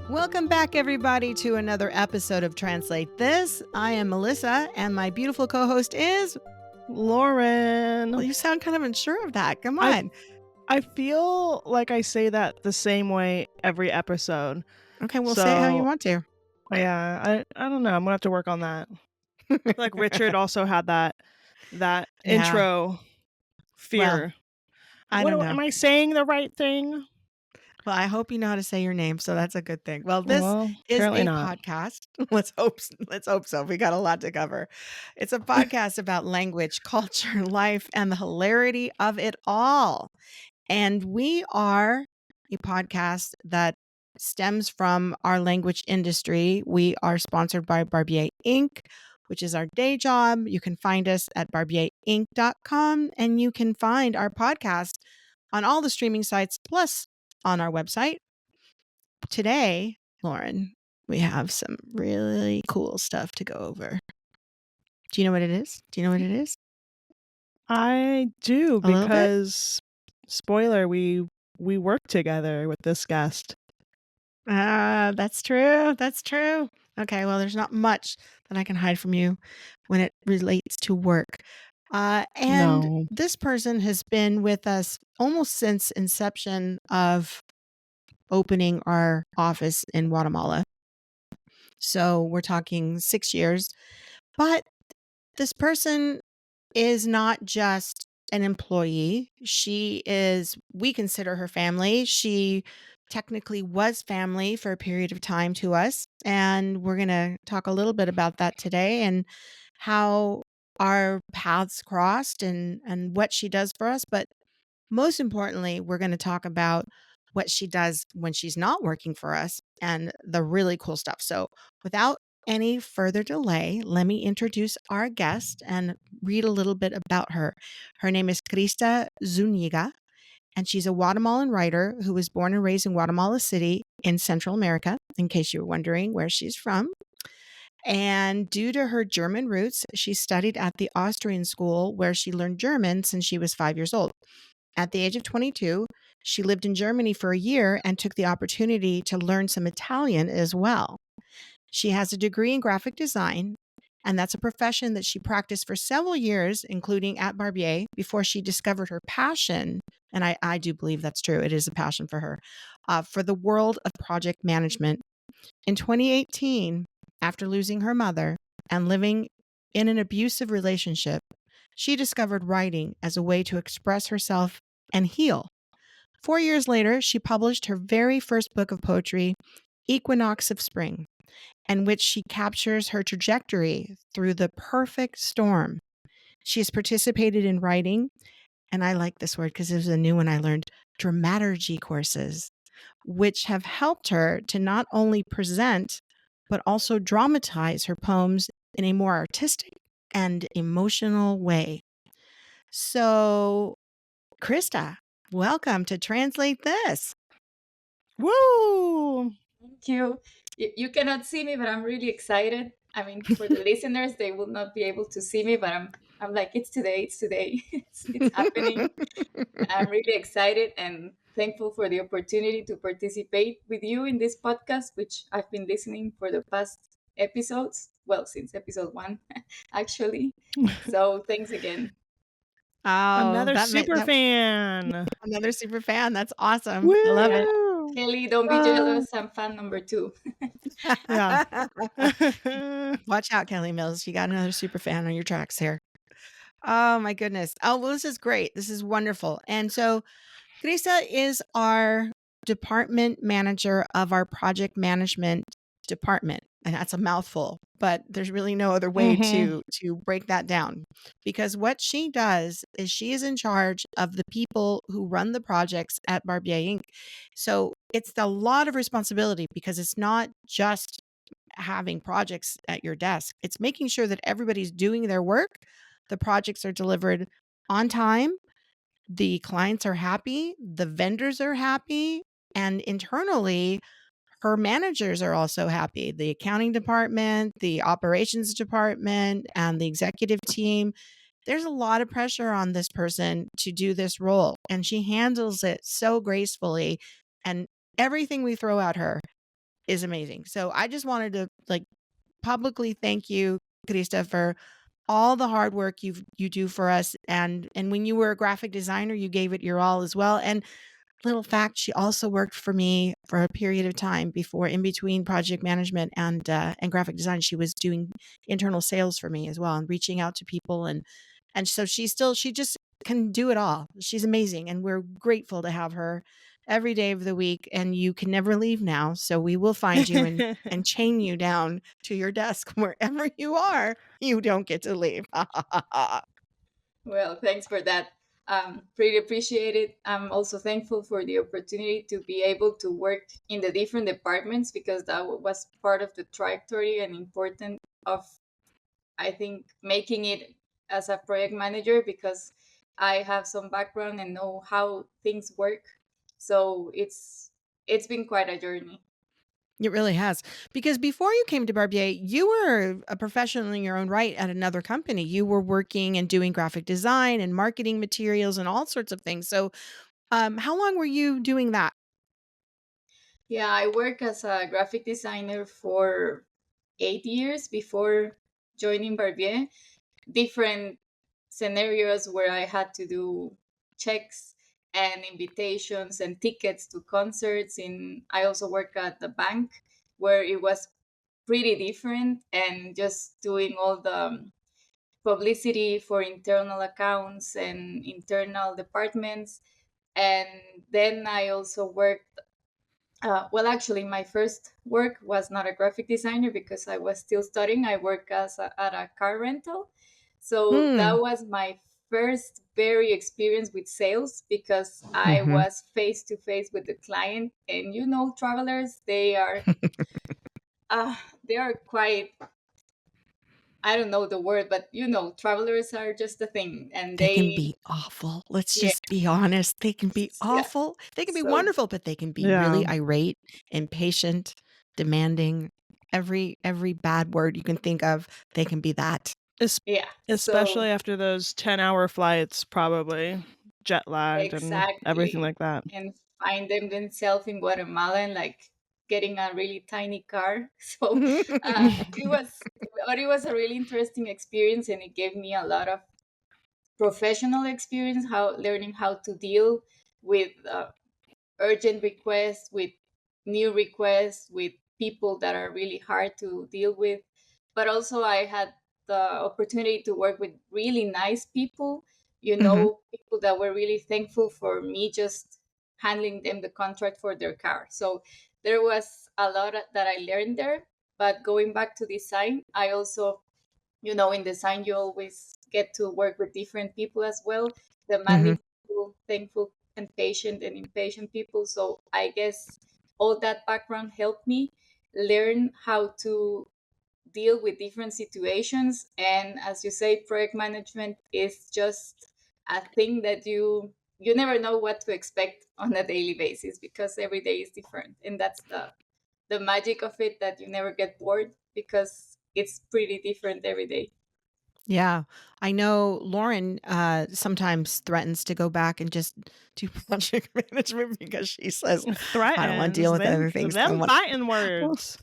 Welcome back, everybody, to another episode of Translate This. I am Melissa, and my beautiful co-host is... Lauren. Well, you sound kind of unsure of that. Come I on. I feel like I say that the same way every episode. Okay, we'll say it how you So, want to. yeah, I don't know. I'm gonna have to work on that. I feel like Richard also had that Yeah. intro Well, fear. I don't know. Am I saying the right thing? Well, I hope you know how to say your name, so that's a good thing. Well, this Well, is apparently a not. podcast. Let's hope so. We got a lot to cover. It's a podcast about language, culture, life, and the hilarity of it all. And we are a podcast that stems from our language industry. We are sponsored by Barbier Inc., which is our day job. You can find us at barbierinc.com, and you can find our podcast on all the streaming sites, plus on our website. Today, Lauren, we have some really cool stuff to go over. Do you know what it is? I do A little bit? because spoiler, we work together with this guest. That's true. That's true. Okay, well, there's not much that I can hide from you when it relates to work. And No. this person has been with us almost since inception of opening our office in Guatemala. So we're talking 6 years. But this person is not just an employee. We consider her family. She technically was family for a period of time to us. And we're going to talk a little bit about that today and how our paths crossed and what she does for us. But most importantly, we're going to talk about what she does when she's not working for us and the really cool stuff. So without any further delay, let me introduce our guest and read a little bit about her. Her name is Krista Zuniga, and she's a Guatemalan writer who was born and raised in Guatemala City in Central America, in case you were wondering where she's from. And due to her German roots, she studied at the Austrian school where she learned German since she was 5 years old. At the age of 22, she lived in Germany for a year and took the opportunity to learn some Italian as well. She has a degree in graphic design, and that's a profession that she practiced for several years, including at Barbier, before she discovered her passion. And I do believe that's true. It is a passion for her, for the world of project management. In 2018, after losing her mother and living in an abusive relationship, she discovered writing as a way to express herself and heal. 4 years later, she published her very first book of poetry, Equinox of Spring, in which she captures her trajectory through the perfect storm. She has participated in writing, and I like this word because it was a new one I learned, dramaturgy courses, which have helped her to not only present, but also dramatize her poems in a more artistic and emotional way. So, Krista, welcome to Translate This. Woo! Thank you. You cannot see me, but I'm really excited. I mean, for the listeners, they will not be able to see me, but I'm like, it's today, it's happening. I'm really excited and thankful for the opportunity to participate with you in this podcast, which I've been listening for the past episodes. Well, since episode 1, actually. So thanks again. Oh, Another super fan. Another super fan. That's awesome. Woo! I love Yeah. it. Kelly, don't be jealous. I'm fan number 2. Yeah. Watch out, Kelly Mills. You got another super fan on your tracks here. Oh, my goodness. Oh, well, this is great. This is wonderful. And so, Krista is our department manager of our project management department. And that's a mouthful, but there's really no other way to break that down. Because what she does is she is in charge of the people who run the projects at Barbier Inc. So it's a lot of responsibility because it's not just having projects at your desk. It's making sure that everybody's doing their work, the projects are delivered on time, the clients are happy, the vendors are happy, and internally, her managers are also happy. The accounting department, the operations department, and the executive team. There's a lot of pressure on this person to do this role, and she handles it so gracefully. And everything we throw at her, is amazing. So I just wanted to like publicly thank you, Krista, for all the hard work you do for us. And when you were a graphic designer, you gave it your all as well. And little fact, she also worked for me for a period of time before, in between project management and graphic design. She was doing internal sales for me as well and reaching out to people. And so she just can do it all. She's amazing. And we're grateful to have her every day of the week. And you can never leave now. So we will find you and chain you down to your desk wherever you are. You don't get to leave. Well, thanks for that. Pretty appreciate it. I'm also thankful for the opportunity to be able to work in the different departments because that was part of the trajectory and important of, I think, making it as a project manager because I have some background and know how things work. So it's been quite a journey. It really has. Because before you came to Barbier, you were a professional in your own right at another company. You were working and doing graphic design and marketing materials and all sorts of things. So, how long were you doing that? Yeah, I work as a graphic designer for 8 years before joining Barbier. Different scenarios where I had to do checks and invitations and tickets to concerts. I also work at the bank where it was pretty different and just doing all the publicity for internal accounts and internal departments. And then I also worked well, actually, my first work was not a graphic designer because I was still studying. I worked at a car rental. So that Mm. was my first very experience with sales because I Hmm. was face to face with the client. And travelers, uh, they are quite, I don't know the word, but travelers are just a thing. And They can be awful. Let's yeah, just be honest. They can be yeah. awful. They can be So wonderful, but they can be Yeah. really irate, impatient, demanding. Every bad word you can think of, they can be that. yeah, Especially so after those 10-hour flights, probably jet lagged and everything exactly. like that. And find them themselves in Guatemala and like getting a really tiny car. So it was a really interesting experience, and it gave me a lot of professional experience, how learning how to deal with urgent requests, with new requests, with people that are really hard to deal with. But also, I had the opportunity to work with really nice people, Hmm. people that were really thankful for me just handling them the contract for their car. So there was a lot that I learned there. But going back to design, I also, in design, you always get to work with different people as well, Hmm. demanding people, thankful and patient and impatient people. So I guess all that background helped me learn how to deal with different situations. And as you say, project management is just a thing that you never know what to expect on a daily basis because every day is different. And that's the magic of it, that you never get bored because it's pretty different every day. Yeah. I know Lauren sometimes threatens to go back and just do project management because she says, I don't want to deal Threatens with them other things. I them want. fighting words.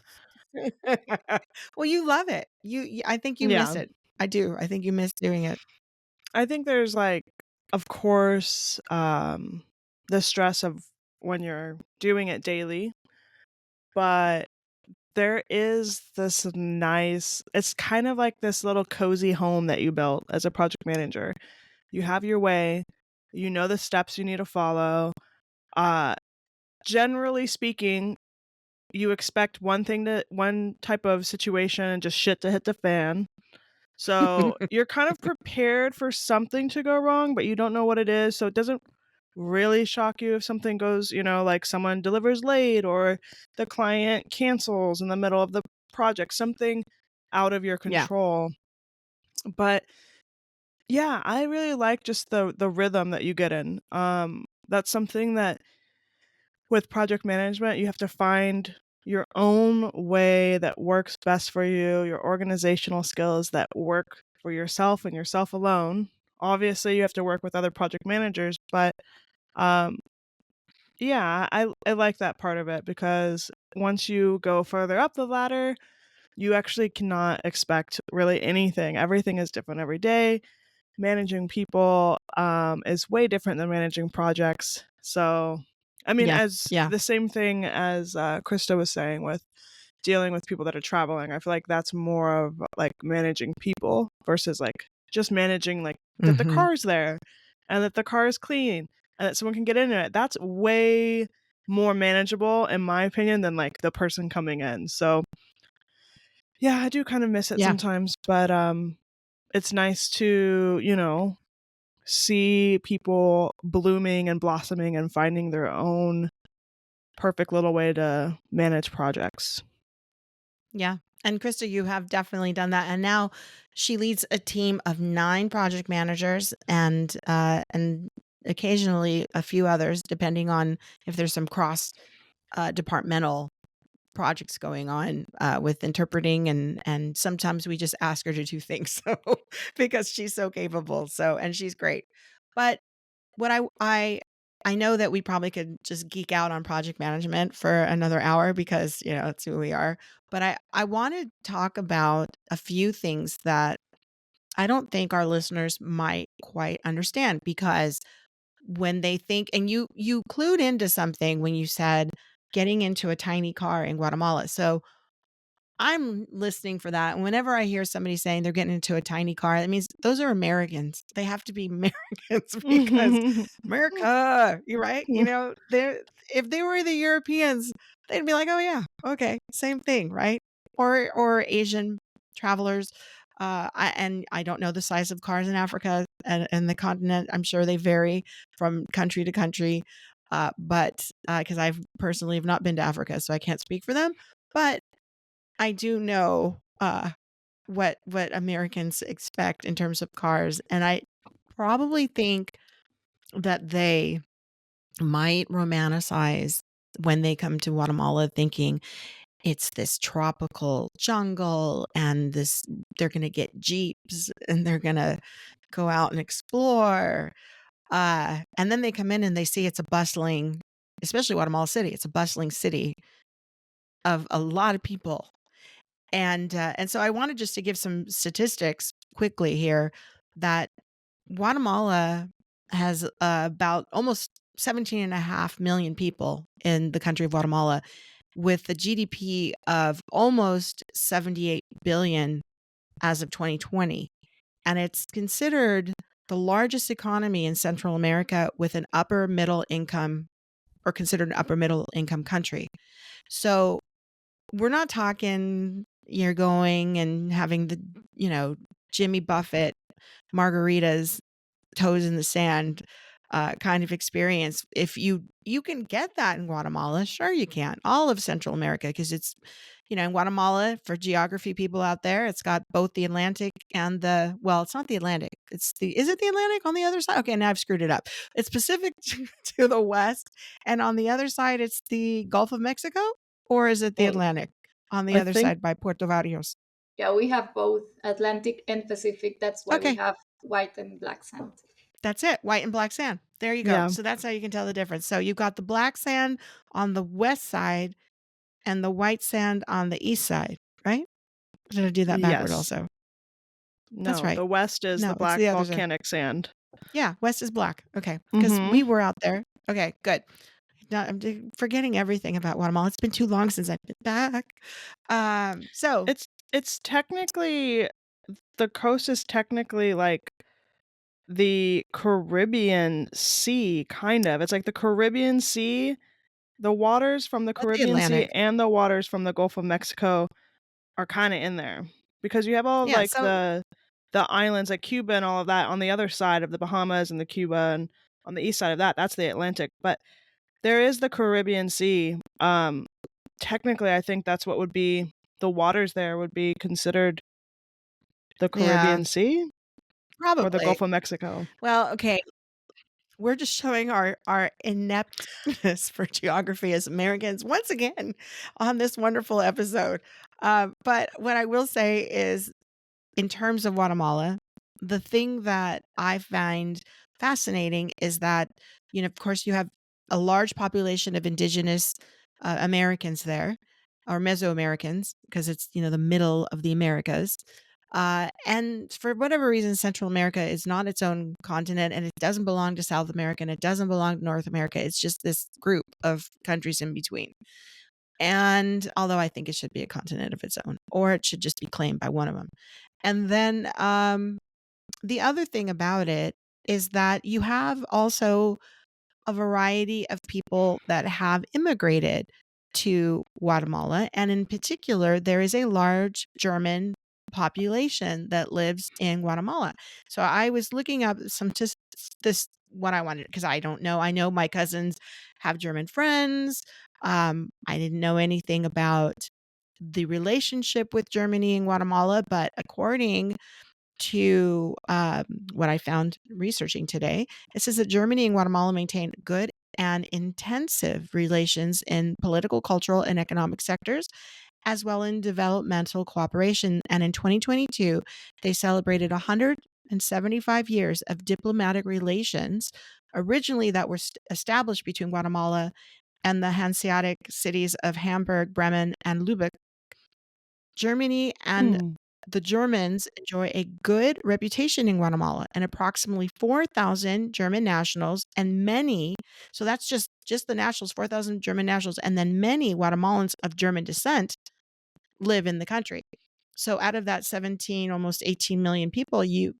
Well, you love it. I think you miss Yeah. it. I do. I think you miss doing it. I think there's like, of course, the stress of when you're doing it daily, but there is this nice, it's kind of like this little cozy home that you built as a project manager. You have your way, you know the steps you need to follow. Uh Generally speaking, you expect one type of situation and just shit to hit the fan. So you're kind of prepared for something to go wrong, but you don't know what it is. So it doesn't really shock you if something goes, like someone delivers late or the client cancels in the middle of the project, something out of your Yeah. control. But yeah, I really like just the rhythm that you get in. That's something that with project management, you have to find your own way that works best for you, your organizational skills that work for yourself and yourself alone. Obviously, you have to work with other project managers, but um, Yeah, I like that part of it because once you go further up the ladder, you actually cannot expect really anything. Everything is different every day. Managing people is way different than managing projects. So, I mean, Yeah. as Yeah. the same thing as Krista was saying with dealing with people that are traveling, I feel like that's more of like managing people versus like just managing like that the Hmm. car's there and that the car is clean and that someone can get in it. That's way more manageable in my opinion than like the person coming in. So yeah, I do kind of miss it Yeah. sometimes, but it's nice to, see people blooming and blossoming and finding their own perfect little way to manage projects. Yeah. And Krista, you have definitely done that. And now she leads a team of 9 project managers and occasionally a few others, depending on if there's some cross departmental projects going on with interpreting and sometimes we just ask her to do things so because she's so capable. So and she's great. But what I know that we probably could just geek out on project management for another hour because, that's who we are. But I want to talk about a few things that I don't think our listeners might quite understand because when they think and you clued into something when you said getting into a tiny car in Guatemala. So I'm listening for that. And whenever I hear somebody saying they're getting into a tiny car, that means those are Americans. They have to be Americans because America, you're right. They're if they were the Europeans, they'd be like, oh yeah, okay, same thing, right? Or Asian travelers. And I don't know the size of cars in Africa and the continent. I'm sure they vary from country to country. But because I've personally have not been to Africa, so I can't speak for them. But I do know, what Americans expect in terms of cars, and I probably think that they might romanticize when they come to Guatemala thinking it's this tropical jungle and they're gonna get Jeeps and they're gonna go out and explore, and then they come in and they see it's a bustling especially Guatemala City, it's a bustling city of a lot of people. And so I wanted just to give some statistics quickly here that Guatemala has about almost 17.5 million people in the country of Guatemala with a GDP of almost 78 billion as of 2020. And it's considered the largest economy in Central America with an upper middle income or considered an upper middle income country. So we're not talking you're going and having the, Jimmy Buffett margaritas, toes in the sand kind of experience. If you can get that in Guatemala, sure you can. All of Central America, because it's, in Guatemala, for geography people out there, it's got both the Atlantic and it's not the Atlantic. Is it the Atlantic on the other side? Okay, now I've screwed it up. It's Pacific to the west, and on the other side, it's the Gulf of Mexico, or is it the Well, Atlantic on the I other think side by Puerto Barrios? Yeah, we have both Atlantic and Pacific. That's why we Okay, have white and black sand. that's it. White and black sand. There you go. yeah. So that's how you can tell the difference. So you've got the black sand on the west side and the white sand on the east side, right? Or did I do that backward Yes. also? That's No, right. the west is the No, it's black the other side. volcanic sand. Yeah, west is black. Okay, because Mhm. we were out there. Okay, good. Now I'm forgetting everything about Guatemala. It's been too long since I've been back. So It's technically the coast is technically like the Caribbean Sea, kind of. It's like the Caribbean Sea, the waters from the but the Caribbean Sea Atlantic. and the waters from the Gulf of Mexico are kinda in there. Because you have all of, Yeah. like, So the islands, like Cuba and all of that on the other side of the Bahamas and the Cuba, and on the east side of that, that's the Atlantic, but there is the Caribbean Sea. Technically, I think that's what would be the waters there would be considered the yeah, Caribbean Sea or the probably. Gulf of Mexico. Well, okay. We're just showing our ineptness for geography as Americans once again on this wonderful episode. But what I will say is, in terms of Guatemala, the thing that I find fascinating is that, of course, you have a large population of indigenous Americans there, or Mesoamericans, because it's, the middle of the Americas. And for whatever reason, Central America is not its own continent, and it doesn't belong to South America, and it doesn't belong to North America. It's just this group of countries in between. And although I think it should be a continent of its own, or it should just be claimed by one of them. And then the other thing about it is that you have also a variety of people that have immigrated to Guatemala. And in particular, there is a large German population that lives in Guatemala. So I was looking up some just this what I wanted, because I don't know. I know my cousins have German friends. I didn't know anything about the relationship with Germany and Guatemala, but according to what I found researching today, it says that Germany and Guatemala maintain good and intensive relations in political, cultural, and economic sectors, as well in developmental cooperation. And in 2022, they celebrated 175 years of diplomatic relations, originally that were established between Guatemala and the Hanseatic cities of Hamburg, Bremen, and Lübeck. Germany and Mm. the Germans enjoy a good reputation in Guatemala, and approximately 4,000 German nationals and many, so that's just the nationals, 4,000 German nationals, and then many Guatemalans of German descent live in the country. So out of that 17, almost 18 million people, you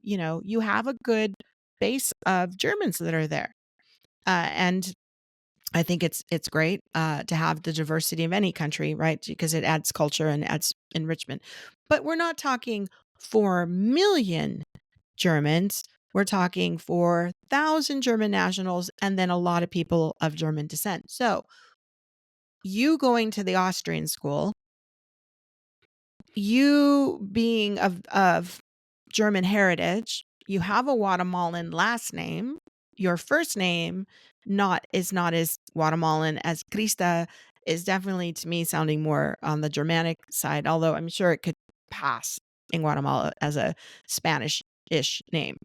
have a good base of Germans that are there. And I think it's great to have the diversity of any country, right? Because it adds culture and adds enrichment. But we're not talking 4 million Germans. We're talking 4,000 German nationals and then a lot of people of German descent. So you going to the Austrian school, you being of German heritage, you have a Guatemalan last name. Your first name is not as Guatemalan as Krista is, definitely to me sounding more on the Germanic side, although I'm sure it could pass in Guatemala as a Spanish-ish name.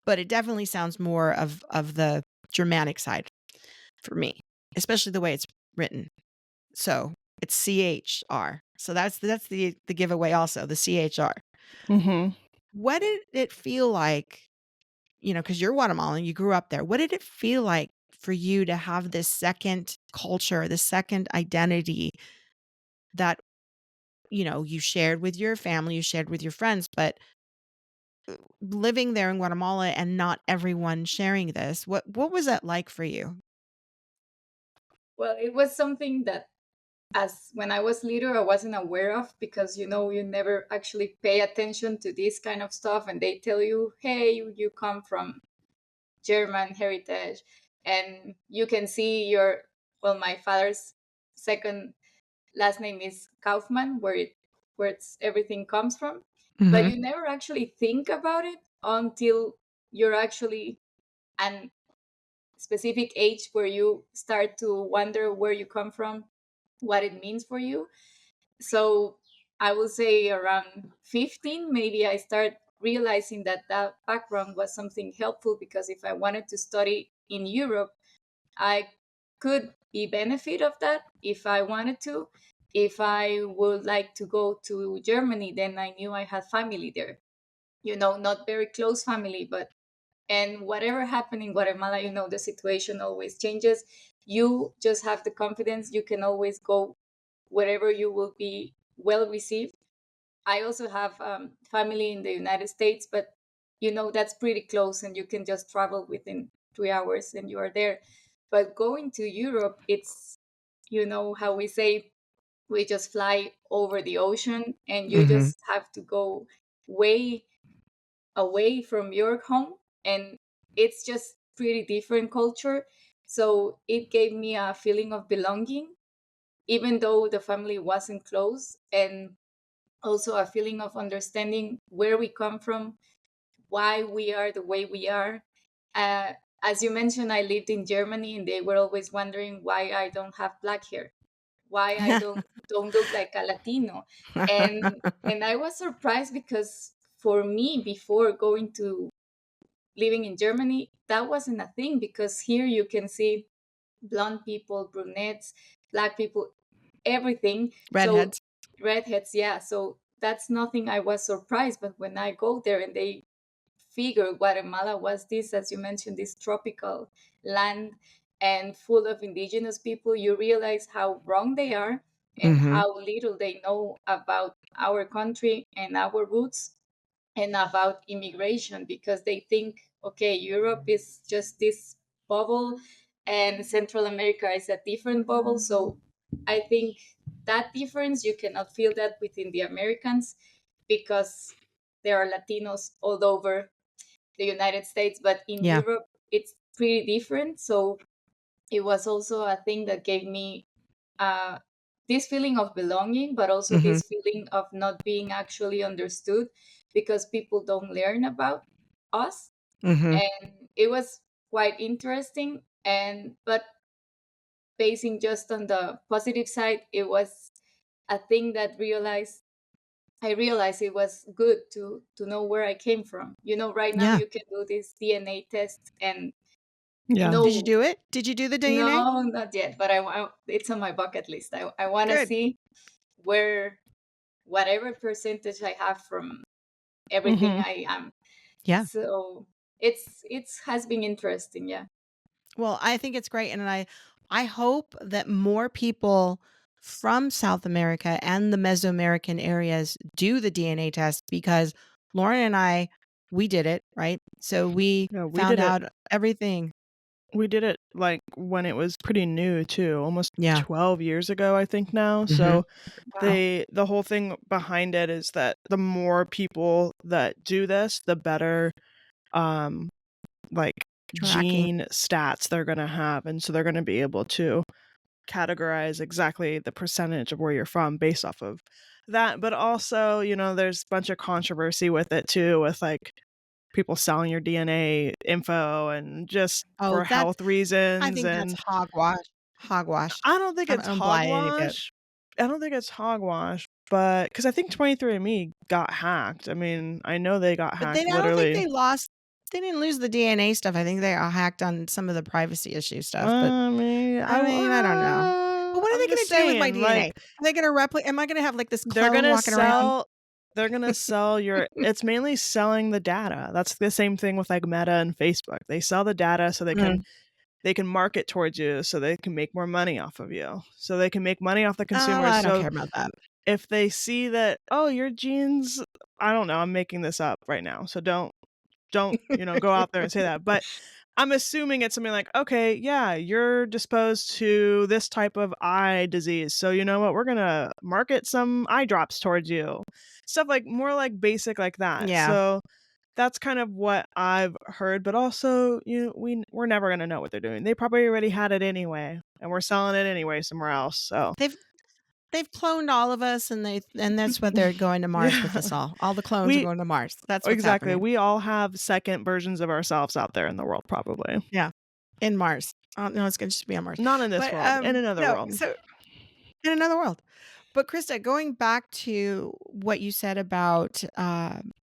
But it definitely sounds more of the Germanic side for me, especially the way it's written. So it's CHR. So that's the giveaway also, the CHR. Mm-hmm. What did it feel like, because you're Guatemalan, you grew up there. What did it feel like for you to have this second culture, this second identity that, you shared with your family, you shared with your friends, but living there in Guatemala and not everyone sharing this, what was that like for you? Well, it was something that, as when I was little, I wasn't aware of, because you never actually pay attention to this kind of stuff, and they tell you, hey, you come from German heritage, and you can see my father's second last name is Kaufman, everything comes from, but Mm-hmm. you never actually think about it until you're actually an specific age where you start to wonder where you come from, what it means for you. So I would say around 15, maybe I start realizing that background was something helpful, because if I wanted to study in Europe, I could be benefit of that if I wanted to. If I would like to go to Germany, then I knew I had family there. Not very close family, but and whatever happened in Guatemala, the situation always changes. You just have the confidence. You can always go wherever you will be well received. I also have family in the United States, but that's pretty close, and you can just travel within 3 hours and you are there. But going to Europe, it's how we say, we just fly over the ocean, and you Mm-hmm. just have to go way away from your home, and it's just pretty different culture. So it gave me a feeling of belonging, even though the family wasn't close, and also a feeling of understanding where we come from, why we are the way we are. uh, as you mentioned, I lived in Germany, and they were always wondering why I don't have black hair, why I don't look like a Latino. And I was surprised, because for me, before going to living in Germany, that wasn't a thing, because here you can see blonde people, brunettes, black people, everything. So Redheads. redheads, yeah. So that's nothing I was surprised. But when I go there and they figure Guatemala was this, as you mentioned, this tropical land and full of indigenous people, you realize how wrong they are and Mm-hmm. how little they know about our country and our roots and about immigration, because they think, okay, Europe is just this bubble and Central America is a different bubble. So I think that difference, you cannot feel that within the Americans because there are Latinos all over the United States, but in Yeah. Europe, it's pretty different. So it was also a thing that gave me uh, this feeling of belonging, but also Mm-hmm. this feeling of not being actually understood because people don't learn about us. Mm-hmm. And it was quite interesting. And but basing just on the positive side, it was a thing that I realized it was good to know where I came from. Right now Yeah. you can do this DNA test and Yeah. Did you know. do it? Did you do the DNA? No, not yet, but it's on my bucket list. I want to Good. see where whatever percentage I have from everything Hmm. I am. Yeah. So it's has been interesting, yeah. Well, I think it's great, and I hope that more people from South America and the Mesoamerican areas do the DNA test because Lauren and we did it, right? So we Yeah, we found did it. out everything. We did it like when it was pretty new too, almost Yeah. 12 years ago, I think now. Mhm. So Wow. the whole thing behind it is that the more people that do this, the better um like Tracking. gene stats they're going to have, and so they're going to be able to categorize exactly the percentage of where you're from based off of that. But also, there's a bunch of controversy with it too, with like people selling your DNA info and just Oh, for health I reasons. think that's And hogwash. Hogwash. I don't think I it's don't buy any of it. hogwash. I don't think it's hogwash, but because I think 23andMe got hacked. I mean, I know they got But hacked I don't think literally. they didn't lose the DNA stuff. I think they are hacked on some of the privacy issue stuff, but I mean, I mean, I don't know. But what are I'm they just gonna do with my saying, DNA? like, Are they gonna replicate? Am I gonna have like this they're clone gonna walking around? sell they're gonna sell your it's mainly selling the data. That's the same thing with like Meta and Facebook. They sell the data so Mm. they can market towards you, so they can make more money off of you. So they can make money off the Oh, consumers. I don't So care about that. if they see that, oh, your genes, I don't know, I'm making this up right now. So don't go out there and say that, but I'm assuming it's something like, okay, yeah, you're disposed to this type of eye disease, so you know what, we're gonna market some eye drops towards you, stuff like more like basic like that. Yeah, So that's kind of what I've heard. But also, we're never gonna know what they're doing. They probably already had it anyway, and we're selling it anyway somewhere else. So they've cloned all of us, and that's what they're going to Mars with us yeah, all. All the clones are we going to Mars. That's what's exactly. happening. We all have second versions of ourselves out there in the world, probably. Yeah, in Mars. No, it's gonna just be on Mars. Not in this But world, in another no. world. So in another world. But Krista, going back to what you said about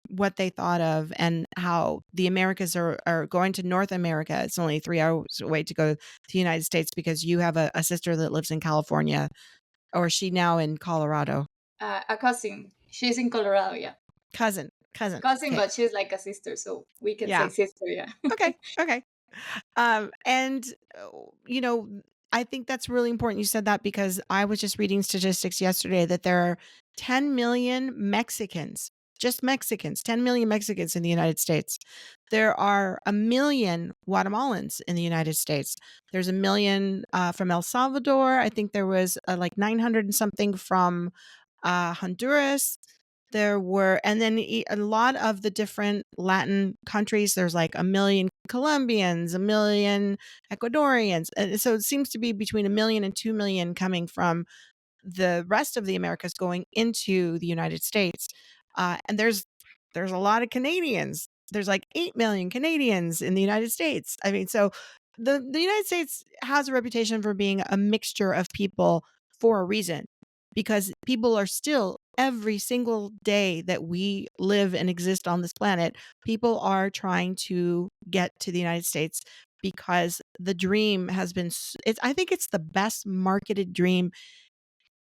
what they thought of and how the Americas are going to North America. It's only 3 hours away to go to the United States because you have a sister that lives in California, or is she now in Colorado? A cousin. She's in Colorado, yeah. Cousin. Cousin, Okay. but she's like a sister, so we can say Yeah. sister, yeah. Okay. And I think that's really important. You said that because I was just reading statistics yesterday that there are 10 million Mexicans, just Mexicans, 10 million Mexicans in the United States. There are a million Guatemalans in the United States. There's a million from El Salvador. I think there was like 900 and something from Honduras. There were, and then a lot of the different Latin countries, there's like a million Colombians, a million Ecuadorians. And so it seems to be between 1 million and 2 million coming from the rest of the Americas going into the United States. And there's a lot of Canadians. There's like 8 million Canadians in the United States. I mean, so the United States has a reputation for being a mixture of people for a reason, because people are still every single day that we live and exist on this planet, people are trying to get to the United States because the dream has been I think it's the best marketed dream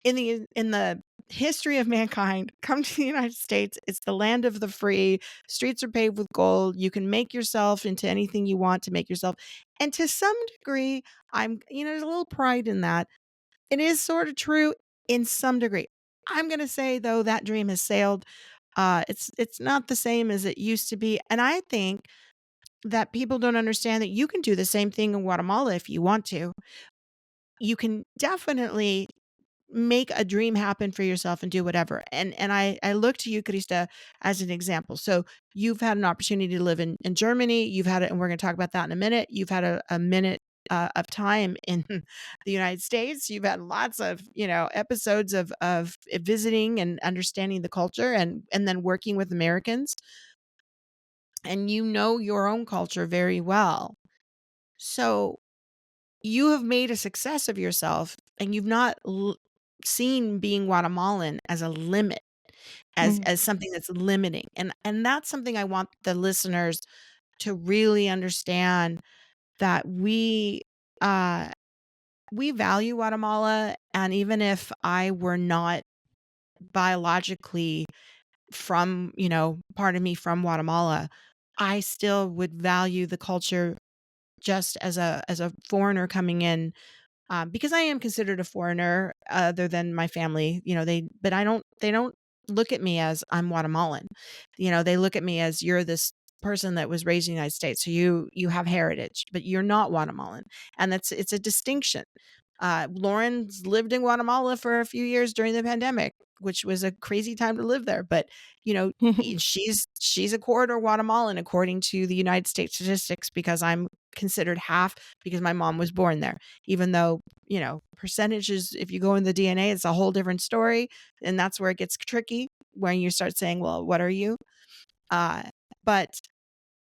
in the history of mankind. Come to the United States. It's the land of the free. Streets are paved with gold. You can make yourself into anything you want to make yourself. And to some degree, there's a little pride in that. It is sort of true in some degree. I'm going to say though that dream has sailed. It's not the same as it used to be. And I think that people don't understand that you can do the same thing in Guatemala if you want to. You can definitely make a dream happen for yourself and do whatever. And I look to you, Krista, as an example. So you've had an opportunity to live in Germany. You've had it, and we're going to talk about that in a minute. You've had a minute of time in the United States. You've had lots of, episodes of visiting and understanding the culture and then working with Americans. And you know your own culture very well. So you have made a success of yourself, and you've not seen being Guatemalan as a limit, as something that's limiting. And that's something I want the listeners to really understand, that we value Guatemala. And even if I were not biologically from, part of me from Guatemala, I still would value the culture just as a foreigner coming in, because I am considered a foreigner, other than my family. They don't look at me as I'm Guatemalan. They look at me as, you're this person that was raised in the United States, so you have heritage, but you're not Guatemalan, and it's a distinction. Lauren's lived in Guatemala for a few years during the pandemic, which was a crazy time to live there. But she's a quarter Guatemalan according to the United States statistics, because I'm considered half, because my mom was born there. Even though, percentages, if you go in the DNA, it's a whole different story, and that's where it gets tricky when you start saying, well, what are you? But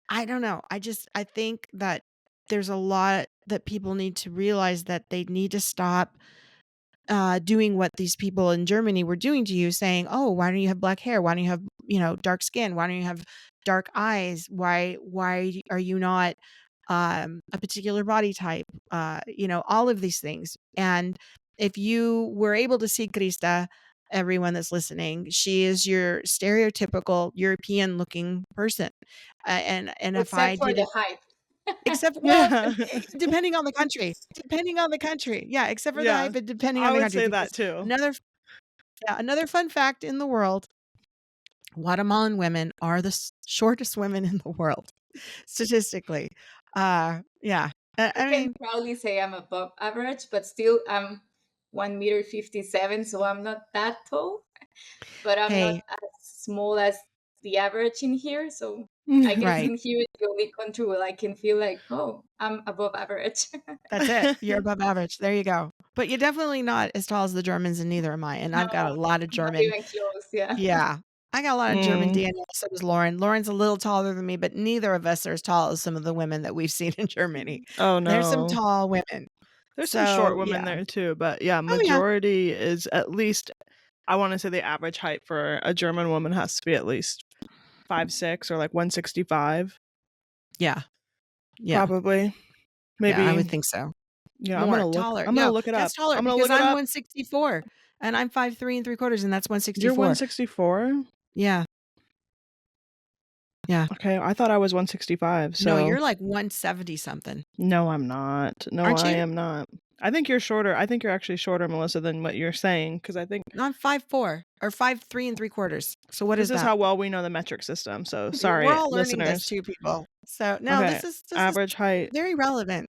I don't know. I think that there's a lot that people need to realize, that they need to stop doing what these people in Germany were doing to you, saying, oh, why don't you have black hair? Why don't you have, dark skin? Why don't you have dark eyes? Why are you not a particular body type? All of these things. And if you were able to see Krista, everyone that's listening, she is your stereotypical European looking person. And if I Except for did the it, height. except, Yeah. depending on the country, yeah, except for the Yeah. height, but depending I on the would country. say that Because too. another fun fact in the world: Guatemalan women are the shortest women in the world, statistically. Yeah. I I can mean, proudly say I'm above average, but still I'm 1 meter 57, so I'm not that tall. But I'm not hey, as small as the average in here. So I guess right. in here is the only country where I can feel like, oh, I'm above average. That's it. You're above average. There you go. But you're definitely not as tall as the Germans, and neither am I. And No, I've got a lot of not German. even close. Yeah. Yeah. I got a lot of German Mm. DNA. So does Lauren. Lauren's a little taller than me, but neither of us are as tall as some of the women that we've seen in Germany. Oh There's some no. tall women. There's some short So, women yeah. there too, but yeah, Oh, yeah. majority is at least, I want to say the average height for a German woman has to be at least 5'6" or like 165. Yeah. Yeah. Probably. Maybe. Yeah, I would think so. Yeah, More taller. taller. I'm gonna No, look it up. that's taller, I'm gonna because look it I'm up. 164 and I'm 5'3 3/4, and that's You're 164. 164? Yeah. Yeah. Okay, I thought I was 165. No, So you're like 170 something. no, I'm not. No, Aren't I you? am not. I think you're shorter. I think you're actually shorter, Melissa, than what you're saying, because I think No, I'm 5'4" or 5'3 3/4. So what this is is that? how well we know the metric system. So We're sorry, all learning this listeners. too, people. So no, Okay, this is average height very relevant.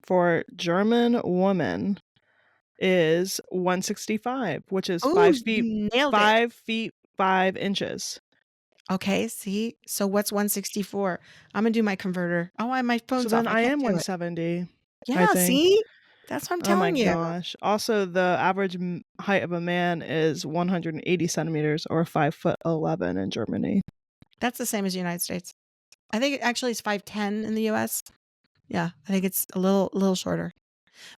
for German woman is 165, which is Oh, 5 feet you nailed it. 5 feet 5 inches. Okay, see? So what's 164? I'm gonna do my converter. Oh, my So phone's then off. I I can't am do it. 170. I Yeah, think. see? That's what I'm Oh my telling you. gosh. Also, the average height of a man is 180 centimeters or 5'11" in Germany. That's the same as the United States. I think actually it's 5'10" in the US. Yeah, I think it's a little shorter.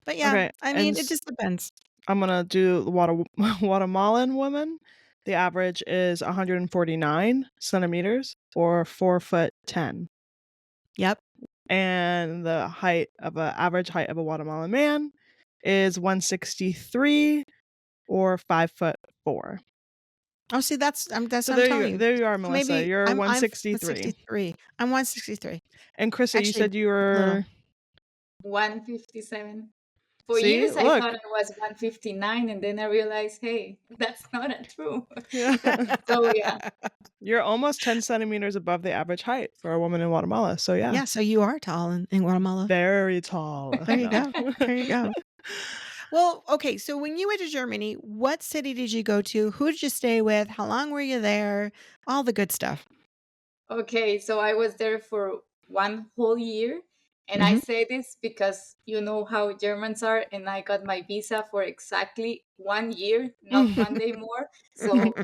But yeah, Okay, I mean, and it just depends. I'm gonna do the Guatemalan woman. The average is 149 centimeters or 4'10". Yep. and the average height of a Guatemalan man is 163 or 5'4". Oh, see, that's So what I'm there telling you you. there you are, So Melissa. maybe You're I'm 163. 163. I'm 163. And Krista, you Actually, said you little. were 157. For See? years, I Look. thought I was 159, and then I realized, hey, that's not true. Yeah. So yeah, You're almost 10 centimeters above the average height for a woman in Guatemala. So yeah. Yeah, so you are tall in Guatemala. Very tall. There you No. go. There you go. Well, okay, so when you went to Germany, what city did you go to? Who did you stay with? How long were you there? All the good stuff. okay, so I was there for 1 whole year. And I Mhm. say this because you know how Germans are, and I got my visa for exactly 1 year, not one day more. So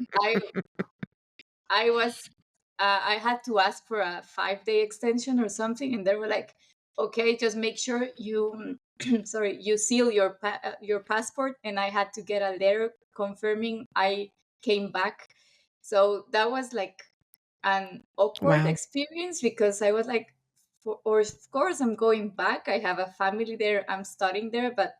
I was I had to ask for a 5 day extension or something, and they were like, "Okay, just make sure you sorry, you seal your passport." And I had to get a letter confirming I came back. So that was like an awkward Wow. experience because I was like, or of course I'm going back. I have a family there. I'm studying there, but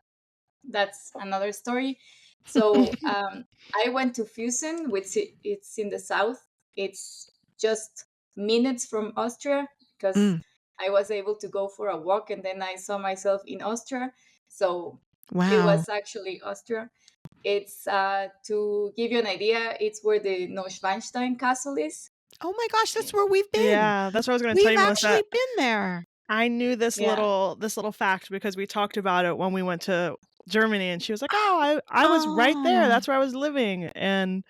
that's another story. So I went to Fusen, which it's in the south. It's just minutes from Austria because Mm, I was able to go for a walk and then I saw myself in Austria. So it wow. was actually Austria. It's to give you an idea, it's where the Neuschwanstein Castle is. Oh my gosh, that's where we've been. Yeah, that's what I was going to tell We've you, Melissa. actually been there. I knew this Yeah. little fact because we talked about it when we went to Germany, and she was like, "Oh, I was right there. Oh. That's where I was living." And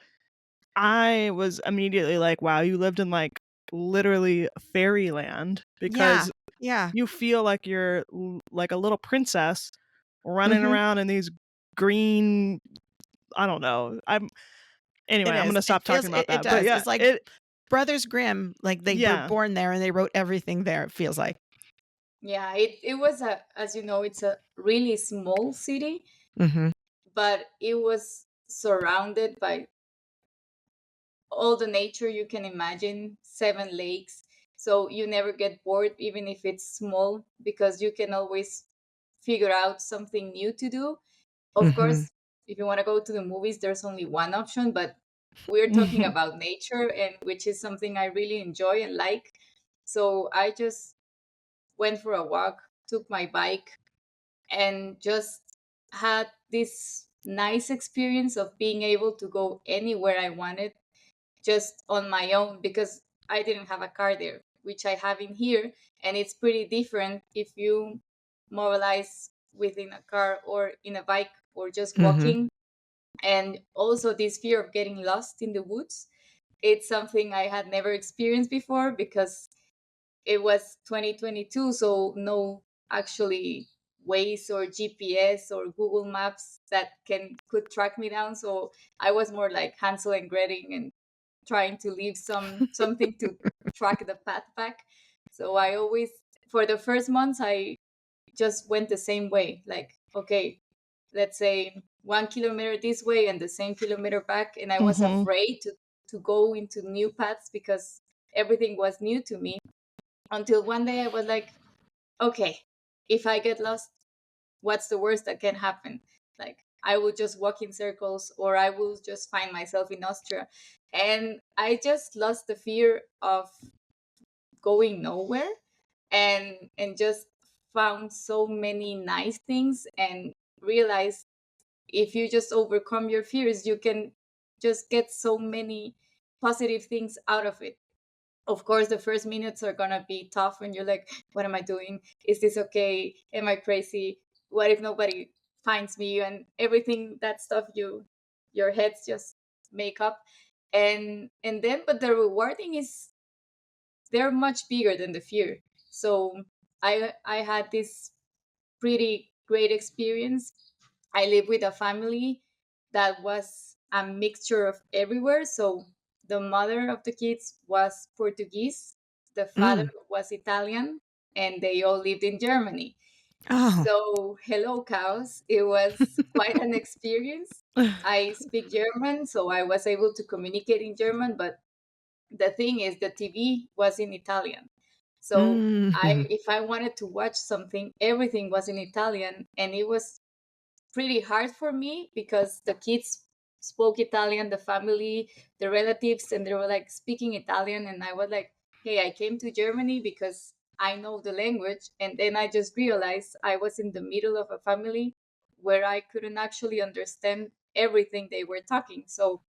I was immediately like, "Wow, you lived in like literally fairyland," Yeah. because Yeah. you feel like you're like a little princess running Mhm. around in these green, I don't know. Anyway, It I'm is. gonna stop talking about It that. But does. yeah, It's like it Brothers Grimm, like they were yeah. born there and they wrote everything there, it feels like. Yeah, it was as you know, it's a really small city, Mhm. but it was surrounded by all the nature you can imagine, 7 lakes. So you never get bored, even if it's small, because you can always figure out something new to do. Of Mhm. course, if you want to go to the movies, there's only one option, but we're talking about nature, and which is something I really enjoy and like. So I just went for a walk, took my bike, and just had this nice experience of being able to go anywhere I wanted just on my own because I didn't have a car there, which I have in here. And it's pretty different if you mobilize within a car or in a bike or just Mhm. walking. And also, this fear of getting lost in the woods. It's something I had never experienced before because it was 2022, so no actually Waze or GPS or Google Maps that could track me down. So I was more like Hansel and Gretel and trying to leave something to track the path back. So I always, for the first months, I just went the same way. Like, okay, let's say 1 kilometer this way and the same kilometer back, and I was Mhm. afraid to go into new paths because everything was new to me. Until one day I was like, okay, if I get lost, what's the worst that can happen? Like, I will just walk in circles or I will just find myself in Austria. And I just lost the fear of going nowhere and just found so many nice things and realized if you just overcome your fears, you can just get so many positive things out of it. Of course, the first minutes are gonna be tough when you're like, what am I doing? Is this okay? Am I crazy? What if nobody finds me? And everything that stuff your heads just make up. And then but the rewarding is they're much bigger than the fear. So I had this pretty great experience. I live with a family that was a mixture of everywhere. So the mother of the kids was Portuguese, the father Mm. was Italian, and they all lived in Germany. Oh. So, hello, cows. It was quite an experience. I speak German, so I was able to communicate in German, but the thing is, the TV was in Italian. So Mm. if I wanted to watch something, everything was in Italian, and it was pretty hard for me because the kids spoke Italian, the family, the relatives, and they were like speaking Italian. And I was like, hey, I came to Germany because I know the language. And then I just realized I was in the middle of a family where I couldn't actually understand everything they were talking. So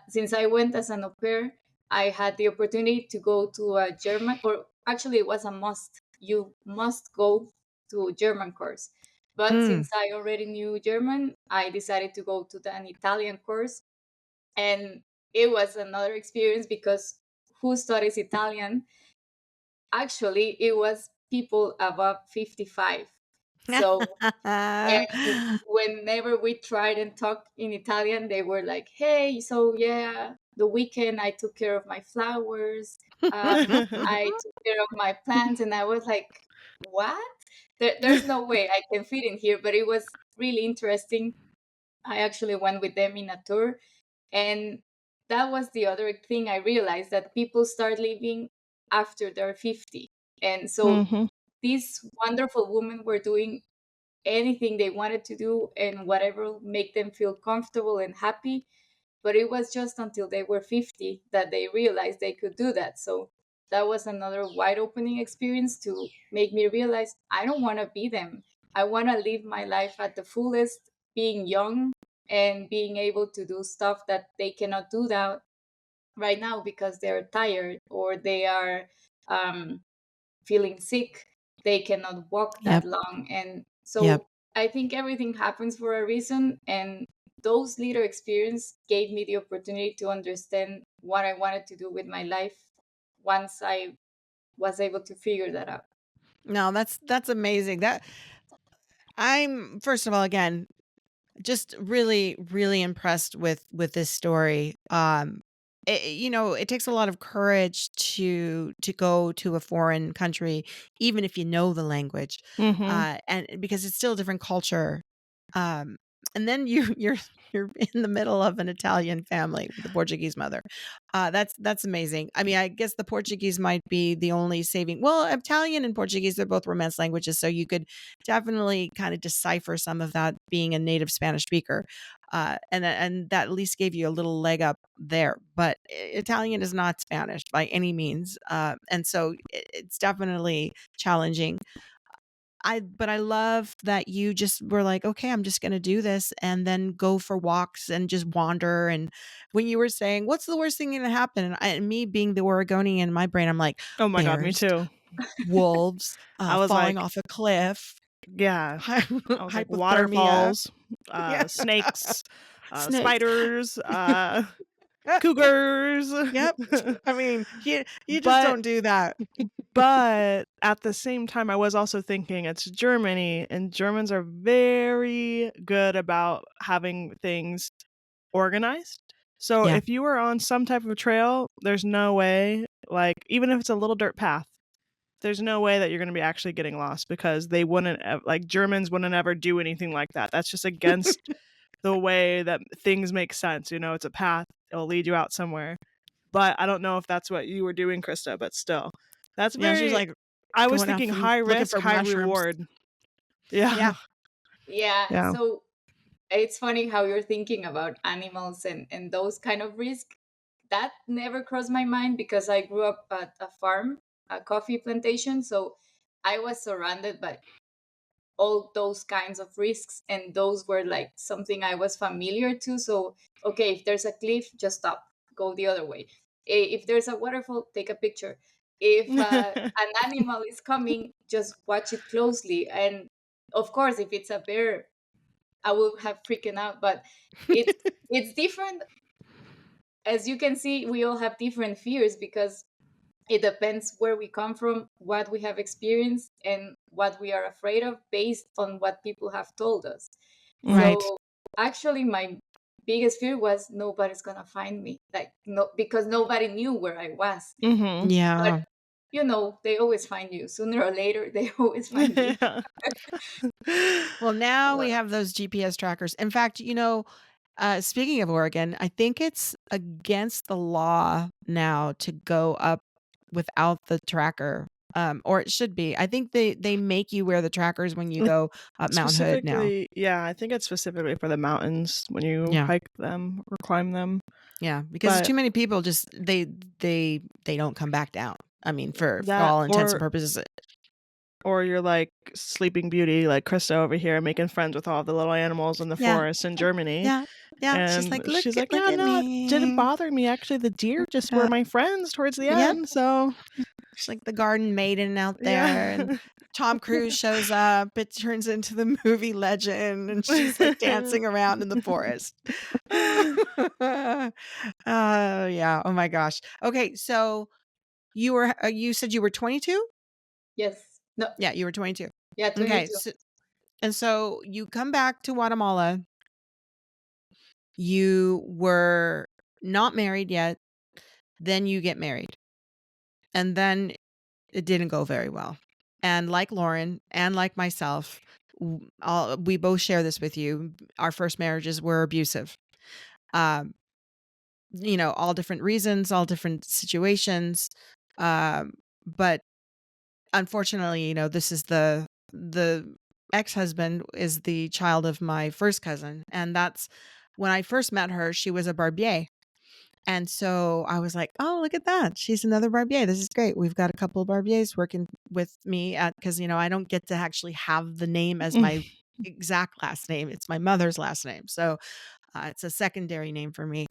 since I went as an au pair, I had the opportunity to go to a German, or actually, it was a must. You must go to German course. But Mm. since I already knew German, I decided to go to an Italian course. And it was another experience because who studies Italian? Actually, it was people above 55. So and whenever we tried and talked in Italian, they were like, "Hey, so yeah, the weekend I took care of my flowers. I took care of my plants," and I was like, "What? There's no way I can fit in here." But it was really interesting. I actually went with them in a tour, and that was the other thing I realized, that people start living after they're 50, and so Mhm. these wonderful women were doing anything they wanted to do and whatever make them feel comfortable and happy. But it was just until they were 50 that they realized they could do that. So that was another wide opening experience to make me realize I don't want to be them. I want to live my life at the fullest, being young and being able to do stuff that they cannot do that right now because they're tired or they are um, feeling sick, they cannot walk that Yep. long. And Yep. so I think everything happens for a reason. And those little experience gave me the opportunity to understand what I wanted to do with my life once I was able to figure that out. No, that's amazing. That I'm first of all, again, just really, really impressed with this story. It takes a lot of courage to go to a foreign country, even if you know the language, Mhm. and because it's still a different culture. Um, and then you're in the middle of an Italian family with a Portuguese mother. That's amazing. I mean, I guess the Portuguese might be the only saving. Well, Italian and Portuguese, they're both Romance languages, so you could definitely kind of decipher some of that being a native Spanish speaker. And that at least gave you a little leg up there. But Italian is not Spanish by any means, and so it's definitely challenging. But I love that you just were like, okay, I'm just going to do this and then go for walks and just wander. And when you were saying, what's the worst thing going to happen? And me being the Oregonian in my brain, I'm like, Oh my god, me bears, too. wolves, I was falling like, off a cliff, yeah. I was like hypothermia. waterfalls, Yeah. snakes, Snakes. spiders, cougars. Yep. I mean, you just But don't do that. but at the same time, I was also thinking it's Germany, and Germans are very good about having things organized. So Yeah. if you were on some type of trail, there's no way, like, even if it's a little dirt path, there's no way that you're going to be actually getting lost because they wouldn't, like, Germans wouldn't ever do anything like that. That's just against the way that things make sense. It's a path, it'll lead you out somewhere. But I don't know if that's what you were doing, Krista, but still. That's Yeah. She's very, like I was going out thinking from high looking risk, for high mushrooms. reward. Yeah. Yeah. Yeah. Yeah. So it's funny how you're thinking about animals and those kind of risk. That never crossed my mind because I grew up at a farm, a coffee plantation. So I was surrounded by all those kinds of risks, and those were like something I was familiar to. So okay, if there's a cliff, just stop, go the other way. If there's a waterfall, take a picture. If an animal is coming, just watch it closely. And of course, if it's a bear, I will have freaking out. But it's different. As you can see, we all have different fears because it depends where we come from, what we have experienced, and what we are afraid of based on what people have told us. Right. So actually, my biggest fear was nobody's gonna find me, like no, because nobody knew where I was. Mhm. But Yeah. they always find you sooner or later. They always find you. Yeah. Well, now we Well, have those GPS trackers. In fact, speaking of Oregon, I think it's against the law now to go up without the tracker. Or it should be. I think they make you wear the trackers when you go up Mount Hood now. Specifically, yeah, I think it's specifically for the mountains when you Yeah. hike them or climb them. Yeah, because But too many people just they don't come back down. I mean, for that all intents and purposes. or you're like Sleeping Beauty, like Krista over here, making friends with all the little animals in the Yeah. forest in Germany. Yeah. Yeah. And She's like, look, she's like, look yeah, at no, it didn't me. bother me. Actually, the deer just were Yeah. my friends towards the Yep. end. So She's like the garden maiden out there, and yeah. Tom Cruise shows up. It turns into the movie Legend, and she's like dancing around in the forest. Yeah. Oh my gosh. Okay, so you said you were 22? Yes. No. Yeah, you were 22. Yeah, Okay, 22. so you come back to Guatemala. You were not married yet. Then you get married. And then it didn't go very well. And like Lauren and like myself, we both share this with you. Our first marriages were abusive. Um, all different reasons, all different situations. But unfortunately, this is the ex-husband is the child of my first cousin. And that's when I first met her, she was a barbier. And so I was like, oh, look at that. She's another barbier. This is great. We've got a couple of barbiers working with me because, I don't get to actually have the name as my exact last name. It's my mother's last name. So it's a secondary name for me.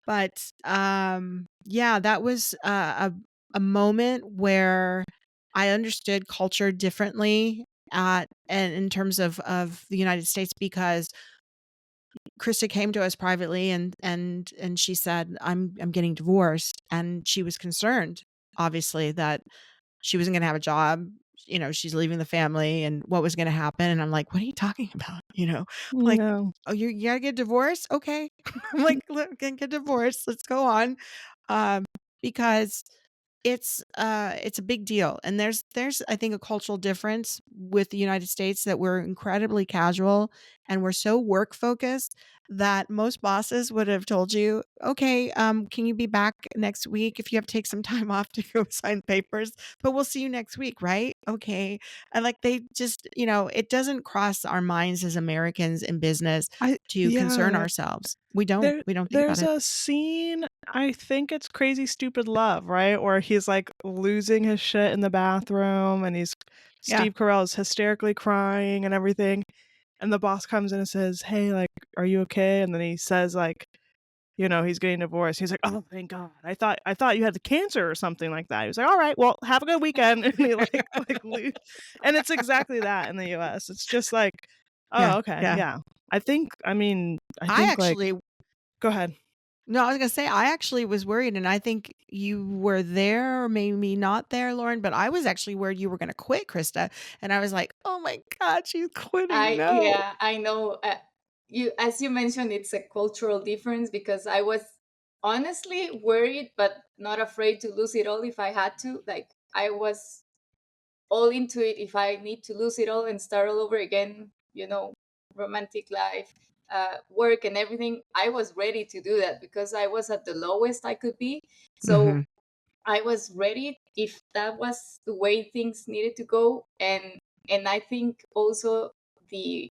But yeah, that was a moment where I understood culture differently and in terms of the United States, because Krista came to us privately and she said, I'm getting divorced. And she was concerned, obviously, that she wasn't going to have a job. She's leaving the family and what was going to happen. And I'm like, what are you talking about? Like, No. oh, you gotta get divorced? Okay. I'm like, look, get divorced. Let's go on. Because it's a big deal. And there's I think a cultural difference with the United States, that we're incredibly casual and we're so work focused that most bosses would have told you, okay, can you be back next week if you have to take some time off to go sign papers, but we'll see you next week, right? Okay. And like they just, it doesn't cross our minds as Americans in business to concern Yeah. ourselves. We don't think about There's it. a scene, I think it's Crazy Stupid Love, right? Where he's like losing his shit in the bathroom and Yeah. Steve Carell is hysterically crying and everything. And the boss comes in and says, hey, like, are you okay? And then he says, like, he's getting divorced. He's like, oh, thank God. I thought you had the cancer or something like that. He was like, all right, well, have a good weekend. And he like leaves. And it's exactly that in the US. It's just like, Yeah. oh, okay, Yeah. yeah. I think I like, actually go ahead. No, I was gonna say I actually was worried, and I think you were there, or maybe not there, Lauren. But I was actually worried you were gonna quit, Krista, and I was like, "Oh my God, she's quitting!" No. Yeah, I know. As you mentioned, it's a cultural difference, because I was honestly worried, but not afraid to lose it all if I had to. Like, I was all into it if I need to lose it all and start all over again. Romantic life, work, and everything. I was ready to do that because I was at the lowest I could be. So I was ready if that was the way things needed to go. And I think also the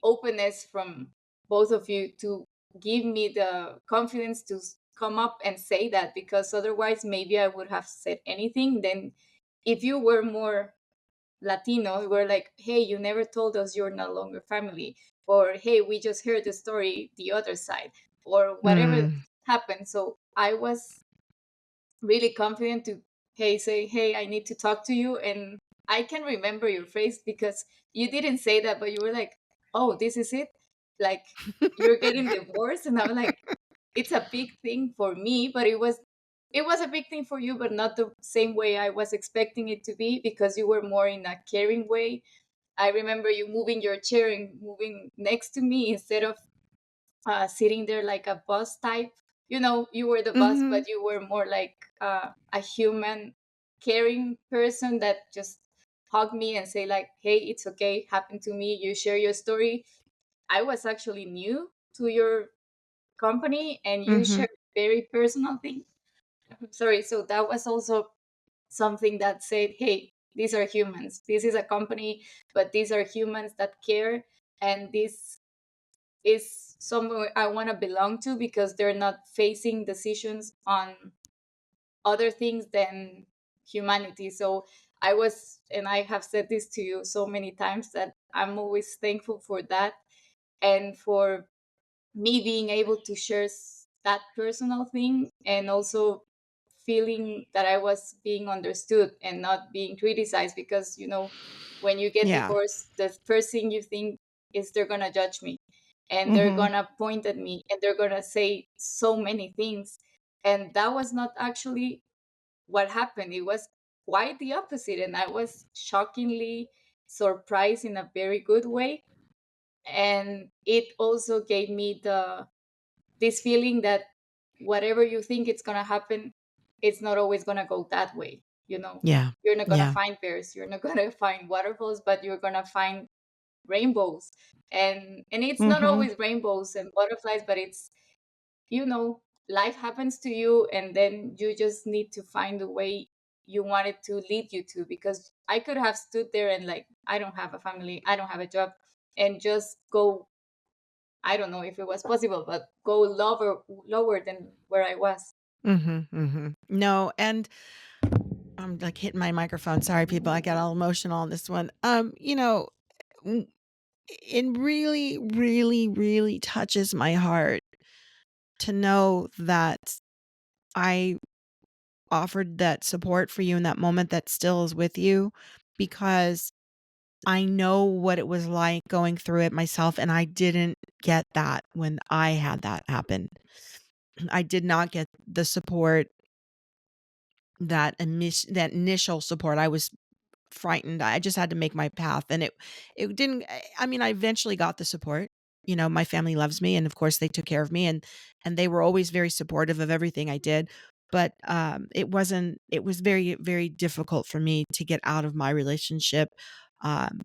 openness from both of you to give me the confidence to come up and say that, because otherwise maybe I would have said anything. Then if you were more Latino, we're like, hey, you never told us you're no longer family, or hey, we just heard the story the other side, or whatever happened. So I was really confident to say, hey, I need to talk to you. And I can remember your face because you didn't say that, but you were like, oh, this is it, like, you're getting divorced. And I'm like, it's a big thing for me, but it was a big thing for you, but not the same way I was expecting it to be, because you were more in a caring way. I remember you moving your chair and moving next to me instead of sitting there like a boss type. You were the boss, but you were more like a human, caring person that just hug me and say like, hey, it's okay, happened to me. You share your story. I was actually new to your company, and you shared very personal things. sorry. So that was also something that said, hey, these are humans. This is a company, but these are humans that care. And this is somewhere I want to belong to, because they're not facing decisions on other things than humanity. So I was, and I have said this to you so many times, that I'm always thankful for that, and for me being able to share that personal thing, and also feeling that I was being understood and not being criticized. Because, when you get Yeah. divorced, the first thing you think is they're going to judge me, and they're Mm-hmm. going to point at me, and they're going to say so many things. And that was not actually what happened. It was quite the opposite. And I was shockingly surprised in a very good way. And it also gave me this feeling that whatever you think it's going to happen, it's not always going to go that way. Yeah. You're not going to Yeah. find bears, you're not going to find waterfalls, but you're going to find rainbows. And it's not Mm-hmm. always rainbows and butterflies, but it's, life happens to you, and then you just need to find the way you want it to lead you to. Because I could have stood there and, like, I don't have a family, I don't have a job, and just go, I don't know if it was possible, but go lower than where I was. No, and I'm like hitting my microphone. Sorry, people. I got all emotional on this one. W- it really, really, really touches my heart to know that I offered that support for you in that moment that still is with you, because I know what it was like going through it myself, and I didn't get that when I had that happen. I did not get the support, that initial support. I was frightened. I just had to make my path, and it didn't. I mean, I eventually got the support. My family loves me, and of course they took care of me, and they were always very supportive of everything I did. But it wasn't. It was very, very difficult for me to get out of my relationship. Um,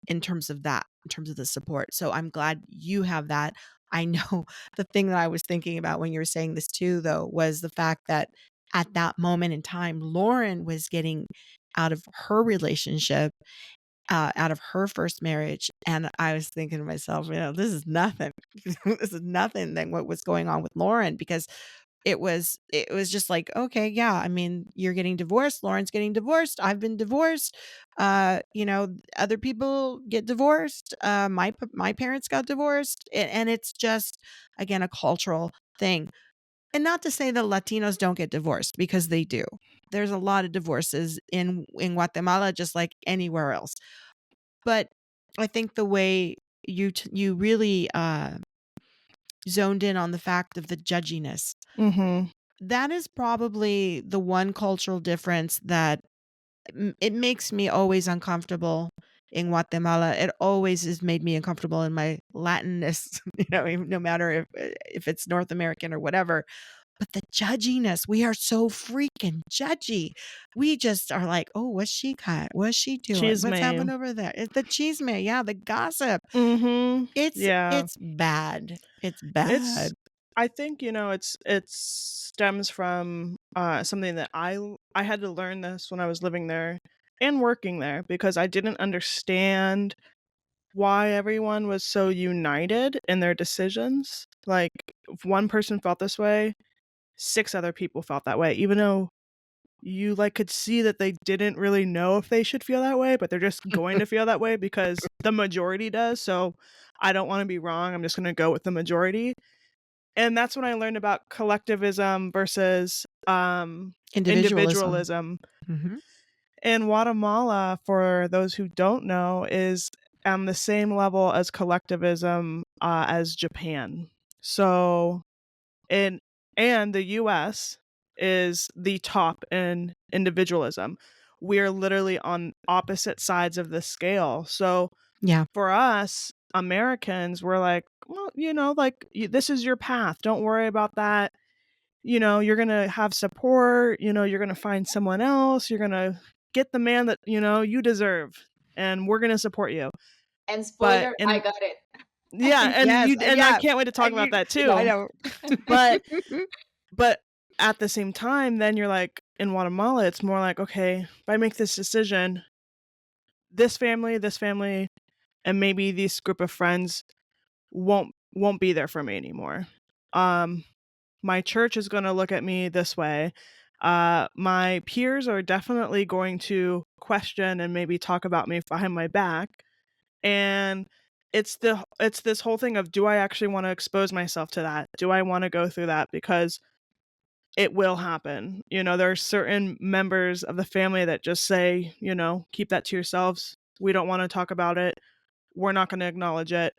in terms of the support. So I'm glad you have that. I know the thing that I was thinking about when you were saying this too, though, was the fact that at that moment in time, Lauren was getting out of her relationship, out of her first marriage. And I was thinking to myself, this is nothing. This is nothing than what was going on with Lauren, because it was just like, okay, yeah, I mean, you're getting divorced, Lauren's getting divorced, I've been divorced, other people get divorced, my parents got divorced, and it's just, again, a cultural thing. And not to say that Latinos don't get divorced, because they do. There's a lot of divorces in Guatemala, just like anywhere else. But I think the way you really zoned in on the fact of the judginess, Mm-hmm. that is probably the one cultural difference that it makes me always uncomfortable in Guatemala. It always has made me uncomfortable in my Latinness, no matter if it's North American or whatever. But the judginess, we are so freaking judgy. We just are like, oh, what's she got? What's she doing? Cheese What's man. happening over there? It's the cheese man. Yeah, the gossip. Mm-hmm. It's Yeah. it's bad. It's It's bad. I think, it stems from something that I had to learn this when I was living there and working there, because I didn't understand why everyone was so united in their decisions. Like, if one person felt this way, six other people felt that way, even though you, like, could see that they didn't really know if they should feel that way, but they're just going to feel that way because the majority does. So I don't want to be wrong. I'm just going to go with the majority. And that's when I learned about collectivism versus Individualism. individualism. Mhm. In Guatemala, for those who don't know, is on the same level as collectivism as Japan. So, in and the US is the top in individualism. We're literally on opposite sides of the scale. So, Yeah. for us Americans, we're like, well, like, this is your path. Don't worry about that. You're going to have support. You're going to find someone else. You're going to get the man that, you deserve. And we're going to support you. And But, spoiler, I and got it. yeah, and Yes, you, and I yeah, can't wait to talk and about that I too. know. But, but at the same time, then you're like, in Guatemala, it's more like, okay, if I make this decision, this family, and maybe this group of friends won't be there for me anymore. Um, my church is gonna look at me this way. My peers are definitely going to question and maybe talk about me behind my back. And it's this whole thing of, do I actually wanna expose myself to that? Do I wanna go through that? Because it will happen. You know, there are certain members of the family that just say, you know, "Keep that to yourselves. We don't wanna talk about it. We're not gonna acknowledge it."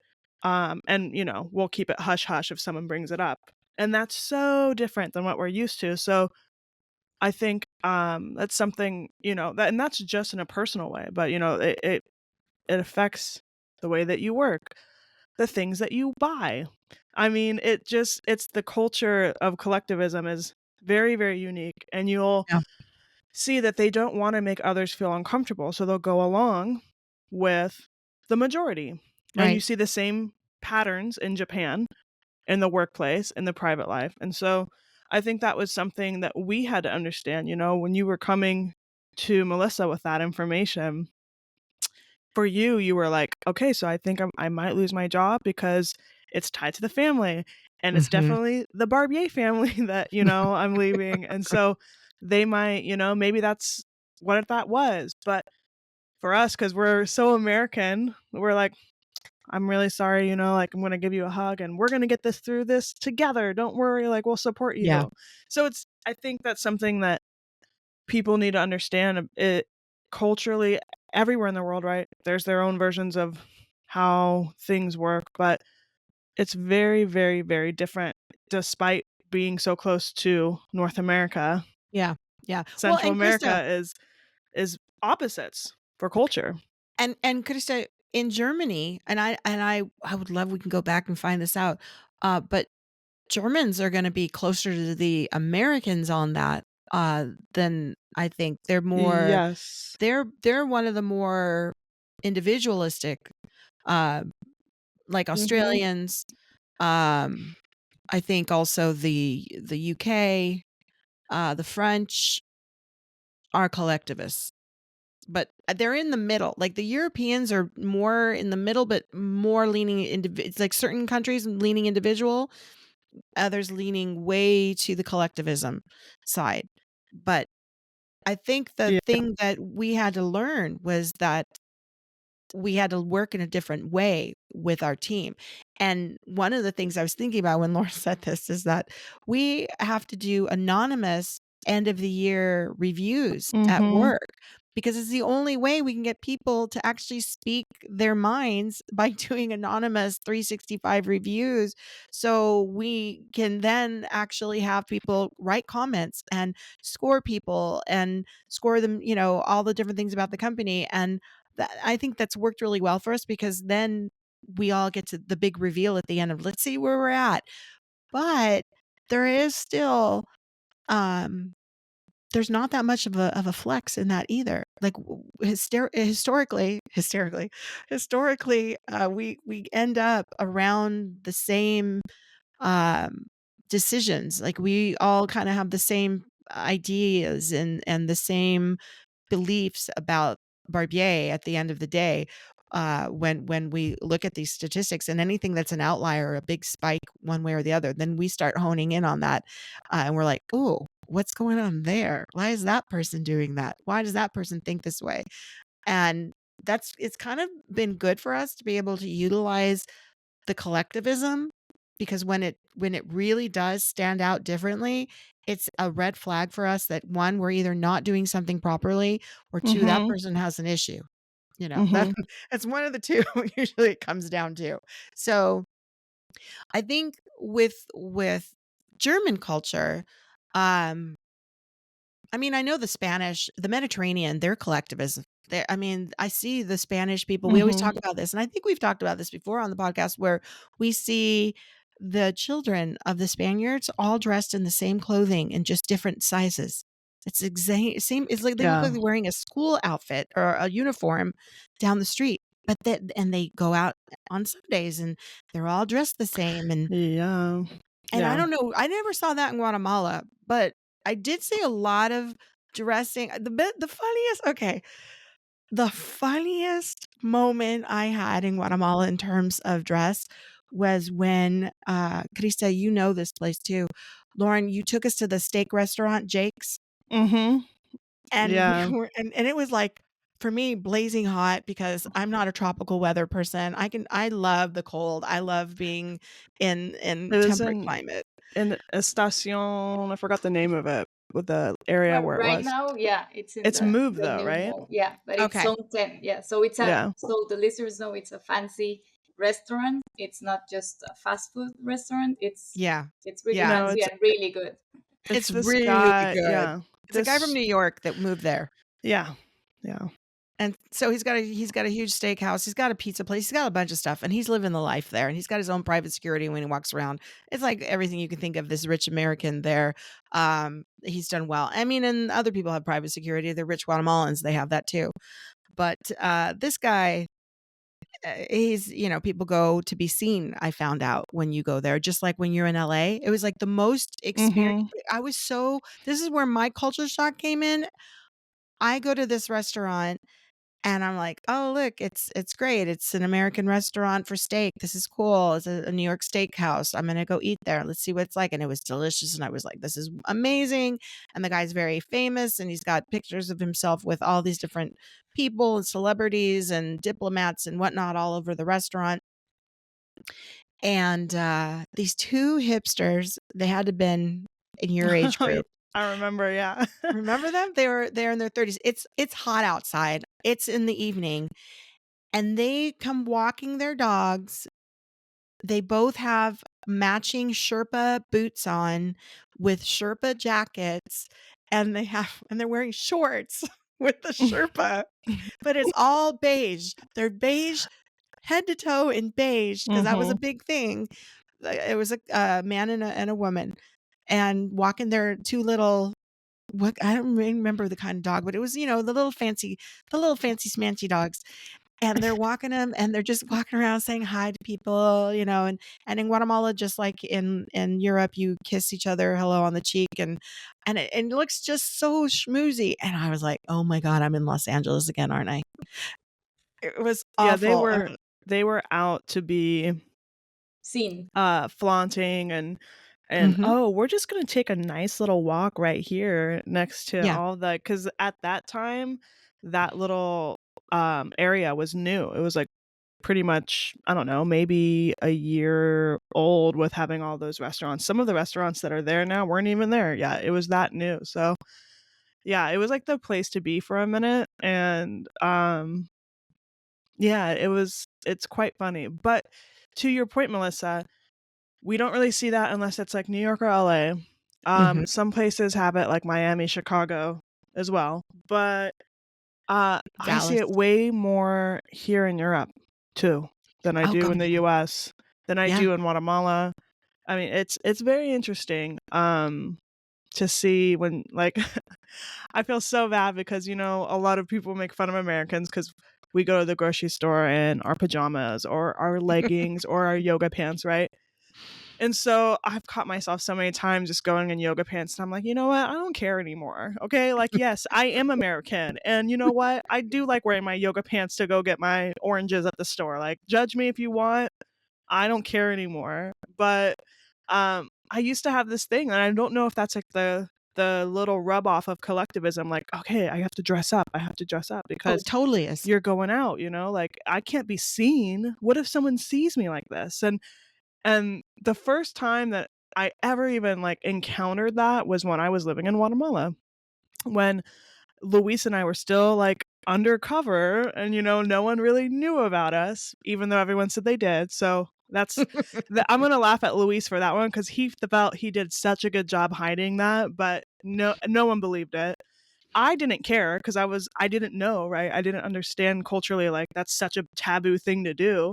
And, you know, we'll keep it hush hush if someone brings it up. And that's so different than what we're used to. So I think, that's something, you know, that, and that's just in a personal way, but, you know, it affects the way that you work, the things that you buy. I mean, it's the culture of collectivism is very, very unique, and you'll Yeah. see that they don't wanna make others feel uncomfortable, so they'll go along with the majority. And you Right. see the same patterns in Japan, in the workplace, in the private life, and so I think that was something that we had to understand, you know, when you were coming to Melissa with that information, for you, you were like, "Okay, so I think I might lose my job because it's tied to the family, and it's Mhm. definitely the Barbier family that, you know, I'm leaving, and so they might, you know, maybe that's what that was." But for us, because 'cause we're so American, we're like, "I'm really sorry, you know, like, I'm gonna give you a hug, and we're gonna get this together, don't worry, like, we'll support Yeah. you." So I think that's something that people need to understand it culturally everywhere in the world, right? There's their own versions of how things work, but it's very, very, very different despite being so close to North America. Yeah. Yeah. Well, Central and Krista, America is opposites for culture. and Krista, in Germany, and I would love we can go back and find this out. But Germans are gonna be closer to the Americans on that, than I think. Yes. They're one of the more individualistic, uh, like Mhm. Australians, um, I think also the UK, the French are collectivists, but they're in the middle. Like the Europeans are more in the middle, but more leaning it's like certain countries leaning individual, others leaning way to the collectivism side. But I think the Yeah. thing that we had to learn was that we had to work in a different way with our team. And one of the things I was thinking about when Laura said this is that we have to do anonymous end of the year reviews at Mhm. work because it's the only way we can get people to actually speak their minds by doing anonymous 365 reviews. So we can then actually have people write comments and score people and score them, you know, all the different things about the company. And I think that's worked really well for us because then we all get to the big reveal at the end of let's see where we're at. But there is still um there's not that much of a flex in that either. Like historically, we end up around the same um decisions. Like we all kind of have the same ideas and the same beliefs about Barbier at the end of the day, when we look at these statistics and anything that's an outlier, a big spike one way or the other, then we start honing in on that, and we're like, "Ooh, what's going on there? Why is that person doing that? Why does that person think this way?" And it's kind of been good for us to be able to utilize the collectivism because when it really does stand out differently, it's a red flag for us that 1, we're either not doing something properly, or 2, that Mhm. person has an issue. You know, that Mhm. it's one of the 2 usually it comes down to. So, I think with German culture, um I mean, I know the Mediterranean, they're collectivism. I mean, I see the Spanish people. We always Mhm. talk about this, and I think we've talked about this before on the podcast, where we see the children of the Spaniards all dressed in the same clothing in just different sizes. It's exact same. It's like they look like Yeah. they're wearing a school outfit or a uniform down the street. But they go out on Sundays and they're all dressed the same. And Yeah. I Yeah. don't know. I never saw that in Guatemala, but I did see a lot of dressing. The funniest, okay, the funniest moment I had in Guatemala in terms of dress was when, Krista, you know this place too. Lauren, you took us to the steak restaurant, Jake's, Mm-hmm. and we Yeah. were, and it was like, for me, blazing hot because I'm not a tropical weather person. I love the cold. I love being in It was temperate climate. in Estacion. I forgot the name of it. With the area Well, where it right was. now, yeah, it's in It's moved the though, new right? mall. Yeah, but it's Okay. Zone 10. Yeah, so it's Yeah. so the listeners know it's a fancy restaurant. It's not just a fast food restaurant. Yeah. It's really Yeah. No, fancy and really good. it's It's this really guy. good. Yeah. It's a guy from New York that moved there. Yeah. Yeah. And so he's got a huge steakhouse. He's got a pizza place. He's got a bunch of stuff, and he's living the life there. And he's got his own private security when he walks around. It's like everything you can think of. This rich American there. He's done well. I mean, and other people have private security. They're rich Guatemalans. They have that too. But this guy, he's, people go to be seen. I found out when you go there, just like when you're in LA, it was like the most experience. Mm-hmm. This is where my culture shock came in. I go to this restaurant and I'm like, "Oh, look, it's great. It's an American restaurant for steak. This is cool. It's a New York steakhouse. I'm gonna go eat there. Let's see what it's like." And it was delicious. And I was like, "This is amazing." And the guy's very famous, and he's got pictures of himself with all these different people and celebrities and diplomats and whatnot all over the restaurant. And these two hipsters, they had to have been in your age group. I remember, yeah. Remember them? They're in their 30s. It's hot outside. It's in the evening. And they come walking their dogs. They both have matching Sherpa boots on with Sherpa jackets, and they're wearing shorts with the Sherpa. But it's all beige. They're beige head to toe in beige because that was a Mhm. big thing. It was a man and a woman, and walking their two little, what, I don't remember the kind of dog, but it was, the little fancy smancy dogs. And they're walking them, and they're just walking around saying hi to people, and in Guatemala, just like in Europe, you kiss each other hello on the cheek, and it looks just so schmoozy. And I was like, oh my God, I'm in Los Angeles again, aren't I? It was Yeah, awful. they were out to be Seen. flaunting and Mhm. oh, we're just gonna take a nice little walk right here next to Yeah. all the, because at that time that little area was new. It was like pretty much, I don't know, maybe a year old with having all those restaurants. Some of the restaurants that are there now weren't even there yet. It was that new. So yeah, it was like the place to be for a minute. And yeah, it's quite funny. But to your point, Melissa, we don't really see that unless it's like New York or LA. Mhm. Some places have it, like Miami, Chicago as well. But I see Dallas. it way more here in Europe too than I Oh do God, in the yeah. US, than I Yeah. do in Guatemala. I mean, it's very interesting to see when, like, I feel so bad because, a lot of people make fun of Americans because we go to the grocery store in our pajamas or our leggings or our yoga pants, right? And so I've caught myself so many times just going in yoga pants, and I'm like, you know what? I don't care anymore. Okay. Like, yes, I am American. And you know what? I do like wearing my yoga pants to go get my oranges at the store. Like, judge me if you want. I don't care anymore. But I used to have this thing, and I don't know if that's like the little rub off of collectivism. Like, okay, I have to dress up. I have to dress up Oh, because totally is. you're going out, like I can't be seen. What if someone sees me like this? And the first time that I ever even like encountered that was when I was living in Guatemala, when Luis and I were still like undercover, and no one really knew about us, even though everyone said they did. So I'm gonna laugh at Luis for that one because he felt he did such a good job hiding that, but no one believed it. I didn't care because I didn't know, right? I didn't understand culturally, like that's such a taboo thing to do.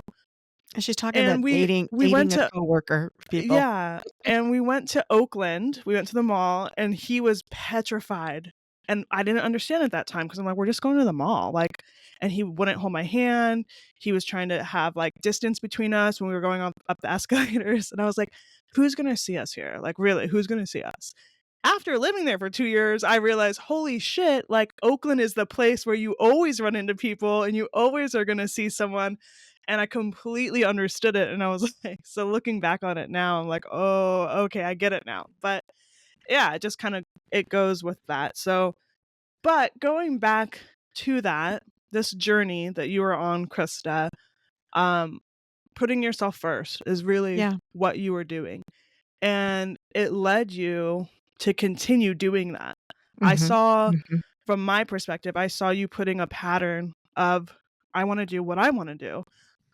And she's talking about And we went dating a to coworker, people. yeah, and we went to Oakland. We went to the mall, and he was petrified. And I didn't understand at that time because I'm like, we're just going to the mall. Like, and he wouldn't hold my hand. He was trying to have like distance between us when we were going up the escalators. And I was like, who's going to see us here? Like, really, who's going to see us? after living there for 2 years, I realized, holy shit, like Oakland is the place where you always run into people and you always are gonna see someone. And I completely understood it. And I was like, so looking back on it now, I'm like, oh, okay, I get it now. But yeah, it just kind of it goes with that. So, but going back to that, this journey that you were on, Krista, um, putting yourself first is really Yeah. what you were doing. And it led you to continue doing that. I Mhm. saw, Mhm. from my perspective, I saw you putting a pattern of, I want to do what I want to do.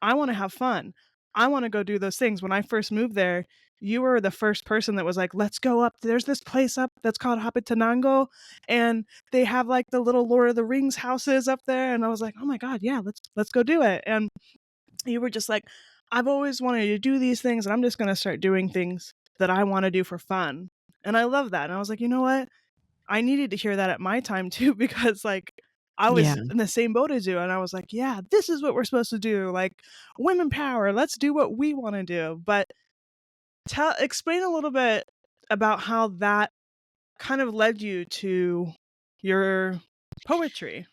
I want to have fun. I want to go do those things. When I first moved there, you were the first person that was like, let's go up. There's this place up that's called Hapitanango, and they have like the little Lord of the Rings houses up there. And I was like, oh my God, yeah, let's go do it. And you were just like, I've always wanted to do these things, and I'm just going to start doing things that I want to do for fun. And I love that. And I was like, you know what? I needed to hear that at my time too, because like I Yeah. was in the same boat as you. And I was like, yeah, this is what we're supposed to do. Like women power. Let's do what we want to do. But explain a little bit about how that kind of led you to your poetry.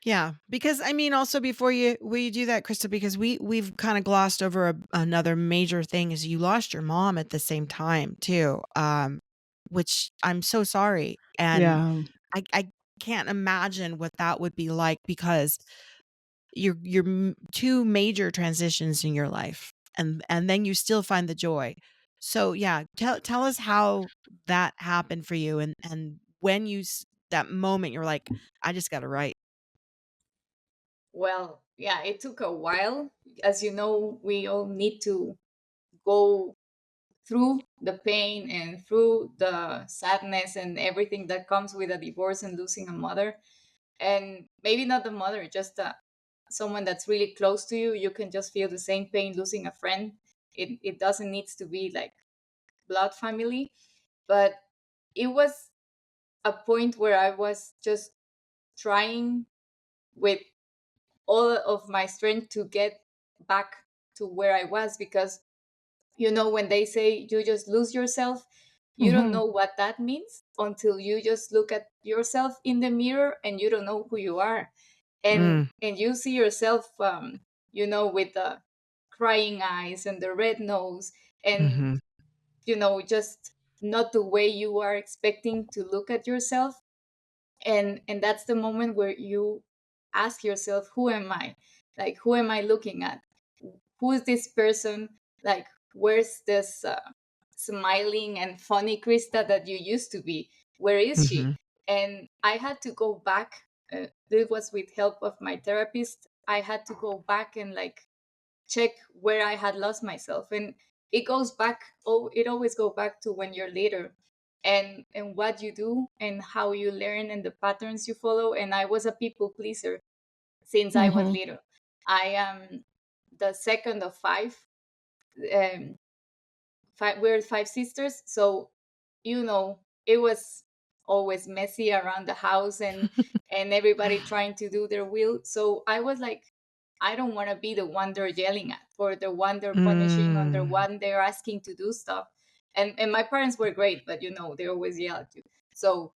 Yeah, because I mean, also before we do that, Krista, because we've kind of glossed over another major thing is you lost your mom at the same time too, which I'm so sorry, and Yeah. I can't imagine what that would be like because you're two major transitions in your life, and then you still find the joy. So yeah, tell us how that happened for you, and when that moment you're like, I just got to write. Well, yeah, it took a while. As you know, we all need to go through the pain and through the sadness and everything that comes with a divorce and losing a mother. And maybe not the mother, just someone that's really close to you. You can just feel the same pain losing a friend. It doesn't need to be like blood family, but it was a point where I was just trying with all of my strength to get back to where I was, because when they say you just lose yourself, you don't Hmm. know what that means until you just look at yourself in the mirror and you don't know who you are. Mm, And you see yourself with the crying eyes and the red nose, and mhm. just not the way you are expecting to look at yourself. And that's the moment where you ask yourself, who am I? Like, who am I looking at? Who is this person? Like, where's this smiling and funny Krista that you used to be? Where is she? Mhm. And I had to go back. This was with help of my therapist. I had to go back and like check where I had lost myself. And it goes back, oh, it always go back to when you're little, and what you do and how you learn and the patterns you follow. And I was a people pleaser since I was Hmm. little. I am the second of five. Um, we're five sisters, so it was always messy around the house, and everybody trying to do their will. So I was like, I don't want to be the one they're yelling at, or the one they're punishing, or the Mm. one they're asking to do stuff. And my parents were great, but they always yell at you. So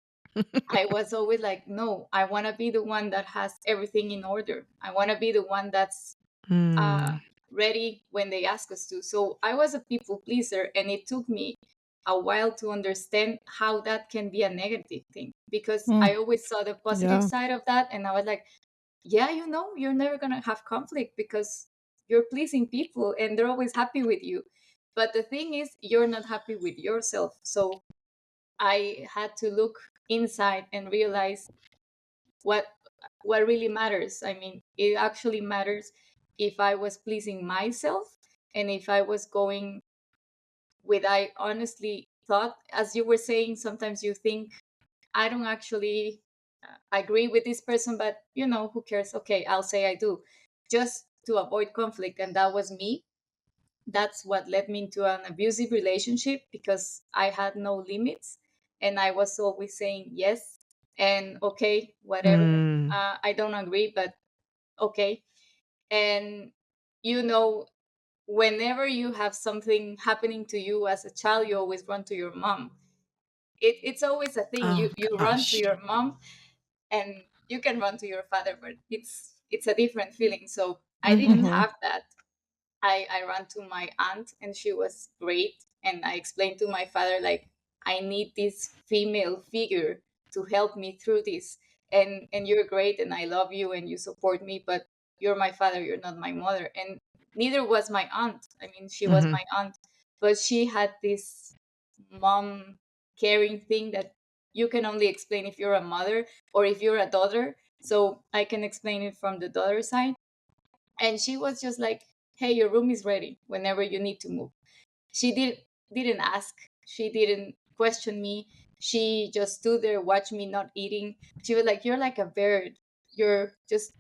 I was always like, no, I want to be the one that has everything in order. I want to be the one that's uh, Mm. ready when they ask us to. So I was a people pleaser, and it took me a while to understand how that can be a negative thing, because Mm. I always saw the positive Yeah. side of that. And I was like, yeah, you're never going to have conflict because you're pleasing people and they're always happy with you. But the thing is, you're not happy with yourself. So I had to look inside and realize what what really matters. I mean, it actually matters if I was pleasing myself, and if I was going with I honestly thought, as you were saying, sometimes you think, I don't actually agree with this person, but who cares? Okay, I'll say I do, just to avoid conflict. And that was me. That's what led me into an abusive relationship, because I had no limits, and I was always saying yes and okay, whatever. Mm. I don't agree, but okay. And you know, whenever you have something happening to you as a child, you always run to your mom. it's always a thing. Oh You run to gosh. your mom, and you can run to your father, but it's a different feeling. So I didn't Mhm. Mhm. have that. I ran to my aunt, and she was great. And I explained to my father, like, I need this female figure to help me through this. And you're great, and I love you, and you support me, but you're my father, you're not my mother. And neither was my aunt. I mean, she was Mhm. my aunt, but she had this mom caring thing that you can only explain if you're a mother or if you're a daughter. So I can explain it from the daughter side. And she was just like, hey, your room is ready whenever you need to move. She didn't ask, she didn't question me. She just stood there, watched me not eating. She was like, you're like a bird, you're just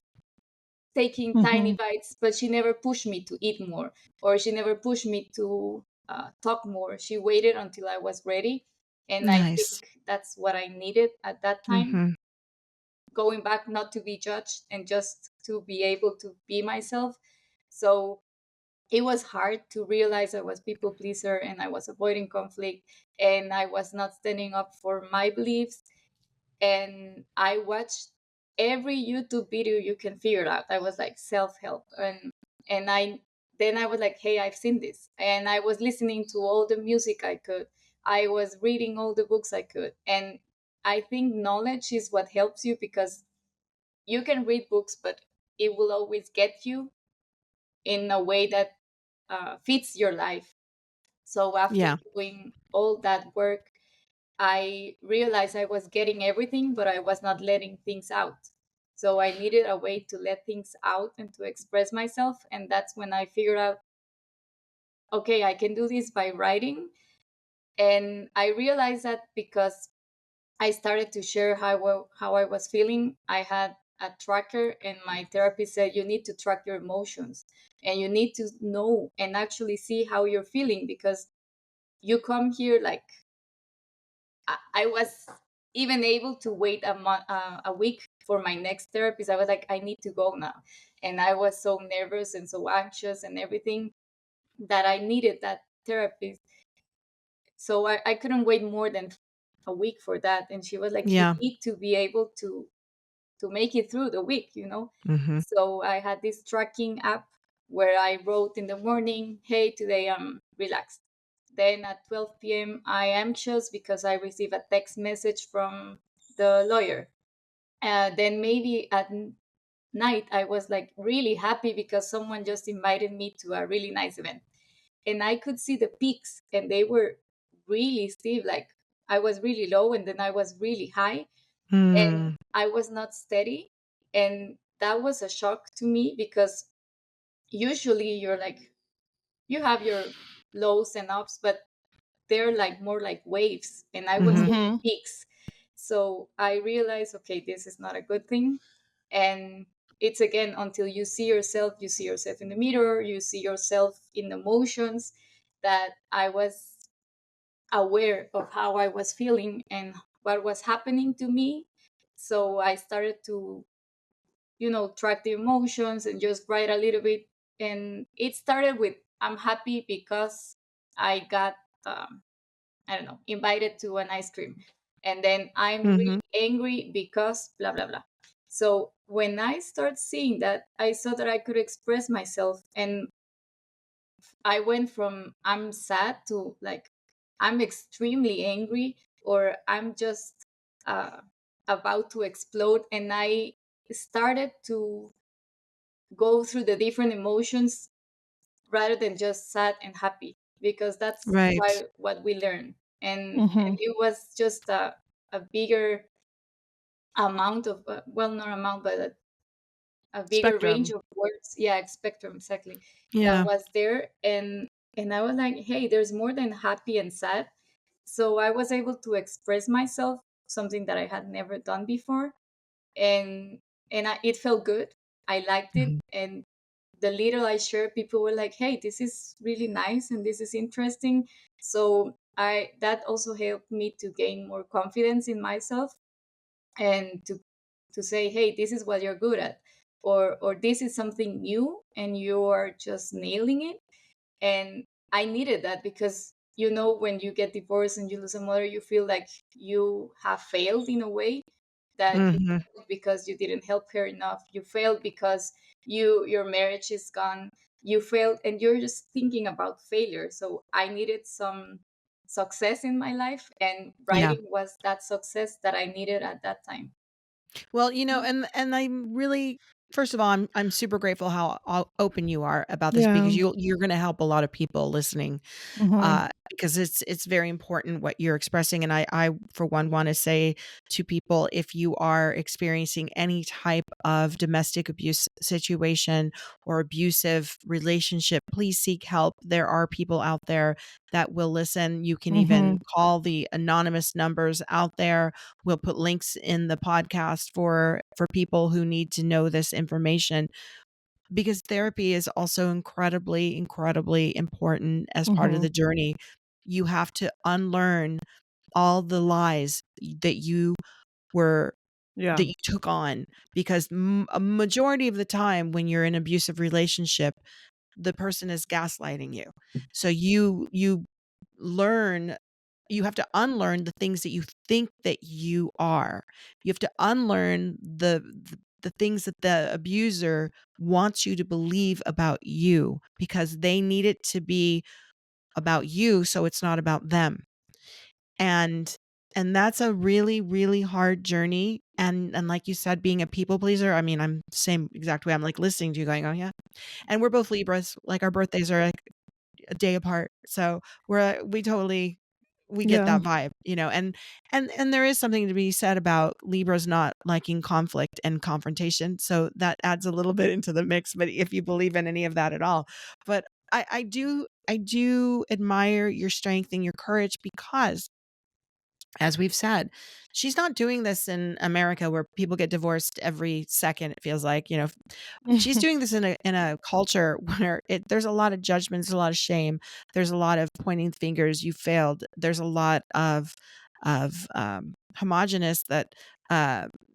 taking tiny Mhm. bites. But she never pushed me to eat more, or she never pushed me to talk more. She waited until I was ready. And I Nice. think that's what I needed at that time, Mhm. going back, not to be judged and just to be able to be myself. So it was hard to realize I was people pleaser, and I was avoiding conflict, and I was not standing up for my beliefs. And I watched every YouTube video you can figure out. I was like self-help, and I was like, hey, I've seen this. And I was listening to all the music I could. I was reading all the books I could. And I think knowledge is what helps you, because you can read books, but it will always get you in a way that fits your life. So after Yeah. doing all that work, I realized I was getting everything, but I was not letting things out. So I needed a way to let things out and to express myself. And that's when I figured out, okay, I can do this by writing. And I realized that because I started to share how I was feeling. I had a tracker, and my therapist said, you need to track your emotions, and you need to know and actually see how you're feeling, because you come here like, I was even able to wait a week for my next therapist. I was like, I need to go now. And I was so nervous and so anxious and everything, that I needed that therapist. So I couldn't wait more than a week for that. And she was like, you Yeah. need to be able to make it through the week, you know? Mhm. So I had this tracking app where I wrote in the morning, hey, today I'm relaxed. Then at 12 p.m., I am anxious because I received a text message from the lawyer. Then maybe at night, I was like really happy because someone just invited me to a really nice event. And I could see the peaks, and they were really steep. Like, I was really low, and then I was really high, and Mm. I was not steady. And that was a shock to me, because usually you're like, you have your lows and ups, but they're like more like waves, and I was Mhm. getting Mhm. peaks. So I realized, okay, this is not a good thing. And it's, again, until you see yourself in the mirror, you see yourself in emotions, that I was aware of how I was feeling and what was happening to me. So I started to, track the emotions and just write a little bit. And it started with, I'm happy because I got, I don't know, invited to an ice cream. And then I'm Mhm. really angry because blah, blah, blah. So when I start seeing that, I saw that I could express myself. And I went from I'm sad to like I'm extremely angry, or I'm just uh, about to explode. And I started to go through the different emotions rather than just sad and happy, because that's Right. why what we learn. And Mhm. it was just a bigger amount of well, not amount, but a bigger range Spectrum. of words, yeah, spectrum, exactly, that Yeah. was there. And I was like, hey, there's more than happy and sad. So I was able to express myself, something that I had never done before. And it felt good. I liked it. Mhm. And the little I shared, people were like, hey, this is really nice and this is interesting. So I that also helped me to gain more confidence in myself, and to say, hey, this is what you're good at, or this is something new and you are just nailing it. And I needed that, because you know, when you get divorced and you lose a mother, you feel like you have failed in a way, that you Hmm. failed because you didn't help her enough. You failed because your marriage is gone. You failed, and you're just thinking about failure. So I needed some success in my life, and Yeah. writing was that success that I needed at that time. Well, and I'm really, first of all, I'm super grateful how open you are about this, Yeah. because you're going to help a lot of people listening, Mhm. because it's very important what you're expressing. And I for one want to say to people, if you are experiencing any type of domestic abuse situation or abusive relationship, please seek help. There are people out there that will listen. You can even Mhm. call the anonymous numbers out there. We'll put links in the podcast for people who need to know this information, because therapy is also incredibly, incredibly important as part of Mhm. the journey. You have to unlearn all the lies were Yeah. that you took on, because a majority of the time when you're in an abusive relationship, the person is gaslighting you. So learn you have to unlearn the things that you think that you are. You have to unlearn the things that the abuser wants you to believe about you, because they need it to be about you, so it's not about them. And that's a really, really hard journey. And like you said, being a people pleaser, I mean, I'm the same exact way. I'm like listening to you going, "Oh yeah." And we're both Libras. Like our birthdays are like a day apart. So we get Yeah. that vibe, and there is something to be said about Libras not liking conflict and confrontation. So that adds a little bit into the mix, but if you believe in any of that at all. But I do admire your strength and your courage, because, as we've said, she's not doing this in America where people get divorced every second, it feels like. She's doing this in a culture where there's a lot of judgment, there's a lot of shame, there's a lot of pointing fingers, you failed. There's a lot of homogenous that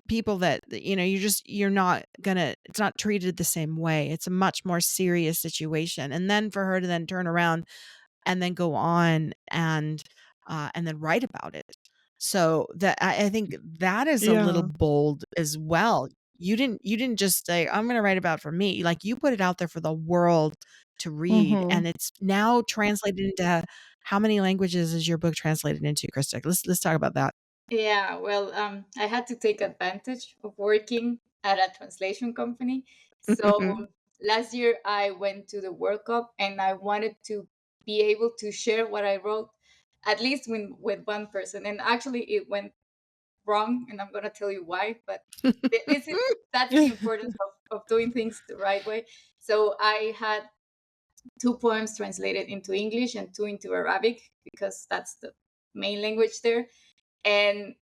people that you're not gonna it's not treated the same way. It's a much more serious situation. And then for her to then turn around and then go on and then write about it. So that I think that is a little Yeah. bold as well. You didn't just say, "I'm gonna write about it for me." Like, you put it out there for the world to read, Mhm. and it's now translated into how many languages is your book translated into, Krista? Let's talk about that. Yeah, well, I had to take advantage of working at a translation company. So last year I went to the World Cup, and I wanted to be able to share what I wrote, at least with one person. And actually, it went wrong, and I'm gonna tell you why. But this is that's the importance of doing things the right way. So I had two poems translated into English and two into Arabic, because that's the main language there. And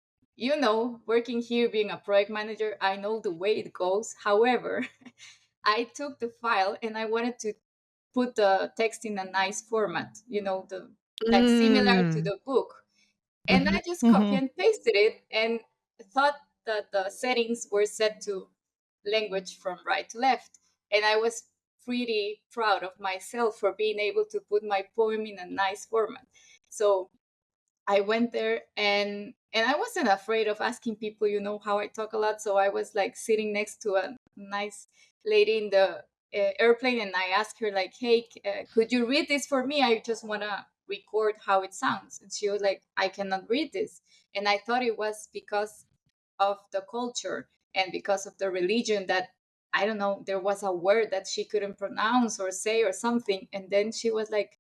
working here, being a project manager, I know the way it goes. However, I took the file and I wanted to put the text in a nice format, the like similar to Mm. the book. And Mhm. I just copy Mhm. and pasted it and thought that the settings were set to language from right to left. And I was pretty proud of myself for being able to put my poem in a nice format. So I went there, and I wasn't afraid of asking people, how I talk a lot. So I was like sitting next to a nice lady in the airplane, and I asked her like, "Hey, could you read this for me? I just want to record how it sounds." And she was like, "I cannot read this." And I thought it was because of the culture and because of the religion, that I don't know, there was a word that she couldn't pronounce or say or something. And then she was like,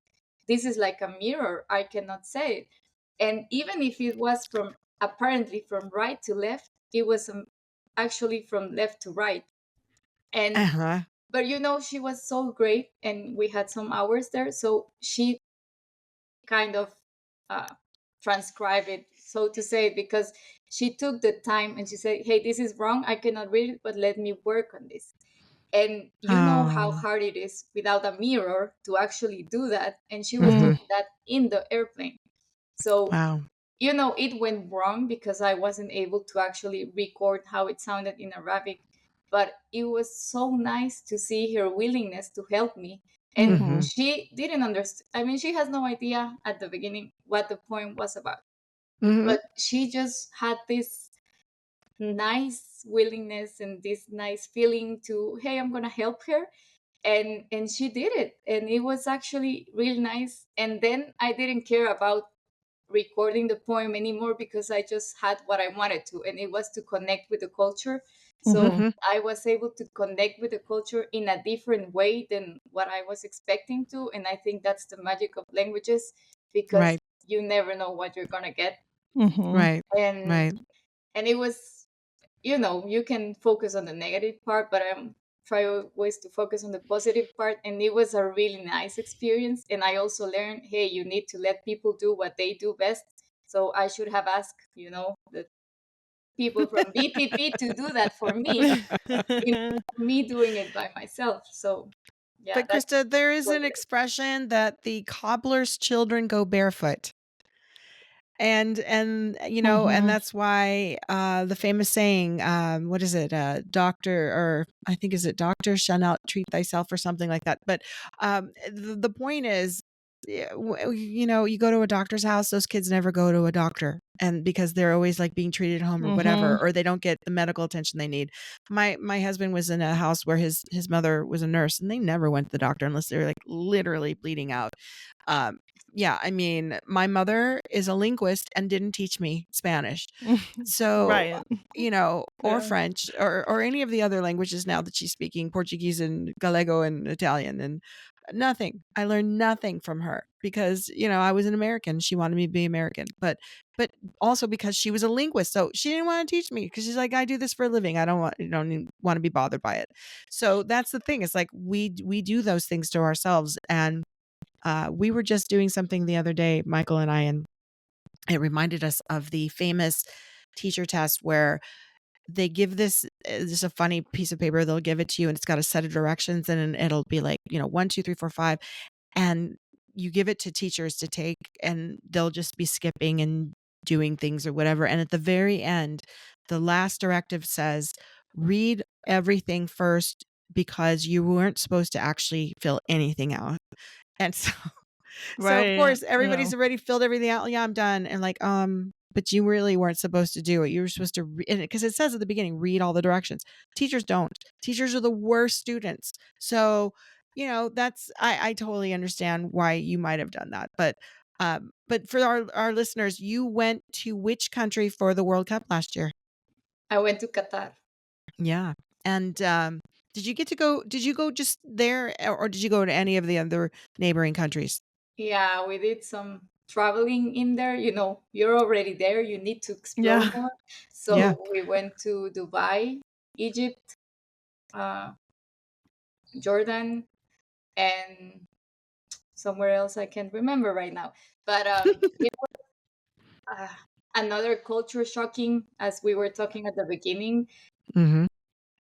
"This is like a mirror. I cannot say it." And even if it was from apparently from right to left, it was actually from left to right. And Uh-huh. but she was so great, and we had some hours there, so she kind of uh, transcribed it, so to say, because she took the time and she said, "Hey, this is wrong. I cannot read it, but let me work on this." And you know how Oh. hard it is without a mirror to actually do that. And she was Mhm. doing that in the airplane. So Wow. it went wrong because I wasn't able to actually record how it sounded in Arabic. But it was so nice to see her willingness to help me And Mhm. she didn't understand. I mean, she has no idea at the beginning what the poem was about, Mhm. but she just had this nice willingness and this nice feeling to, hey, I'm gonna help her. And she did it, and it was actually really nice. And then I didn't care about recording the poem anymore because I just had what I wanted to, and it was to connect with the culture. So Mhm. I was able to connect with the culture in a different way than what I was expecting to. And I think that's the magic of languages, because Right. you never know what you're gonna get. Right. And Right. and it was, you can focus on the negative part, but I'm try always to focus on the positive part. And it was a really nice experience. And I also learned, hey, you need to let people do what they do best. So I should have asked, the people from BTP to do that for me, instead of me doing it by myself. So yeah, But that's Krista, there is what an it is. expression that the cobbler's children go barefoot. And that's why the famous saying, what is it, doctor, or I think, is it doctor shall not treat thyself, or something like that. But the point is, you go to a doctor's house, those kids never go to a doctor, and because they're always like being treated at home or whatever, or they don't get the medical attention they need. My husband was in a house where his mother was a nurse, and they never went to the doctor unless they were like literally bleeding out. um yeah, I mean, my mother is a linguist and didn't teach me Spanish. So, Right. or Yeah. French, or any of the other languages now that she's speaking, Portuguese and Gallego and Italian, and nothing. I learned nothing from her because, I was an American. She wanted me to be American, but also because she was a linguist. So she didn't want to teach me because she's like, I do this for a living. I don't want to be bothered by it. So that's the thing. It's like we do those things to ourselves. And we were just doing something the other day, Michael and I, and it reminded us of the famous teacher test where they give this just a funny piece of paper. They'll give it to you, and it's got a set of directions, and it'll be like, 1, 2, 3, 4, 5. And you give it to teachers to take, and they'll just be skipping and doing things or whatever. And at the very end, the last directive says, read everything first, because you weren't supposed to actually fill anything out. And so of Right. course everybody's already filled everything out. Yeah, I'm done. And like, but you really weren't supposed to do it. You were supposed to because it says at the beginning, read all the directions. Teachers don't. Teachers are the worst students. So, that's I totally understand why you might have done that. But for our listeners, you went to which country for the World Cup last year? I went to Qatar. Yeah. And did you go just there, or did you go to any of the other neighboring countries? Yeah, we did some traveling in there. You're already there. You need to explore Yeah. more. Yeah. So we went to Dubai, Egypt, uh, Jordan, and somewhere else I can't remember right now. But it was uh, another culture shocking, as we were talking at the beginning. Mhm.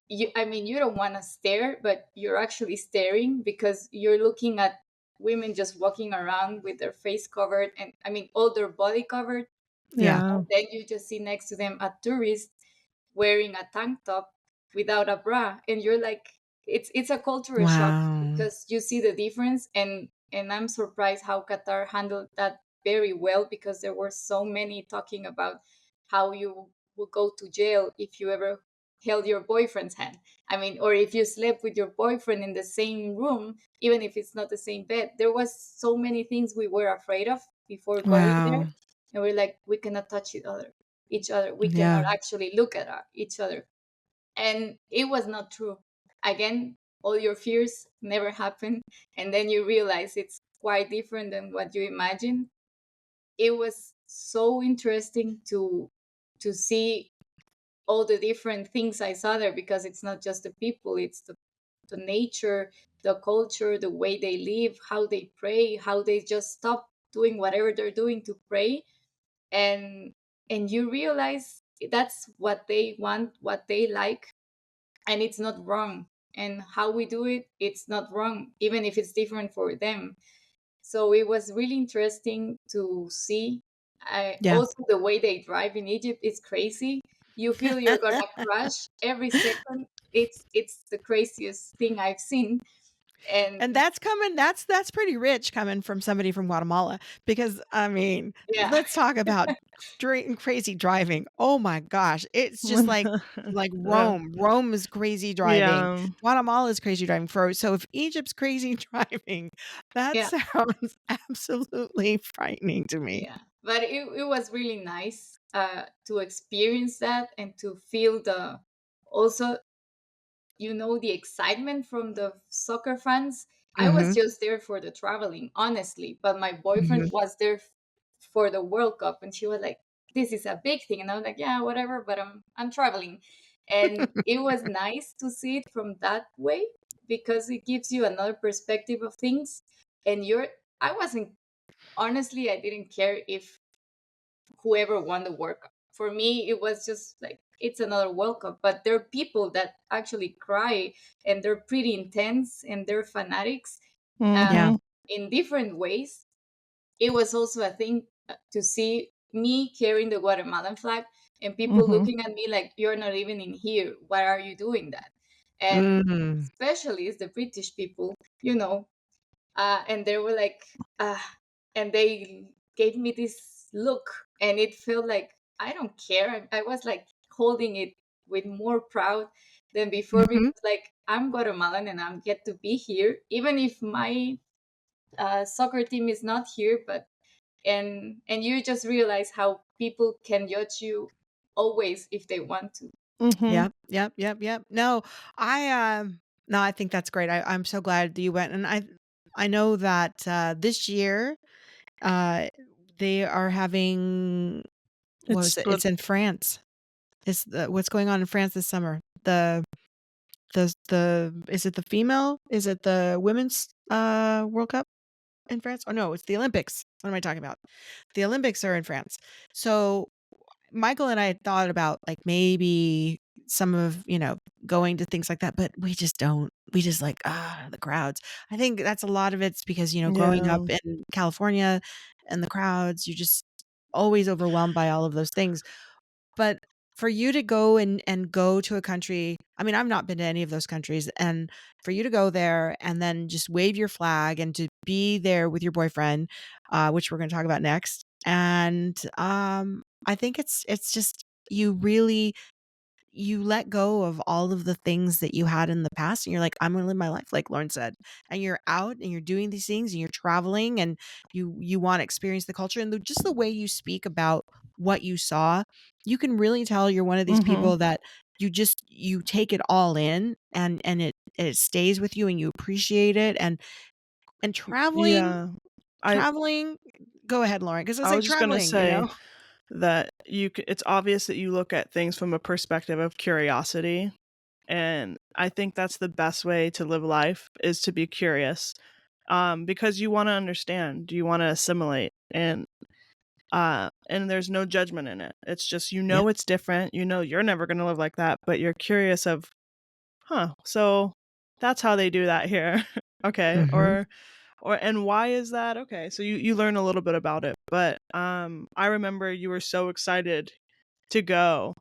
You don't want to stare, but you're actually staring because you're looking at women just walking around with their face covered, and I mean all their body covered. Yeah. Yeah. And then you just see next to them a tourist wearing a tank top without a bra, and you're like, it's a cultural shock Wow. because you see the difference. And I'm surprised how Qatar handled that very well, because there were so many talking about how you will go to jail if you ever held your boyfriend's hand. I mean, or if you slept with your boyfriend in the same room, even if it's not the same bed. There was so many things we were afraid of before going there, Wow. and we're like, we cannot touch each other. We cannot Yeah. actually look at each other. And it was not true. Again, all your fears never happen. And then you realize it's quite different than what you imagine. It was so interesting to see all the different things I saw there, because it's not just the people, it's the nature, the culture, the way they live, how they pray, how they just stop doing whatever they're doing to pray. And and you realize that's what they want, what they like, and it's not wrong. And how we do it, it's not wrong, even if it's different for them. So it was really interesting to see. Yeah. Also, the way they drive in Egypt is crazy. You feel you're gonna crash every second. It's the craziest thing I've seen. And And that's coming that's pretty rich coming from somebody from Guatemala because, I mean, yeah, let's talk about crazy driving. Oh my gosh, it's just like Yeah. Rome. Rome is crazy driving. Yeah. Guatemala is crazy driving for so if Egypt's crazy driving, that yeah, sounds absolutely frightening to me. yeah. But it was really nice to experience that and to feel the also, the excitement from the soccer fans. I was Mhm, just there for the traveling, honestly, but my boyfriend mhm. was there for the World Cup, and she was like, "This is a big thing," and I was like, "Yeah, whatever," but I'm traveling, and it was nice to see it from that way because it gives you another perspective of things, and I wasn't honestly, I didn't care if whoever won the World Cup. For me, it was just like it's another World Cup. But there are people that actually cry and they're pretty intense and they're fanatics Yeah. um, Mhm. in different ways. It was also a thing to see me carrying the Guatemalan flag and people Mhm. looking at me like you're not even in here. Why are you doing that? And Mhm. especially it's the British people, and they were like, and they gave me this look, and it felt like I don't care. I was like holding it with more proud than before Mhm. because, like, I'm Guatemalan and I'm get to be here, even if my soccer team is not here. But and you just realize how people can judge you always if they want to. Mhm. Yep, yep, yep, yep. No, I think that's great. I'm so glad that you went, and I know that this year uh, they are having what It's was it? what It's in France. What's going on in France this summer? The is it the female? Is it the women's World Cup in France? Oh no, it's the Olympics. What am I talking about? The Olympics are in France. So Michael and I had thought about, like, maybe some of, going to things like that, but we just don't. We just like, the crowds. I think that's a lot of it's because, growing up Yeah. in California and the crowds, you're just always overwhelmed by all of those things. But for you to go and go to a country, I mean, I've not been to any of those countries, and for you to go there and then just wave your flag and to be there with your boyfriend, which we're gonna talk about next, and, I think it's just you let go of all of the things that you had in the past, and you're like, "I'm gonna live my life," like Lauren said, and you're out and you're doing these things and you're traveling and you wanna experience the culture and just the way you speak about what you saw, you can really tell you're one of these Mhm. people that you take it all in and it stays with you and you appreciate it and traveling Yeah. I traveling go ahead, Lauren, 'cause I I say was just gonna traveling, say that it's obvious that you look at things from a perspective of curiosity, and I think that's the best way to live life is to be curious, because you wanna understand, you wanna assimilate, and there's no judgment in it. It's just Yep. it's different, you're never gonna live like that, but you're curious of, "Huh, so that's how they do that here." Okay, Mhm. or and why is that? Okay, so you learn a little bit about it, but, I remember you were so excited to go,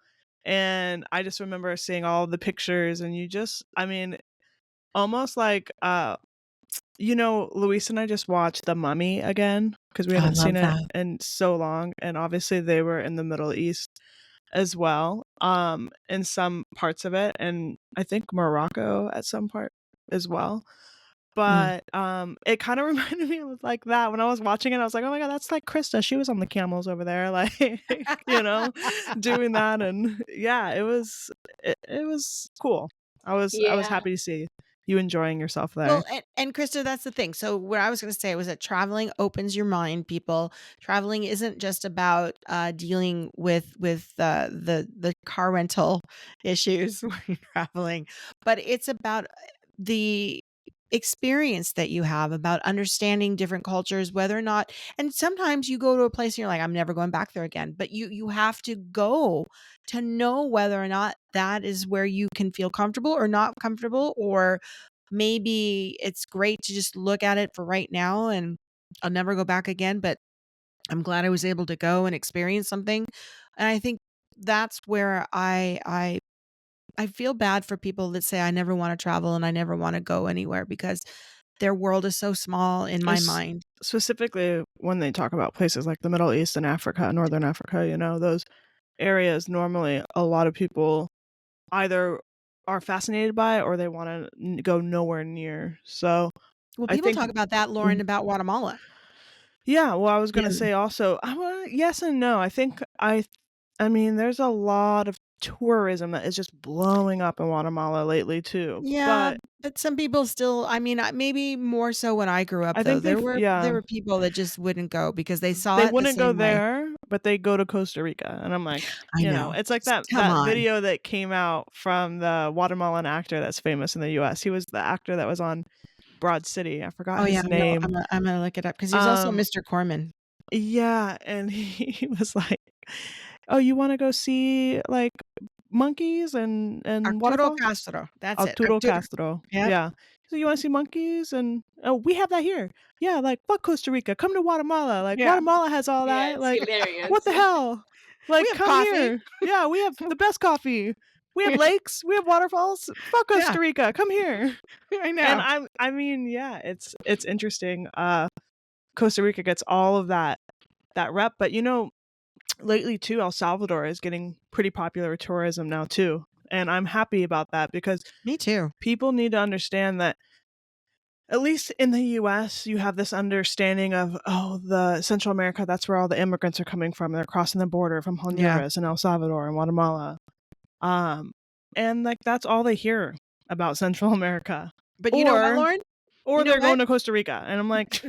and I just remember seeing all the pictures, and you just I mean, almost like, Luis and I just watched The Mummy again because we Oh, I haven't seen love it that. in so long, and obviously they were in the Middle East as well, in some parts of it, and I think Morocco at some part as well. Mm. But, it kinda reminded me of, like, that when I was watching it, I was like, "Oh my god, that's like Krista, she was on the camels over there," like, you know, doing that, and yeah, it was cool. I was Yeah. happy to see you enjoying yourself there. Well, and Krista, that's the thing. So what I was going to say was that traveling opens your mind, people. Traveling isn't just about dealing with the car rental issues when you're traveling, but it's about the experience that you have about understanding different cultures, whether or not. And sometimes you go to a place and you're like, I'm never going back there again. But you have to go to know whether or not that is where you can feel comfortable or not comfortable, or maybe it's great to just look at it for right now and I'll never go back again, but I'm glad I was able to go and experience something. And I think that's where I I feel bad for people that say I never want to travel and I never want to go anywhere because their world is so small in my Es- mind. Specifically when they talk about places like the Middle East and Africa, Northern Africa, those areas, normally a lot of people either are fascinated by it or they want to go nowhere near. So Well, I people think, talk about that, Lauren, about Guatemala. yeah, well, I was gonna Yeah. say also, yes and no. I mean, there's a lot of tourism that is just blowing up in Guatemala lately too. Yeah, But but some people still, I mean, maybe more so when I grew up I though. think There yeah, were people that just wouldn't go because they saw they it the wouldn't go same way. there, but they go to Costa Rica, and I'm like, I know. it's like that Come that on. video that came out from the Guatemalan actor that's famous in the U.S. He was the actor that was on Broad City. I forgot Oh yeah, his no, name. I'm gonna look it up because he's also Um, Mr. Corman. yeah, and he was like, "Oh, you want to go see like monkeys and Arturo waterfall?" Castro. That's it. Arturo Arturo. Castro. Yep. Yeah. So you want to see monkeys? And oh, we have that here. Yeah, like fuck Costa Rica. Come to Guatemala. Like Yeah. Guatemala has all Yeah, that. it's Like what hilarious. the hell? We Like have come coffee. here. Yeah, we have the best coffee. We have lakes. We have waterfalls. Fuck Yeah, Costa Rica. Come here. I And know. I mean, yeah, it's interesting. Costa Rica gets all of that rep, but lately too, El Salvador is getting pretty popular with tourism now too. And I'm happy about that because Me too. people need to understand that at least in the US, you have this understanding of, oh, the Central America, that's where all the immigrants are coming from. They're crossing the border from Yeah. Honduras and El Salvador and Guatemala. Um, and like that's all they hear about Central America. But you know what, Lauren? Or You know they're what? going to Costa Rica. And I'm like,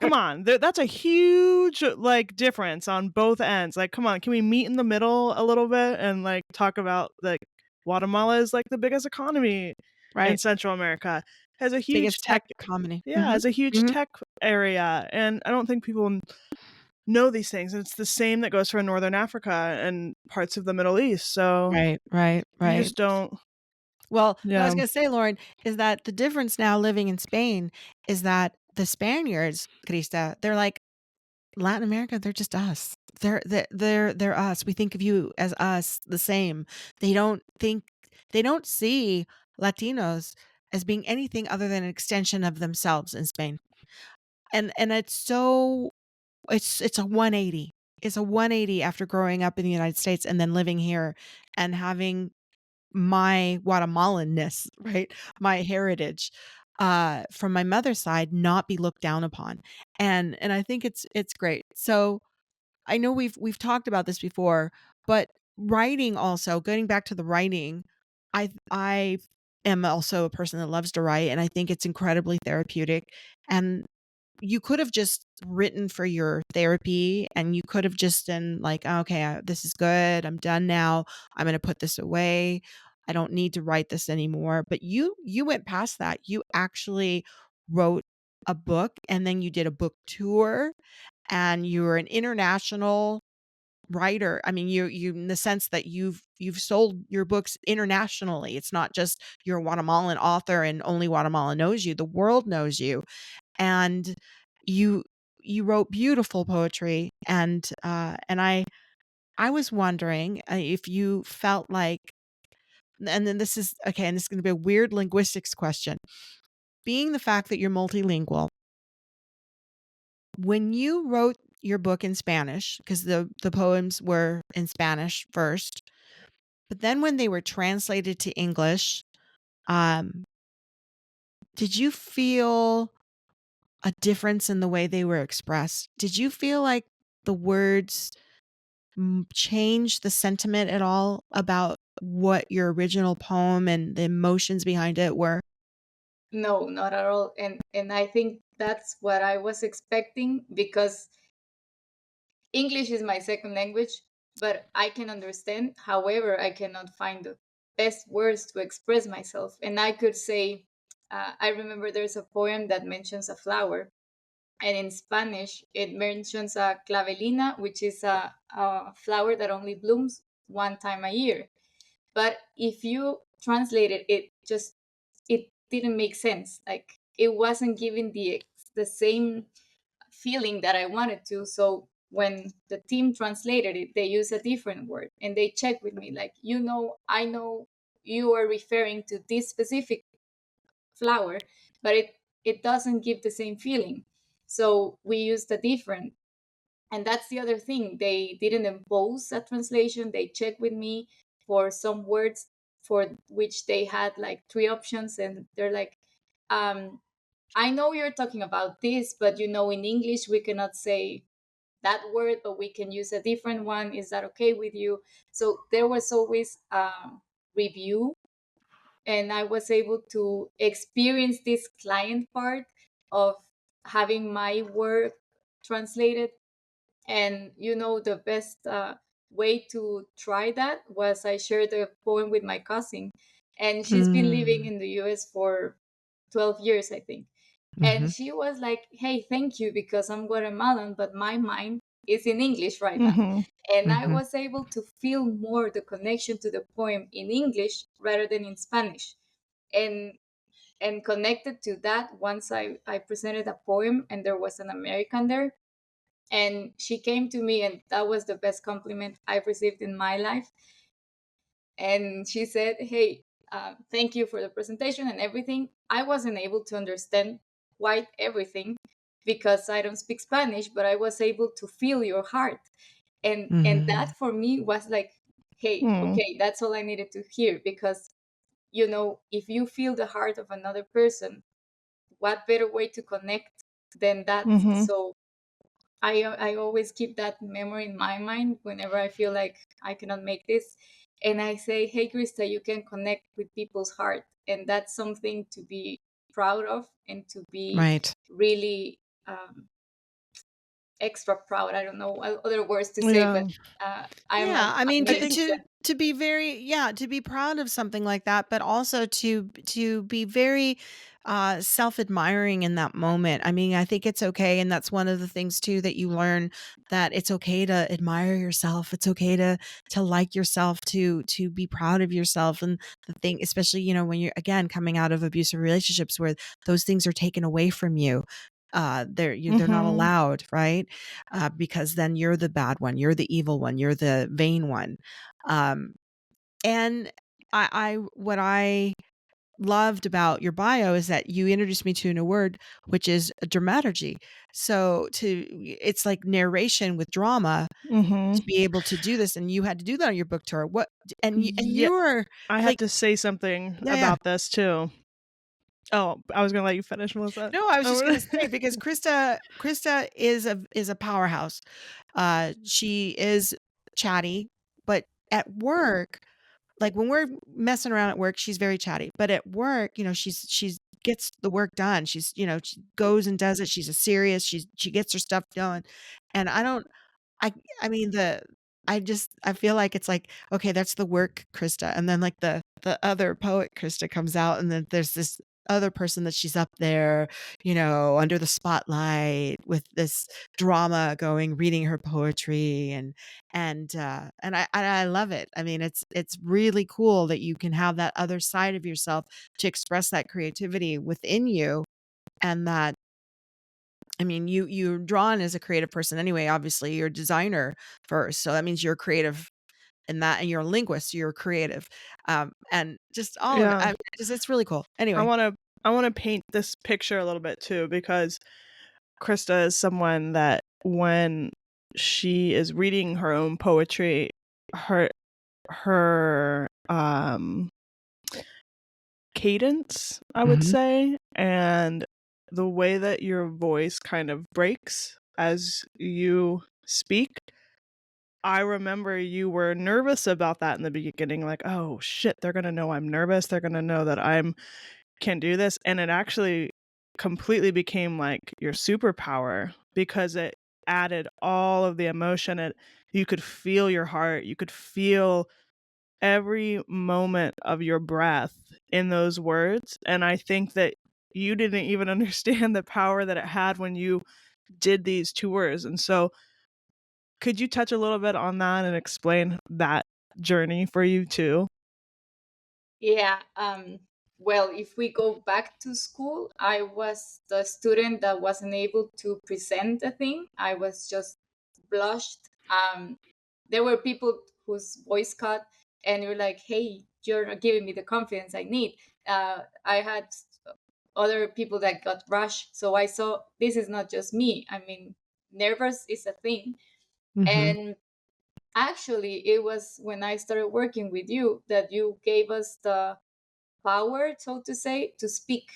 come on, that's a huge like difference on both ends. Like, come on, can we meet in the middle a little bit and like talk about like Guatemala is like the biggest economy in Right. Central America, has a huge Biggest tech tech, comedy. yeah, has a huge Mhm. tech area, and I don't think people know these things. And it's the same that goes for Northern Africa and parts of the Middle East. So Right, right, you right. just don't, Well, what I yeah, was gonna say, Lauren, is that the difference now living in Spain is that the Spaniards, Krista, they're like Latin America, they're just us. They're us. We think of you as us, the same. They don't think they don't see Latinos as being anything other than an extension of themselves in Spain. And it's so it's a 180. It's a 180 after growing up in the United States and then living here and having my Guatemalanness, right? My heritage from my mother's side not be looked down upon. And I think it's great. So I know we've talked about this before, but writing also, getting back to the writing, I am also a person that loves to write and I think it's incredibly therapeutic. And you could have just written for your therapy and you could have just been like, "Oh, okay, this is good. I'm done now. I'm going to put this away. I don't need to write this anymore." But you went past that. You actually wrote a book and then you did a book tour and you were an international writer. I mean, you in the sense that you've sold your books internationally. It's not just you're a Guatemalan author and only Guatemala knows you. The world knows you. And you you wrote beautiful poetry and I was wondering if you felt like, and then this is okay, and this is going to be a weird linguistics question. Being the fact that you're multilingual, when you wrote your book in Spanish, because the poems were in Spanish first, but then when they were translated to English, um, did you feel a difference in the way they were expressed? Did you feel like the words changed the sentiment at all about what your original poem and the emotions behind it were? No, not at all. And I think that's what I was expecting because English is my second language, but I can understand. However, I cannot find the best words to express myself. And I could say, I remember there's a poem that mentions a flower, and in Spanish, it mentions a clavelina, which is a flower that only blooms one time a year. But if you translated it, just it didn't make sense. Like it wasn't giving the same feeling that I wanted to. So when the team translated it, they used a different word and they checked with me, like, I know you are referring to this specific flower, but it doesn't give the same feeling. So we used a different, and that's the other thing. They didn't impose a translation. They checked with me for some words for which they had like three options, and they're like, um, I know you're talking about this, but in English we cannot say that word, but we can use a different one. Is that okay with you? So there was always review, and I was able to experience this client part of having my work translated. And the best way to try that was I shared a poem with my cousin, and she's been living Mm. in the US for 12 years, I think. And Mhm. she was like, hey, thank you, because I'm Guatemalan, but my mind is in English right now. Mm-hmm. And I Mhm. was able to feel more the connection to the poem in English rather than in Spanish. And connected to that, once I presented a poem and there was an American there, and she came to me, and that was the best compliment I've received in my life. And she said, hey, thank you for the presentation and everything. I wasn't able to understand quite everything because I don't speak Spanish, but I was able to feel your heart. And Mhm. that for me was like, hey, Mm. okay, that's all I needed to hear. Because if you feel the heart of another person, what better way to connect than that? Mm-hmm. So I always keep that memory in my mind whenever I feel like I cannot make this. And I say, hey, Krista, you can connect with people's heart. And that's something to be proud of and to be Right. really extra proud. I don't know other words to say, Yeah. but I'm, Yeah, I'm I mean I really think to be very to be proud of something like that, but also to be very self-admiring in that moment. I mean, I think it's okay, and that's one of the things too that you learn, that it's okay to admire yourself. It's okay to like yourself, to be proud of yourself. And the thing, especially, when you're again coming out of abusive relationships where those things are taken away from you. They're not mm-hmm. allowed, right? Because then you're the bad one, you're the evil one, you're the vain one. Um, and what I loved about your bio is that you introduced me to a new word, which is a dramaturgy. So it's like narration with drama Mm-hmm. to be able to do this, and you had to do that on your book tour. What and Yeah, you were I have like, to say something yeah, yeah. about this too. Oh, I was gonna let you finish, Melissa. No, I was just Oh. gonna say, because Krista is a powerhouse. She is chatty, but at work, like when we're messing around at work, she's very chatty. But at work, she's gets the work done. She goes and does it. She's a serious. She gets her stuff done. And I I mean, I feel like it's like, okay, that's the work Krista, and then, like, the other poet Krista comes out, and then there's this other person that she's up there, under the spotlight with this drama going, reading her poetry, and I love it. I mean, it's really cool that you can have that other side of yourself to express that creativity within you, and that I mean, you're drawn as a creative person anyway. Obviously, you're a designer first, so that means you're creative in that, and you're a linguist, so you're creative, and just all of it. Yeah. It's really cool. I Anyway, wanna I wanna paint this picture a little bit too, because Krista is someone that when she is reading her own poetry, her cadence, I would Mhm. say, and the way that your voice kind of breaks as you speak. I remember you were nervous about that in the beginning, like, "Oh, shit, they're gonna know I'm nervous, they're gonna know that I'm can do this," and it actually completely became, like, your superpower because it added all of the emotion. You could feel your heart, you could feel every moment of your breath in those words, and I think that you didn't even understand the power that it had when you did these tours. And so could you touch a little bit on that and explain that journey for you too? Yeah. Well, if we go back to school, I was the student that wasn't able to present a thing. I was just blushed. There were people whose voice cut, and you're like, hey, you're not giving me the confidence I need. I had other people that got rushed, so I saw this is not just me. I mean, nervous is a thing. Hmm. And actually, it was when I started working with you that you gave us the power, so to say, to speak.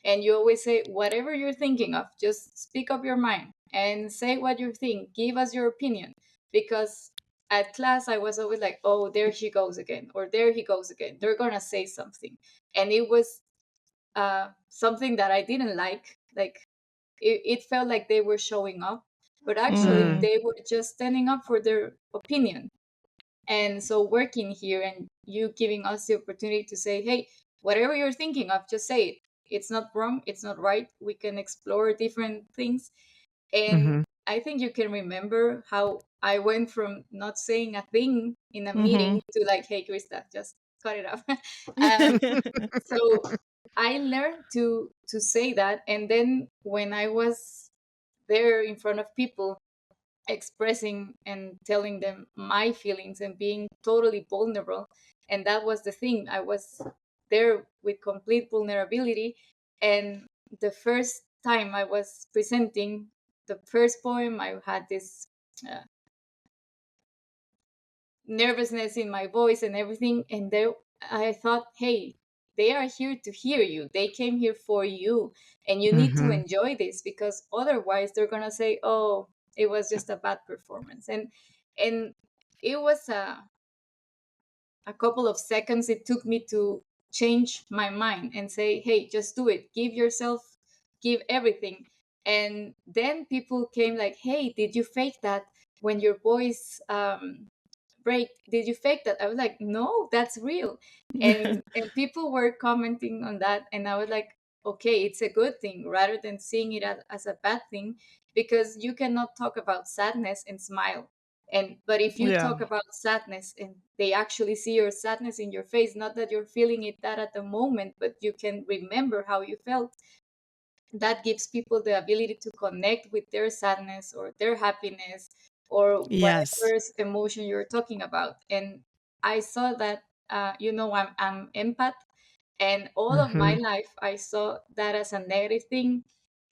And you always say, whatever you're thinking of, just speak up your mind and say what you think. Give us your opinion. Because at class, I was always like, oh, there she goes again, or there he goes again. They're going to say something. And it was something that I didn't like. Like, it felt like they were showing up, but actually, Mm. they were just standing up for their opinion. And so working here and you giving us the opportunity to say, hey, whatever you're thinking of, just say it. It's not wrong, it's not right. We can explore different things. And Hmm. I think you can remember how I went from not saying a thing in a Mhm. meeting to like, hey, Krista, just cut it off. um, so I learned to say that. And then when I was there in front of people, expressing and telling them my feelings and being totally vulnerable. And that was the thing. I was there with complete vulnerability. And the first time I was presenting the first poem, I had this uh, nervousness in my voice and everything. And there, I thought, hey, they are here to hear you. They came here for you. And you need to Hmm. enjoy this, because otherwise they're going to say, oh, it was just a bad performance. And it was a couple of seconds it took me to change my mind and say, hey, just do it. Give yourself, give everything. And then people came like, hey, did you fake that when your voice break? Did you fake that? I was like, no, that's real. And people were commenting on that, and I was like, okay, it's a good thing rather than seeing it as a bad thing, because you cannot talk about sadness and smile. And but if you Yeah. talk about sadness and they actually see your sadness in your face, not that you're feeling it that at the moment, but you can remember how you felt, that gives people the ability to connect with their sadness or their happiness or Yes. whatever emotion you're talking about. And I saw that, I'm empath, and all of my Hmm. life I saw that as a negative thing.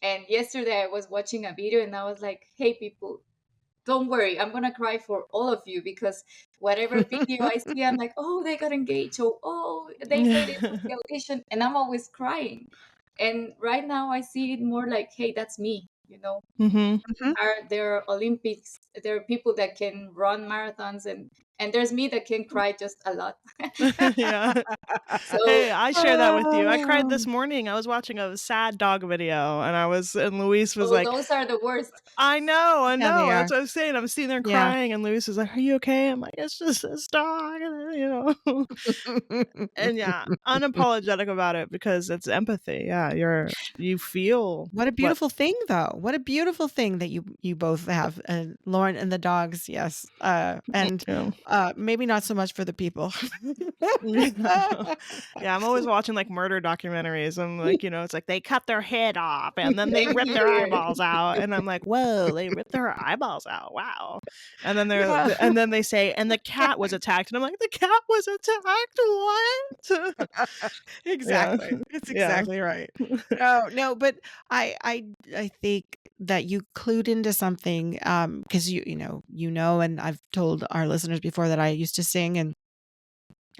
And yesterday I was watching a video and I was like, hey, people, don't worry, I'm gonna cry for all of you, because whatever video I see, I'm like, oh, they got engaged, or oh, they made it to the audition, and I'm always crying. And right now I see it more like, hey, that's me, Mhm. there are Olympics, there are people that can run marathons, and there's me that can cry just a lot. Yeah. So, Hey, I share that with you. I cried this morning. I was watching a sad dog video, and Luis was oh, like, those are the worst. I Yeah, they know. are. That's what I'm saying. I'm sitting there Yeah. crying, and Luis is like, "Are you okay?" I'm like, "It's just this dog," and yeah, unapologetic about it because it's empathy. Yeah, you feel What a what. beautiful thing, though. What a beautiful thing that you both have, Lauren and the dogs. Yes, and You maybe not so much for the people. Yeah, I'm always watching like murder documentaries. I'm like, it's like they cut their head off and then they Same rip their here. eyeballs out, and I'm like, whoa, they ripped their eyeballs out. Wow. And then Yeah. they say, and the cat was attacked, and I'm like, the cat was attacked. What? Yeah, Exactly. It's yeah. exactly right. No, no, but I think that you clued into something, because and I've told our listeners before that I used to sing, and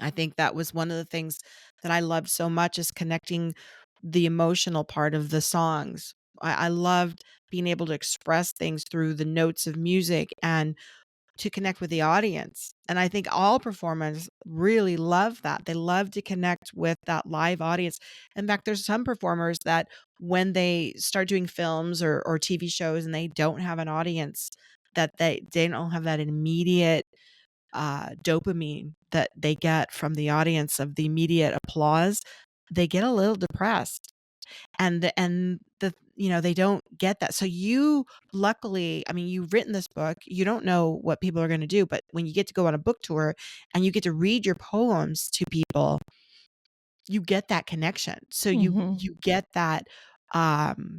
I think that was one of the things that I loved so much, is connecting the emotional part of the songs. I loved being able to express things through the notes of music and to connect with the audience. And I think all performers really love that. They love to connect with that live audience. In fact, there's some performers that when they start doing films or TV shows and they don't have an audience, that they don't have that immediate dopamine that they get from the audience of the immediate applause, they get a little depressed. And they don't get that. So you, luckily, I mean, you've written this book, you don't know what people are going to do, but when you get to go on a book tour and you get to read your poems to people, you get that connection. So you Mhm. you get that um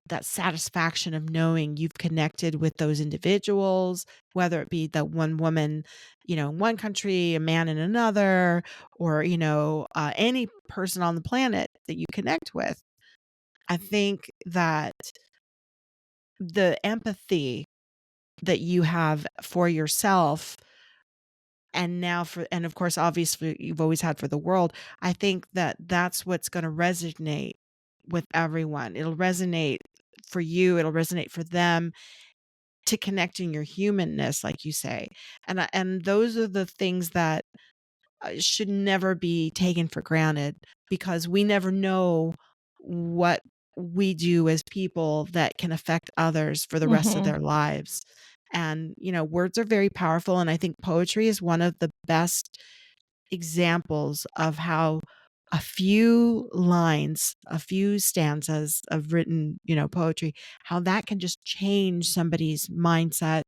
that satisfaction of knowing you've connected with those individuals, whether it be the one woman, in one country, a man in another, or, any person on the planet that you connect with. I think that the empathy that you have for yourself and of course, obviously, you've always had for the world, I think that that's what's gonna resonate with everyone. It'll resonate for you, it'll resonate for them to connect in your humanness, like you say. And those are the things that, should never be taken for granted because we never know what we do as people that can affect others for the rest of Mhm. their lives. And, words are very powerful. And I think poetry is one of the best examples of how a few lines, a few stanzas of written, poetry, how that can just change somebody's mindset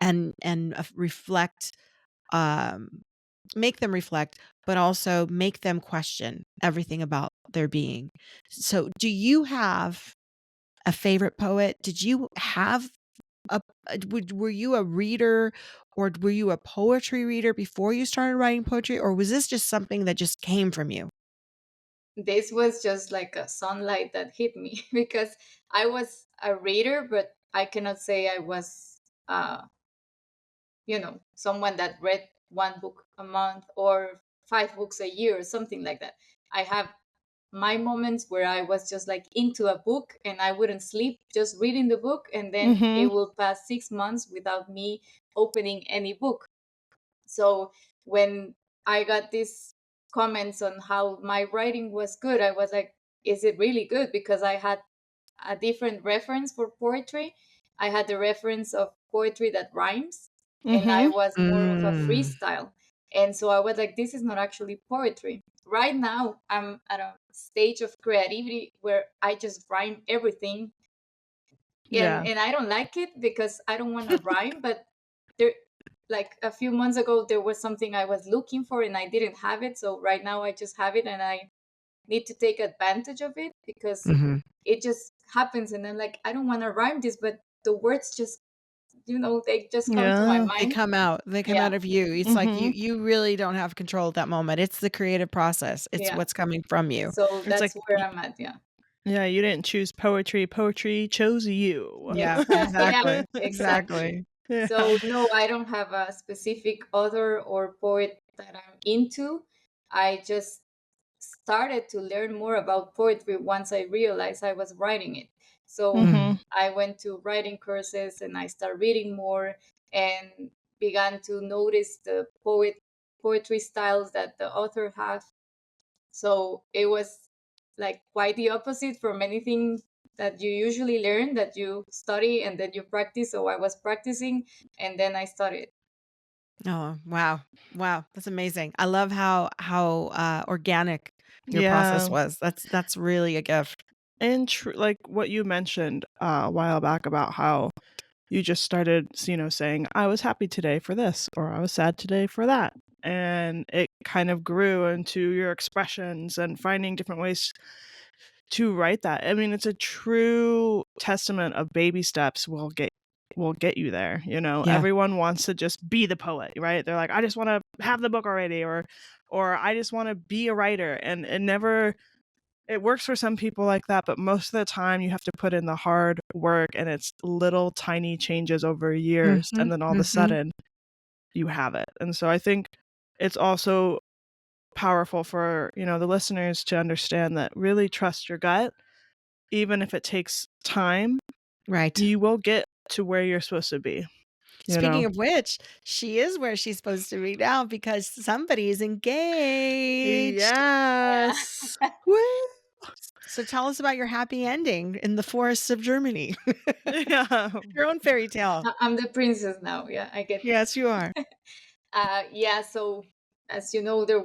and reflect, um, make them reflect, but also make them question everything about their being. So, do you have a favorite poet? Did you have were you a reader or were you a poetry reader before you started writing poetry, or was this just something that just came from you? This was just like a sunlight that hit me because I was a reader, but I cannot say I was, someone that read one book a month or 5 books a year or something like that. I have my moments where I was just like into a book and I wouldn't sleep just reading the book, and then it Mhm. will pass 6 months without me opening any book. So when I got these comments on how my writing was good, I was like, is it really good? Because I had a different reference for poetry. I had the reference of poetry that rhymes, and I Mhm. was more of a Mm. freestyle. And so I was like, this is not actually poetry. Right now, I'm at a stage of creativity where I just rhyme everything. And, Yeah. and I don't like it because I don't want to rhyme, but there, like a few months ago, there was something I was looking for and I didn't have it. So right now I just have it and I need to take advantage of it because Mhm. it just happens. And I'm like, I don't want to rhyme this, but the words just, they just come to my Yeah. They mind. come out. They come Yeah. out of you. It's like you Mhm. you really don't have control at that moment. It's the creative process. It's Yeah. what's coming from you. So It's like that's where I'm at. Yeah. yeah, you didn't choose poetry, poetry chose you. Yeah, Yeah, exactly. exactly. Exactly. Yeah. So no, I don't have a specific author or poet that I'm into. I just started to learn more about poetry once I realized I was writing it. So Mm. Mhm. I went to writing courses and I started reading more and began to notice the poetry styles that the author have. So it was like quite the opposite from anything that you usually learn, that you study and then you practice. So I was practicing and then I studied. Oh, wow. Wow, that's amazing. I love how organic your process Yeah. was. That's really a gift. And like what you mentioned a while back about how you just started, saying, I was happy today for this, or I was sad today for that. And it kind of grew into your expressions and finding different ways to write that. I mean, it's a true testament of baby steps will get you there. Yeah. Everyone wants to just be the poet, right? They're like, I just want to have the book already, or I just want to be a writer. And it works for some people like that, but most of the time you have to put in the hard work and it's little tiny changes over years Mhm, and then all of a mhm. sudden you have it. And so I think it's also powerful for, the listeners to understand that really trust your gut. Even if it takes time, Right. you will get to where you're supposed to be, you Speaking know? of which, she is where she's supposed to be now because somebody is engaged. Yeah. Yes. Woo! So tell us about your happy ending in the forests of Germany. Yeah. Your own fairy tale. I'm the princess now. Yeah, I get it. Yes, you are. Yeah, so as you know, it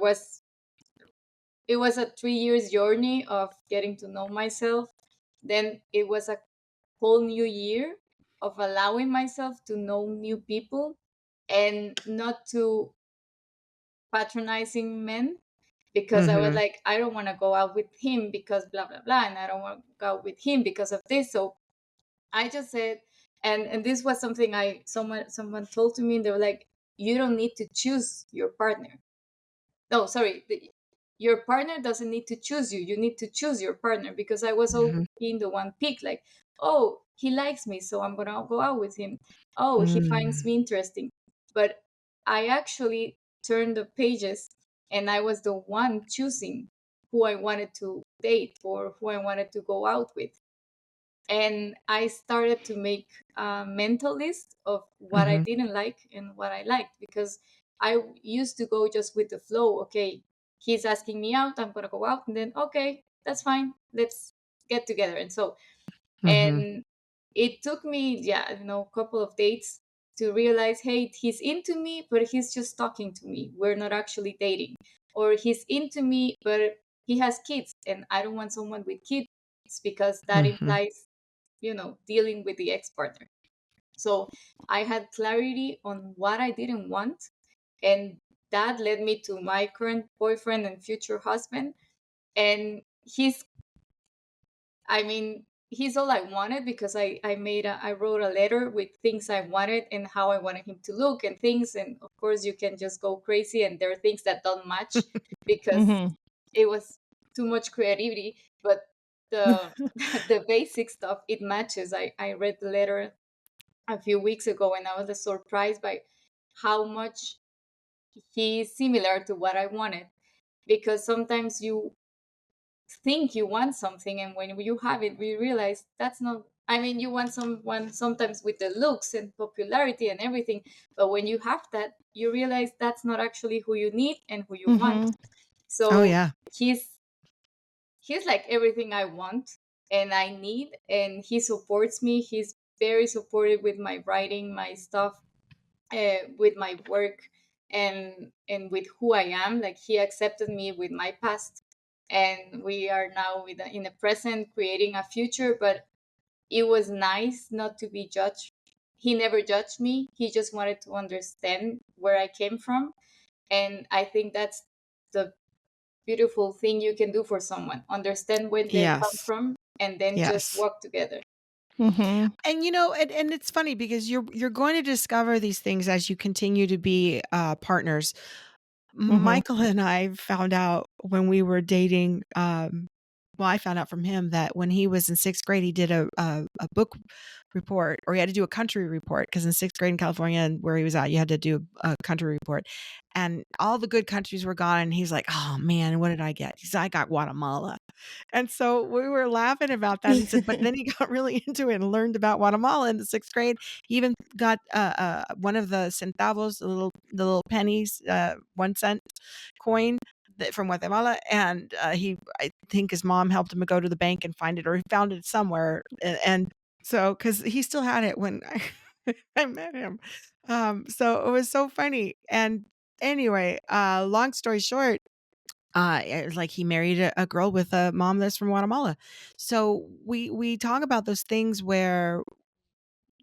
was a 3 years journey of getting to know myself. Then it was a whole new year of allowing myself to know new people and not to patronizing men. because I was Mhm. like, I don't want to go out with him because blah blah blah, and I don't want to go out with him because of this. So I just said, and this was something I someone told to me, and they were like, you don't need to choose your partner. No, sorry, your partner doesn't need to choose you. You need to choose your partner, because I was all Mhm. being the one pick, like, oh, he likes me, so I'm gonna go out with him. Oh, he finds Mm. me interesting. But I actually turned the pages, and I was the one choosing who I wanted to date or who I wanted to go out with. And I started to make a mental list of what I Mhm. didn't like and what I liked, because I used to go just with the flow. Okay, he's asking me out, I'm gonna go out, and then okay, that's fine, let's get together. And so, Mhm. and it took me, yeah, a couple of dates to realize, hey, he's into me, but he's just talking to me. We're not actually dating. Or he's into me, but he has kids, and I don't want someone with kids, because that Mhm. implies, dealing with the ex partner. So I had clarity on what I didn't want. And that led me to my current boyfriend and future husband. And I mean, he's all I wanted, because I wrote a letter with things I wanted and how I wanted him to look and things. And of course, you can just go crazy, and there are things that don't match, because Mhm. it was too much creativity. But the the basic stuff, it matches. I read the letter a few weeks ago, and I was surprised by how much he's similar to what I wanted. Because sometimes you think you want something, and when you have it, we realize that's not. I mean, you want someone sometimes with the looks and popularity and everything, but when you have that, you realize that's not actually who you need and who you want. Mhm. Oh So yeah. he's like everything I want and I need, and he supports me. He's very supportive with my writing, my stuff, with my work, and with who I am. Like, he accepted me with my past, and we are now in the present, creating a future. But it was nice not to be judged. He never judged me. He just wanted to understand where I came from, and I think that's the beautiful thing you can do for someone. Understand where they come Yes. from, and then just Yes. walk together. Mhm. And and it's funny because you're going to discover these things as you continue to be partners. Mhm. Michael and I found out when we were dating. Well, I found out from him that when he was in sixth grade, he did a book report, or he had to do a country report, because in sixth grade in California and where he was at, you had to do a country report. And all the good countries were gone. And he's like, oh man, what did I get? He said, I got Guatemala. And so we were laughing about that. He said, but then he got really into it and learned about Guatemala in the sixth grade. He even got one of the centavos, the little pennies, 1 cent coin from Guatemala, and I think his mom helped him go to the bank and find it, or he found it somewhere, and so because he still had it when I met him, so it was so funny. And anyway, long story short, it was like he married a girl with a mom that's from Guatemala. So we talk about those things where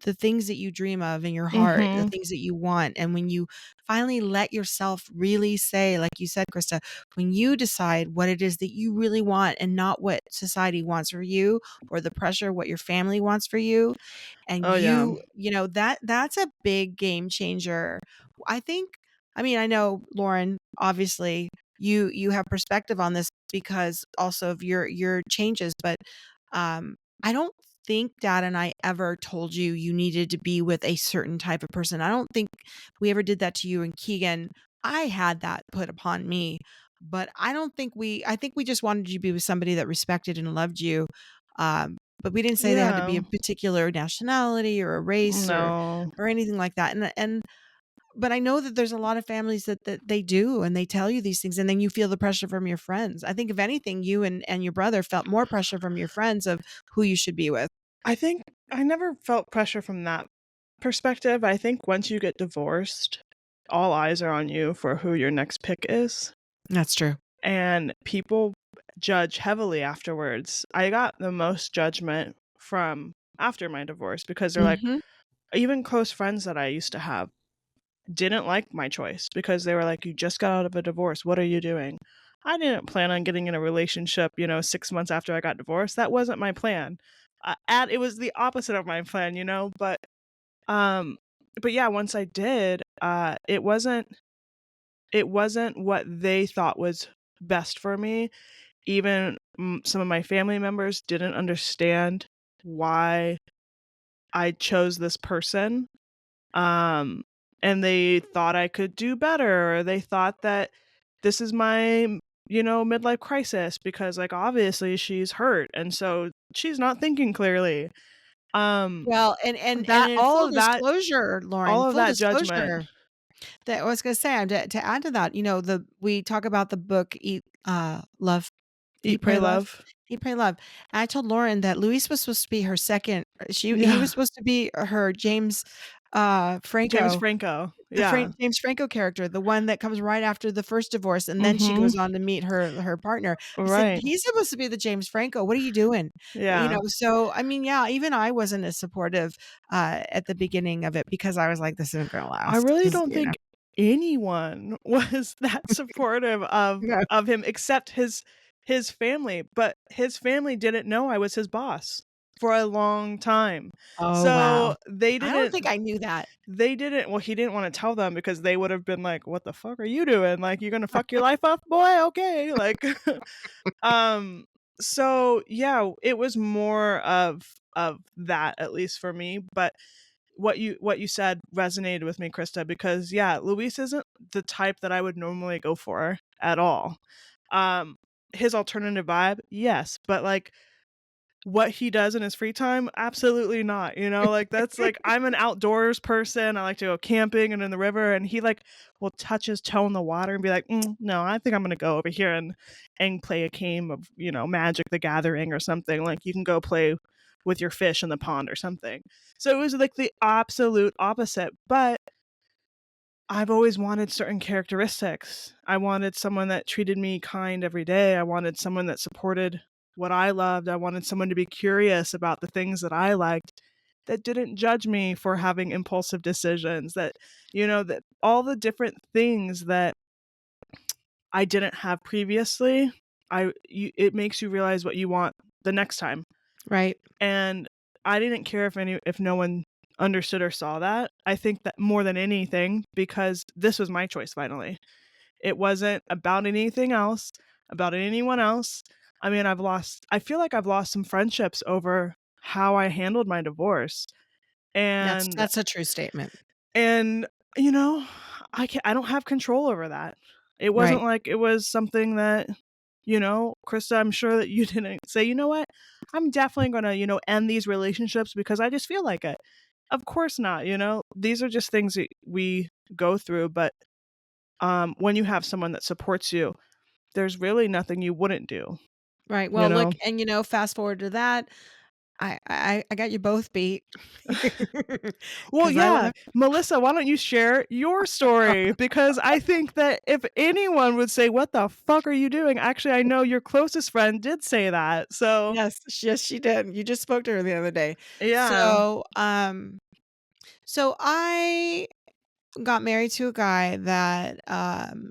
the things that you dream of in your heart, the Mhm. things that you want, and when you finally let yourself really say, like you said, Krista, when you decide what it is that you really want and not what society wants for you, or the pressure what your family wants for you, and Oh yeah. that's a big game changer. I think, I mean, I know, Lauren, obviously you have perspective on this because also of your changes, but I don't think Dad and I ever told you you needed to be with a certain type of person. I don't think we ever did that to you and Keegan. I had that put upon me, but I think we just wanted you to be with somebody that respected and loved you. But we didn't say they had to be Yeah. a particular nationality or a race No. or anything like that. And but I know that there's a lot of families that they do, and they tell you these things, and then you feel the pressure from your friends. I think if anything, you and your brother felt more pressure from your friends of who you should be with. I think I never felt pressure from that perspective. I think once you get divorced, all eyes are on you for who your next pick is, That's true. and people judge heavily afterwards. I got the most judgment from after my divorce, because they're like, Mhm. even close friends that I used to have didn't like my choice, because they were like, you just got out of a divorce, what are you doing? I didn't plan on getting in a relationship, 6 months after I got divorced. That wasn't my plan. It was the opposite of my plan, um, but yeah, once I did, it wasn't what they thought was best for me. Even some of my family members didn't understand why I chose this person. Um, and they thought I could do better, or they thought that this is my, midlife crisis because, like, obviously she's hurt, and so she's not thinking clearly. Um, Well, and that in all full of that disclosure, Lauren, all of full that judgment. disclosure, that I was gonna say, to add to that, we talk about the book Eat, Eat, Pray, Pray, Love. Love. Eat, Pray, Love. And I told Lauren that Luis was supposed to be her second. He was Yeah. supposed to be her James James Franco, Franco. the Yeah. James Franco character, the one that comes right after the first divorce, and then she goes Mhm. on to meet her partner. I said, Right. he's supposed to be the James Franco. What are you doing? Yeah. So I mean, yeah, even I wasn't as supportive at the beginning of it because I was like, this isn't gonna I last. really Because don't think anyone was that supportive of No. of him except his family, but his family didn't know I was his boss for a long time. Oh wow. So they I don't didn't think I knew that. they didn't well, he didn't wanna tell them because they would have been like, "What the fuck are you doing? Like, you gonna fuck your life up, boy? Okay." Like, um, so yeah, it was more of that, at least for me, but what you said resonated with me, Krista, because yeah, Luis isn't the type that I would normally go for at all. Um, his alternative vibe, yes, but like what he does in his free time, absolutely not. Like that's like I'm an outdoors person. I like to go camping and in the river, and he like will touch his toe in the water and be like, "No, I think I'm gonna go over here and play a game of Magic the Gathering or something. Like you can go play with your fish in the pond or something." So it was like the absolute opposite. But I've always wanted certain characteristics. I wanted someone that treated me kind every day. I wanted someone that supported what I loved. I wanted someone to be curious about the things that I liked, that didn't judge me for having impulsive decisions, that all the different things that I didn't have previously, it makes you realize what you want the next time. Right. And I didn't care if no one understood or saw that. I think that more than anything, because this was my choice finally. It wasn't about anything else, about anyone else. I mean, I feel like I've lost some friendships over how I handled my divorce. And That's a true statement. and you know, I don't have control over that. It wasn't Right. like it was something that, Krista, I'm sure that you didn't say, "You know what? I'm definitely going to, end these relationships because I just feel like it." Of course not, These are just things that we go through, but when you have someone that supports you, there's really nothing you wouldn't do, Right. you Well, look, know? and fast forward to that, I got you both beat. Well, Because I yeah, love Melissa, why don't you share your story? Because I think that if anyone would say, "What the fuck are you doing?" Actually, I know your closest friend did say that. So, yes, she did. You just spoke to her the other day. yeah. So I got married to a guy that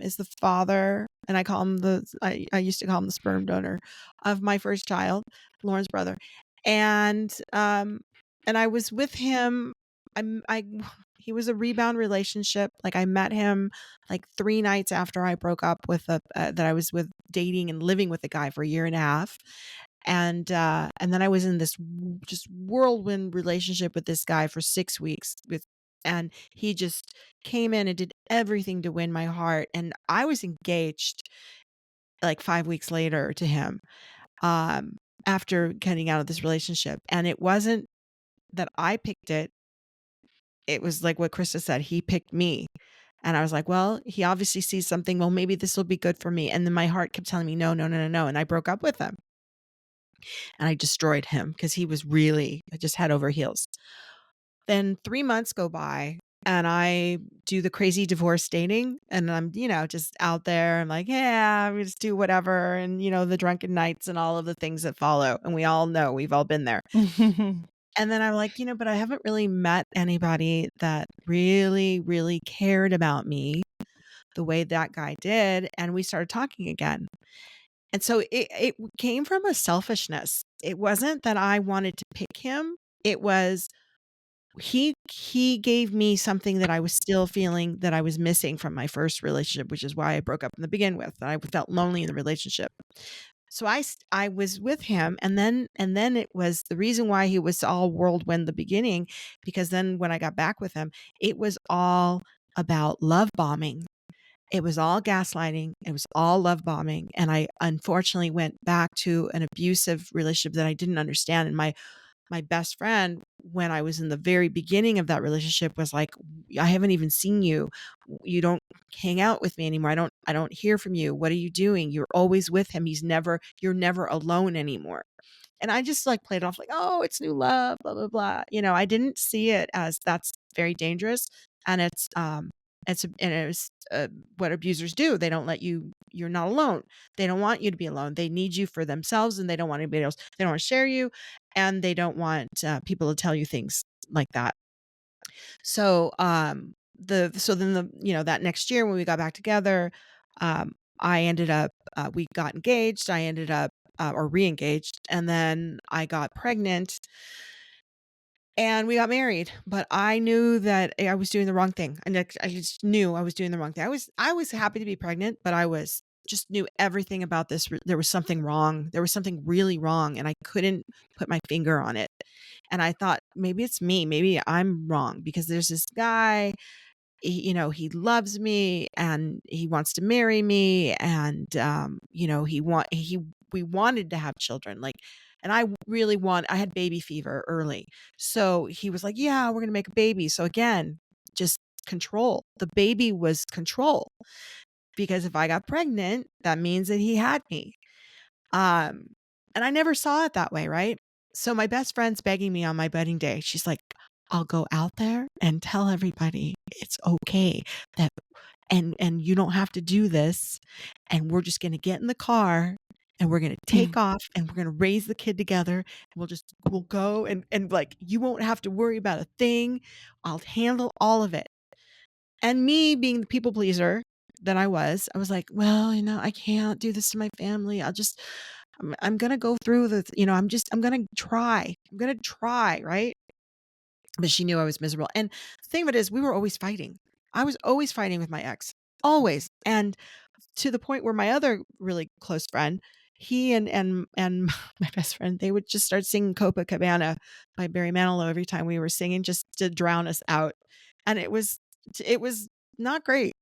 is the father, and I used to call him the sperm donor of my first child, Lauren's brother. And I was with him. I He was a rebound relationship. Like I met him like 3 nights after I broke up with that I was with dating and living with a guy for a year and a half. And then I was in this just whirlwind relationship with this guy for 6 weeks and he just came in and did everything to win my heart, and I was engaged like 5 weeks later to him, um, after getting out of this relationship, and it wasn't that I picked it. It was like what Krista said, he picked me, and I was like, "Well, he obviously sees something, well, maybe this will be good for me," and then my heart kept telling me, "No, no, no, no, no," and I broke up with him, and I destroyed him because he was really just head over heels. Then 3 months go by, and I do the crazy divorce dating, and I'm, just out there. I'm like, "Yeah, we just do whatever," and, the drunken nights and all of the things that follow, and we all know, we've all been there. And then I'm like, but I haven't really met anybody that really, really cared about me the way that guy did, and we started talking again. And so it came from a selfishness. It wasn't that I wanted to pick him. It was he gave me something that I was still feeling that I was missing from my first relationship, which is why I broke up in the begin with. I felt lonely in the relationship. So I was with him, and then it was the reason why he was all whirlwind the beginning, because then when I got back with him, it was all about love bombing. It was all gaslighting. It was all love bombing. And I unfortunately went back to an abusive relationship that I didn't understand. And my best friend, when I was in the very beginning of that relationship, was like, I haven't even seen you. You don't hang out with me anymore. I don't hear from you. What are you doing? You're always with him. You're never alone anymore. And I just like played it off like, oh, it's new love, blah, blah, blah. I didn't see it as that's very dangerous. And it's what abusers do. They don't let you're not alone. They don't want you to be alone. They need you for themselves, and they don't want anybody else. They don't want to share you, and they don't want people to tell you things like that. So, so then that next year when we got back together, I ended up, we got engaged. I ended up, or re-engaged, and then I got pregnant and we got married. But I knew that I was doing the wrong thing. And I just knew I was doing the wrong thing. I was happy to be pregnant, but I was just knew everything about this. There was something wrong. There was something really wrong, and I couldn't put my finger on it. And I thought maybe it's me. Maybe I'm wrong, because there's this guy, he loves me and he wants to marry me, and we wanted to have children, like, and I had baby fever early. So he was like, yeah, we're going to make a baby. So again, just control. The baby was control, because if I got pregnant, that means that he had me. Um, and I never saw it that way, right? So my best friend's begging me on my wedding day. She's like, I'll go out there and tell everybody it's okay that and you don't have to do this, and we're just going to get in the car and we're going to take off and we're going to raise the kid together, and we'll go, and like, you won't have to worry about a thing. I'll handle all of it. And me being the people pleaser that I was like, well, I can't do this to my family. I'm going to go through the, I'm going to try. I'm going to try, right? But she knew I was miserable. And the thing of it is, we were always fighting. I was always fighting with my ex, always. And to the point where my other really close friend, he and my best friend, they would just start singing Copacabana by Barry Manilow every time we were singing, just to drown us out. And it was not great.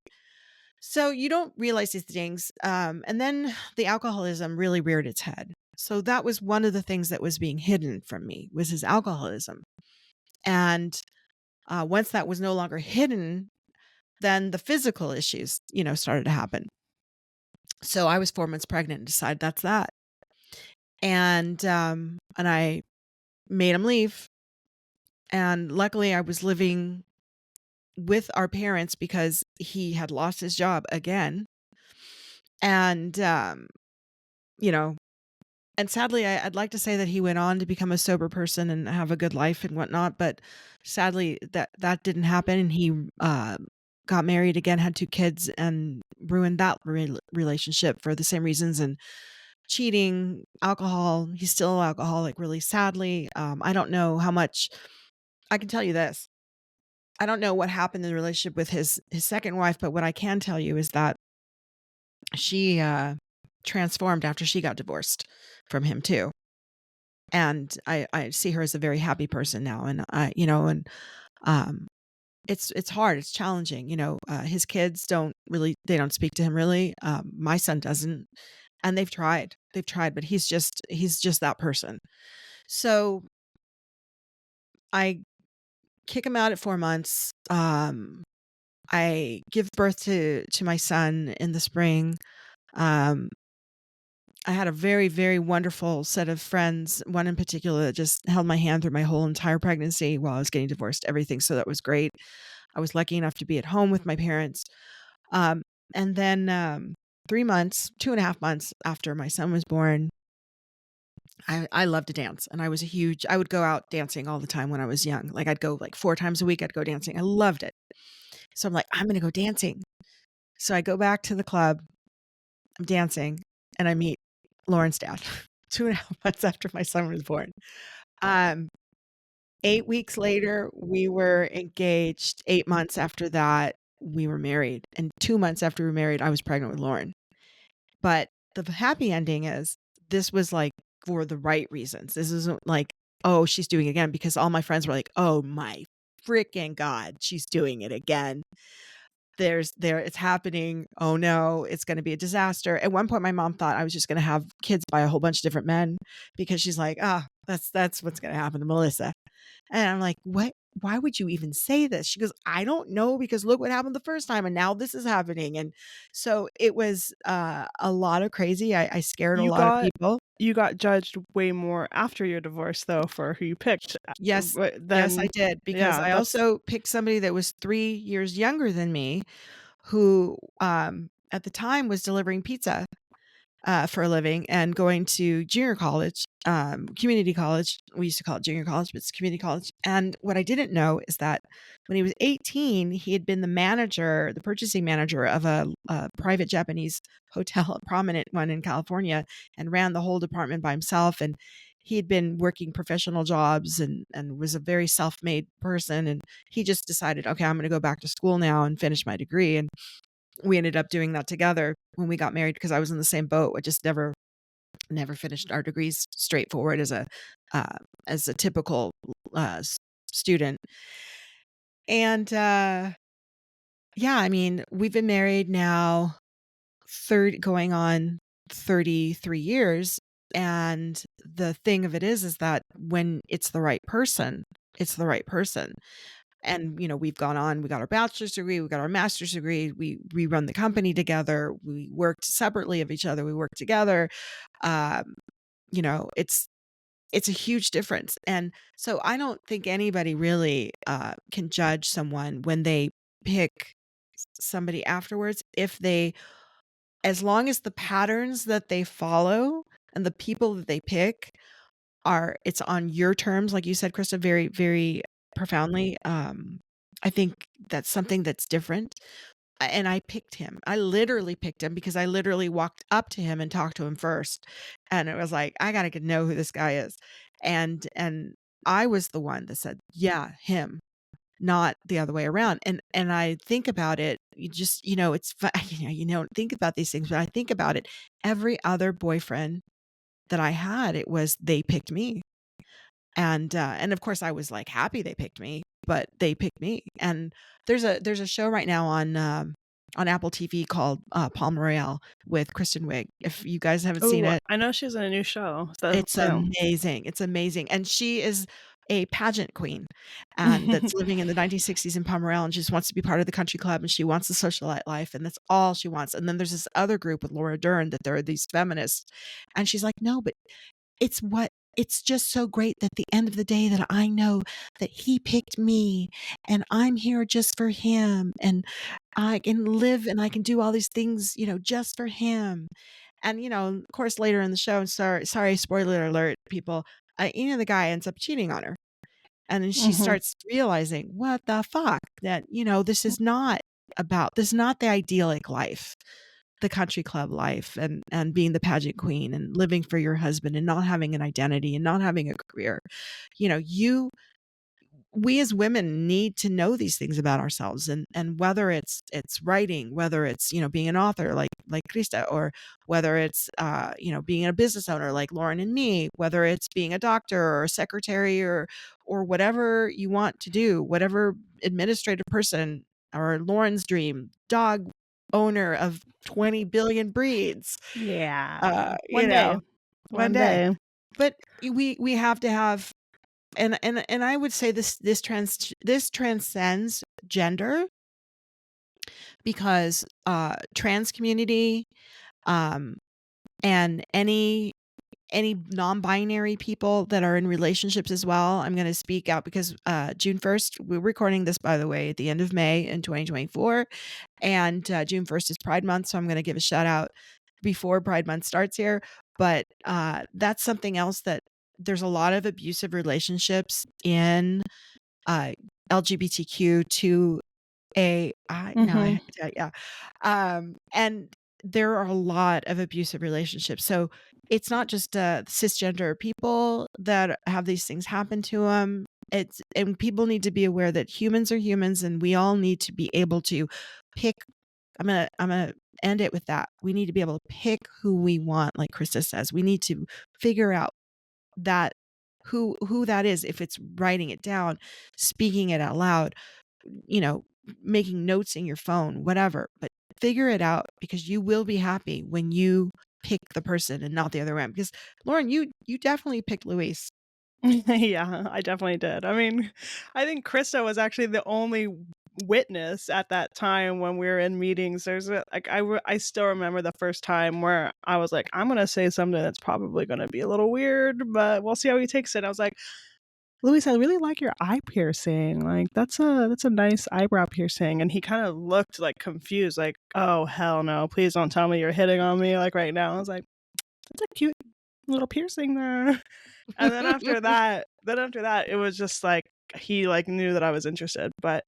So you don't realize these things. And then the alcoholism really reared its head. So that was one of the things that was being hidden from me, was his alcoholism. And once that was no longer hidden, then the physical issues, started to happen. So I was 4 months pregnant and decided that's that. And I made him leave. And luckily I was living with our parents because he had lost his job again. And, you know, and sadly, I'd like to say that he went on to become a sober person and have a good life and whatnot, but sadly that didn't happen. And he got married again, had 2 kids, and ruined that relationship for the same reasons, and cheating, alcohol. He's still an alcoholic, really sadly. I don't know how much. I can tell you this. I don't know what happened in the relationship with his second wife, but what I can tell you is that she transformed after she got divorced from him too. And I see her as a very happy person now. And um, it's hard. It's challenging. His kids they don't speak to him really. My son doesn't, and they've tried, but he's just that person. So I kick him out at 4 months. I give birth to my son in the spring. Um, I had a very, very wonderful set of friends, one in particular that just held my hand through my whole entire pregnancy while I was getting divorced, everything. So that was great. I was lucky enough to be at home with my parents. Um, and then 3 months, 2.5 months after my son was born, I loved to dance. And I would go out dancing all the time when I was young. Like, I'd go like 4 times a week, I'd go dancing. I loved it. So I'm like, I'm going to go dancing. So I go back to the club. I'm dancing, and I meet Lauren's dad 2.5 months after my son was born. Um, 8 weeks later, we were engaged. 8 months after that, we were married. And 2 months after we were married, I was pregnant with Lauren. But the happy ending is this was like for the right reasons. This isn't like, oh, she's doing it again, because all my friends were like, oh my freaking God, she's doing it again. It's happening. Oh no, it's going to be a disaster. At one point, my mom thought I was just going to have kids by a whole bunch of different men, because she's like, that's what's going to happen to Melissa. And I'm like, what? Why would you even say this? She goes, I don't know, because look what happened the first time, and now this is happening. And so it was a lot of crazy. I scared a You lot of got people. you got judged way more after your divorce, though, for who you picked. Yes, yes, I Then, did, because yeah, I that's also picked somebody that was 3 years younger than me, who at the time was delivering pizza for a living and going to junior college, community college. We used to call it junior college, but it's community college. And what I didn't know is that when he was 18, he had been the purchasing manager of a private Japanese hotel, a prominent one in California, and ran the whole department by himself. And he had been working professional jobs and was a very self-made person. And he just decided, okay, I'm going to go back to school now and finish my degree. And we ended up doing that together when we got married, because I was in the same boat. I just never finished our degrees straightforward as a typical student. And yeah, I mean, we've been married now going on 33 years. And the thing of it is that when it's the right person, it's the right person. And, we've gone on, we got our bachelor's degree, we got our master's degree, we run the company together, we worked separately of each other, we work together. Um, it's a huge difference. And so I don't think anybody really can judge someone when they pick somebody afterwards, as long as the patterns that they follow and the people that they pick it's on your terms, like you said, Krista, very, very profoundly. I think that's something that's different. And I picked him. I literally picked him because I literally walked up to him and talked to him first. And it was like, I got to know who this guy is. And I was the one that said, yeah, him, not the other way around. And I think about it, you just, it's you don't think about these things, but I think about it. Every other boyfriend that I had, it was they picked me. And of course I was like happy they picked me, but they picked me. And there's a show right now on Apple TV called Palm Royale with Kristen Wiig. If you guys haven't seen it, I know she's in a new show. So, it's amazing. It's amazing. And she is a pageant queen, and that's living in the 1960s in Palm Royale, and she just wants to be part of the country club, and she wants the socialite life, and that's all she wants. And then there's this other group with Laura Dern that there are these feminists, and she's like, no, but it's just so great that at the end of the day that I know that he picked me, and I'm here just for him, and I can live and I can do all these things, just for him. And, of course, later in the show, and sorry, spoiler alert, people, the guy ends up cheating on her. And then she starts realizing, what the fuck, that, this is not the idyllic life, the country club life, and being the pageant queen and living for your husband and not having an identity and not having a career. We as women need to know these things about ourselves, and whether it's writing, whether it's being an author like Krista, or whether it's being a business owner like Lauren and me, whether it's being a doctor or a secretary or whatever you want to do, whatever administrative person, or Lauren's dream dog owner of 20 billion breeds. Yeah. One day. But we have to have, and I would say this transcends gender, because trans community, and any non-binary people that are in relationships as well. I'm going to speak out because June 1st, we're recording this, by the way, at the end of May in 2024, and June 1st is Pride Month, so I'm going to give a shout out before Pride Month starts here. But that's something else, that there's a lot of abusive relationships in LGBTQ2 Mm-hmm. Yeah. And there are a lot of abusive relationships. So it's not just cisgender people that have these things happen to them. And people need to be aware that humans are humans, and we all need to be able to pick. I'm gonna end it with that. We need to be able to pick who we want, like Krista says. We need to figure out that who that is, if it's writing it down, speaking it out loud, you know, making notes in your phone, whatever. But figure it out, because you will be happy when you pick the person and not the other way. Because Lauren, you definitely picked Luis. Yeah, I definitely did. I mean, I think Krista was actually the only witness at that time when we were in meetings. I still remember the first time where I was like, I'm gonna say something that's probably gonna be a little weird, but we'll see how he takes it. I was like, Luis, I really like your eye piercing. Like that's a nice eyebrow piercing. And he kind of looked like confused, like, oh hell no, please don't tell me you're hitting on me like right now. I was like, that's a cute little piercing there. And then after that, it was just like he like knew that I was interested. But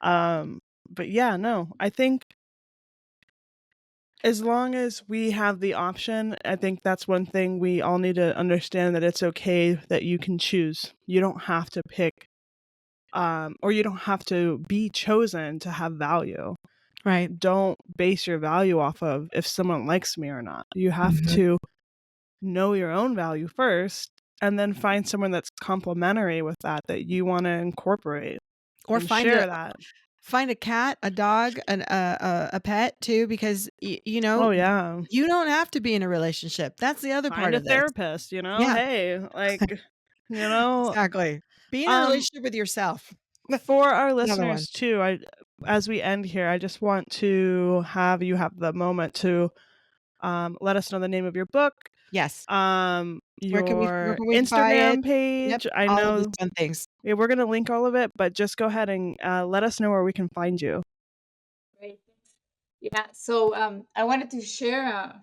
yeah, no. I think as long as we have the option, I think that's one thing we all need to understand, that it's okay that you can choose. You don't have to pick or you don't have to be chosen to have value. Right. Don't base your value off of if someone likes me or not. You have Mhm. to know your own value first, and then find someone that's complementary with that you want to incorporate Or and share that. find a cat, a dog, a pet too, because Oh yeah. you don't have to be in a relationship. That's the other Find part a of this. therapist, Yeah, hey, like, you know, exactly. Be in a um relationship with yourself. for our Another one. listeners too, as we end here, I just want to have you have the moment to let us know the name of your book, Yes. Where your can we buy it? Instagram Yep, page. I all of these know, fun things. yeah, we're gonna link all of it, but just go ahead and let us know where we can find you. Great. Yeah. So I wanted to share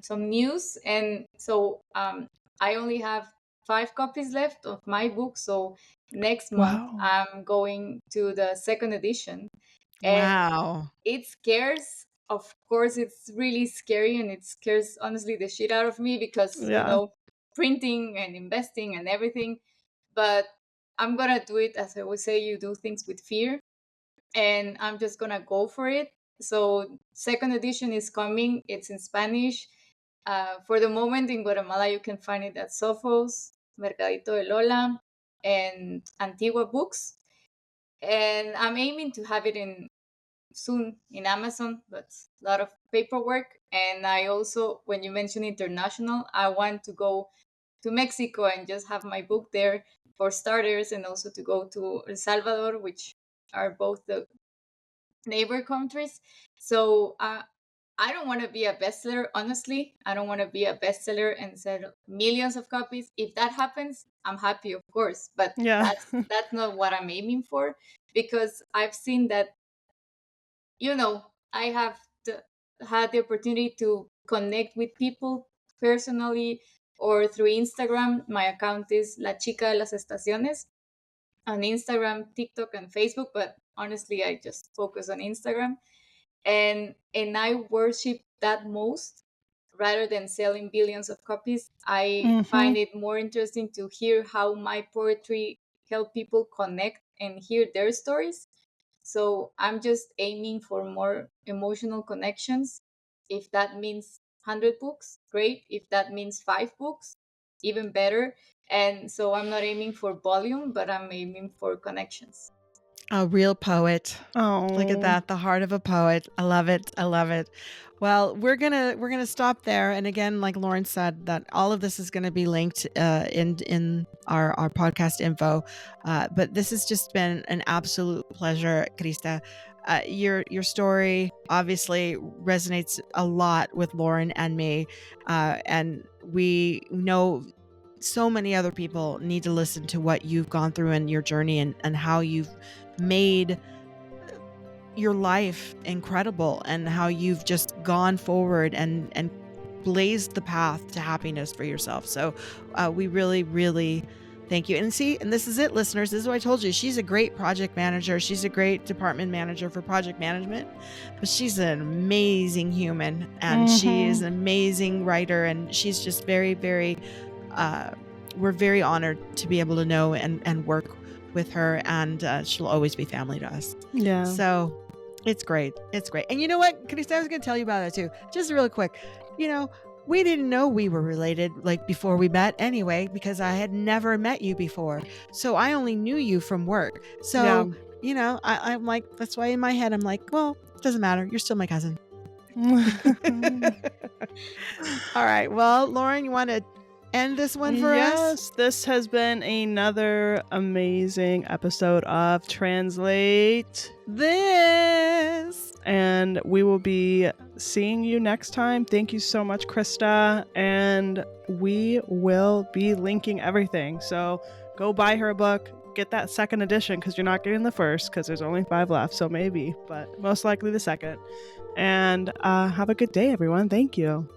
some news, and so I only have 5 copies left of my book. So next month Wow. I'm going to the second edition, and Wow. it scares. Of course, it's really scary, and it scares honestly the shit out of me because Yeah. printing and investing and everything. But I'm gonna do it, as I always say, you do things with fear, and I'm just gonna go for it. So second edition is coming. It's in Spanish. For the moment in Guatemala, you can find it at Sophos, Mercadito de Lola, and Antigua Books. And I'm aiming to have it in soon in Amazon, but a lot of paperwork. And I also, when you mention international, I want to go to Mexico and just have my book there for starters, and also to go to El Salvador, which are both the neighbor countries. So I don't want to be a bestseller, honestly. I don't want to be a bestseller and sell millions of copies. If that happens, I'm happy, of course. But Yeah. that's not what I'm aiming for, because I've seen that, I have had the opportunity to connect with people personally or through Instagram. My account is La Chica de las Estaciones on Instagram, TikTok, and Facebook, but honestly, I just focus on Instagram. And I worship that most, rather than selling billions of copies. I Mhm. find it more interesting to hear how my poetry help people connect and hear their stories. So I'm just aiming for more emotional connections. If that means 100 books, great. If that means 5 books, even better. And so I'm not aiming for volume, but I'm aiming for connections. A real poet. Look at Oh. that, the heart of a poet. I love it. I love it. Well, we're gonna stop there. And again, like Lauren said, that all of this is going to be linked in our podcast info. But this has just been an absolute pleasure, Krista. Your story obviously resonates a lot with Lauren and me, and we know so many other people need to listen to what you've gone through in your journey, and how you've made your life incredible, and how you've just gone forward and blazed the path to happiness for yourself. So we really, really Thank you. And see, and this is it, listeners. This is what I told you. She's a great project manager. She's a great department manager for project management, but she's an amazing human, and she is an amazing writer. And she's just very, very, we're very honored to be able to know and work with her. And she'll always be family to us. Yeah. So it's great. It's great. And you know what, Krista, I was going to tell you about that too. Just really quick. You know, we didn't know we were related like before we met anyway, because I had never met you before. So I only knew you from work. So, you know, I'm like, that's why in my head, I'm like, well, it doesn't matter. You're still my cousin. All right. Well, Lauren, you want to end this one for us? Yes, this has been another amazing episode of Translate This. And we will be seeing you next time. Thank you so much, Krista. And we will be linking everything. So go buy her book. Get that second edition, because you're not getting the first, because there's only 5 left. So maybe, but most likely the second. And have a good day, everyone. Thank you.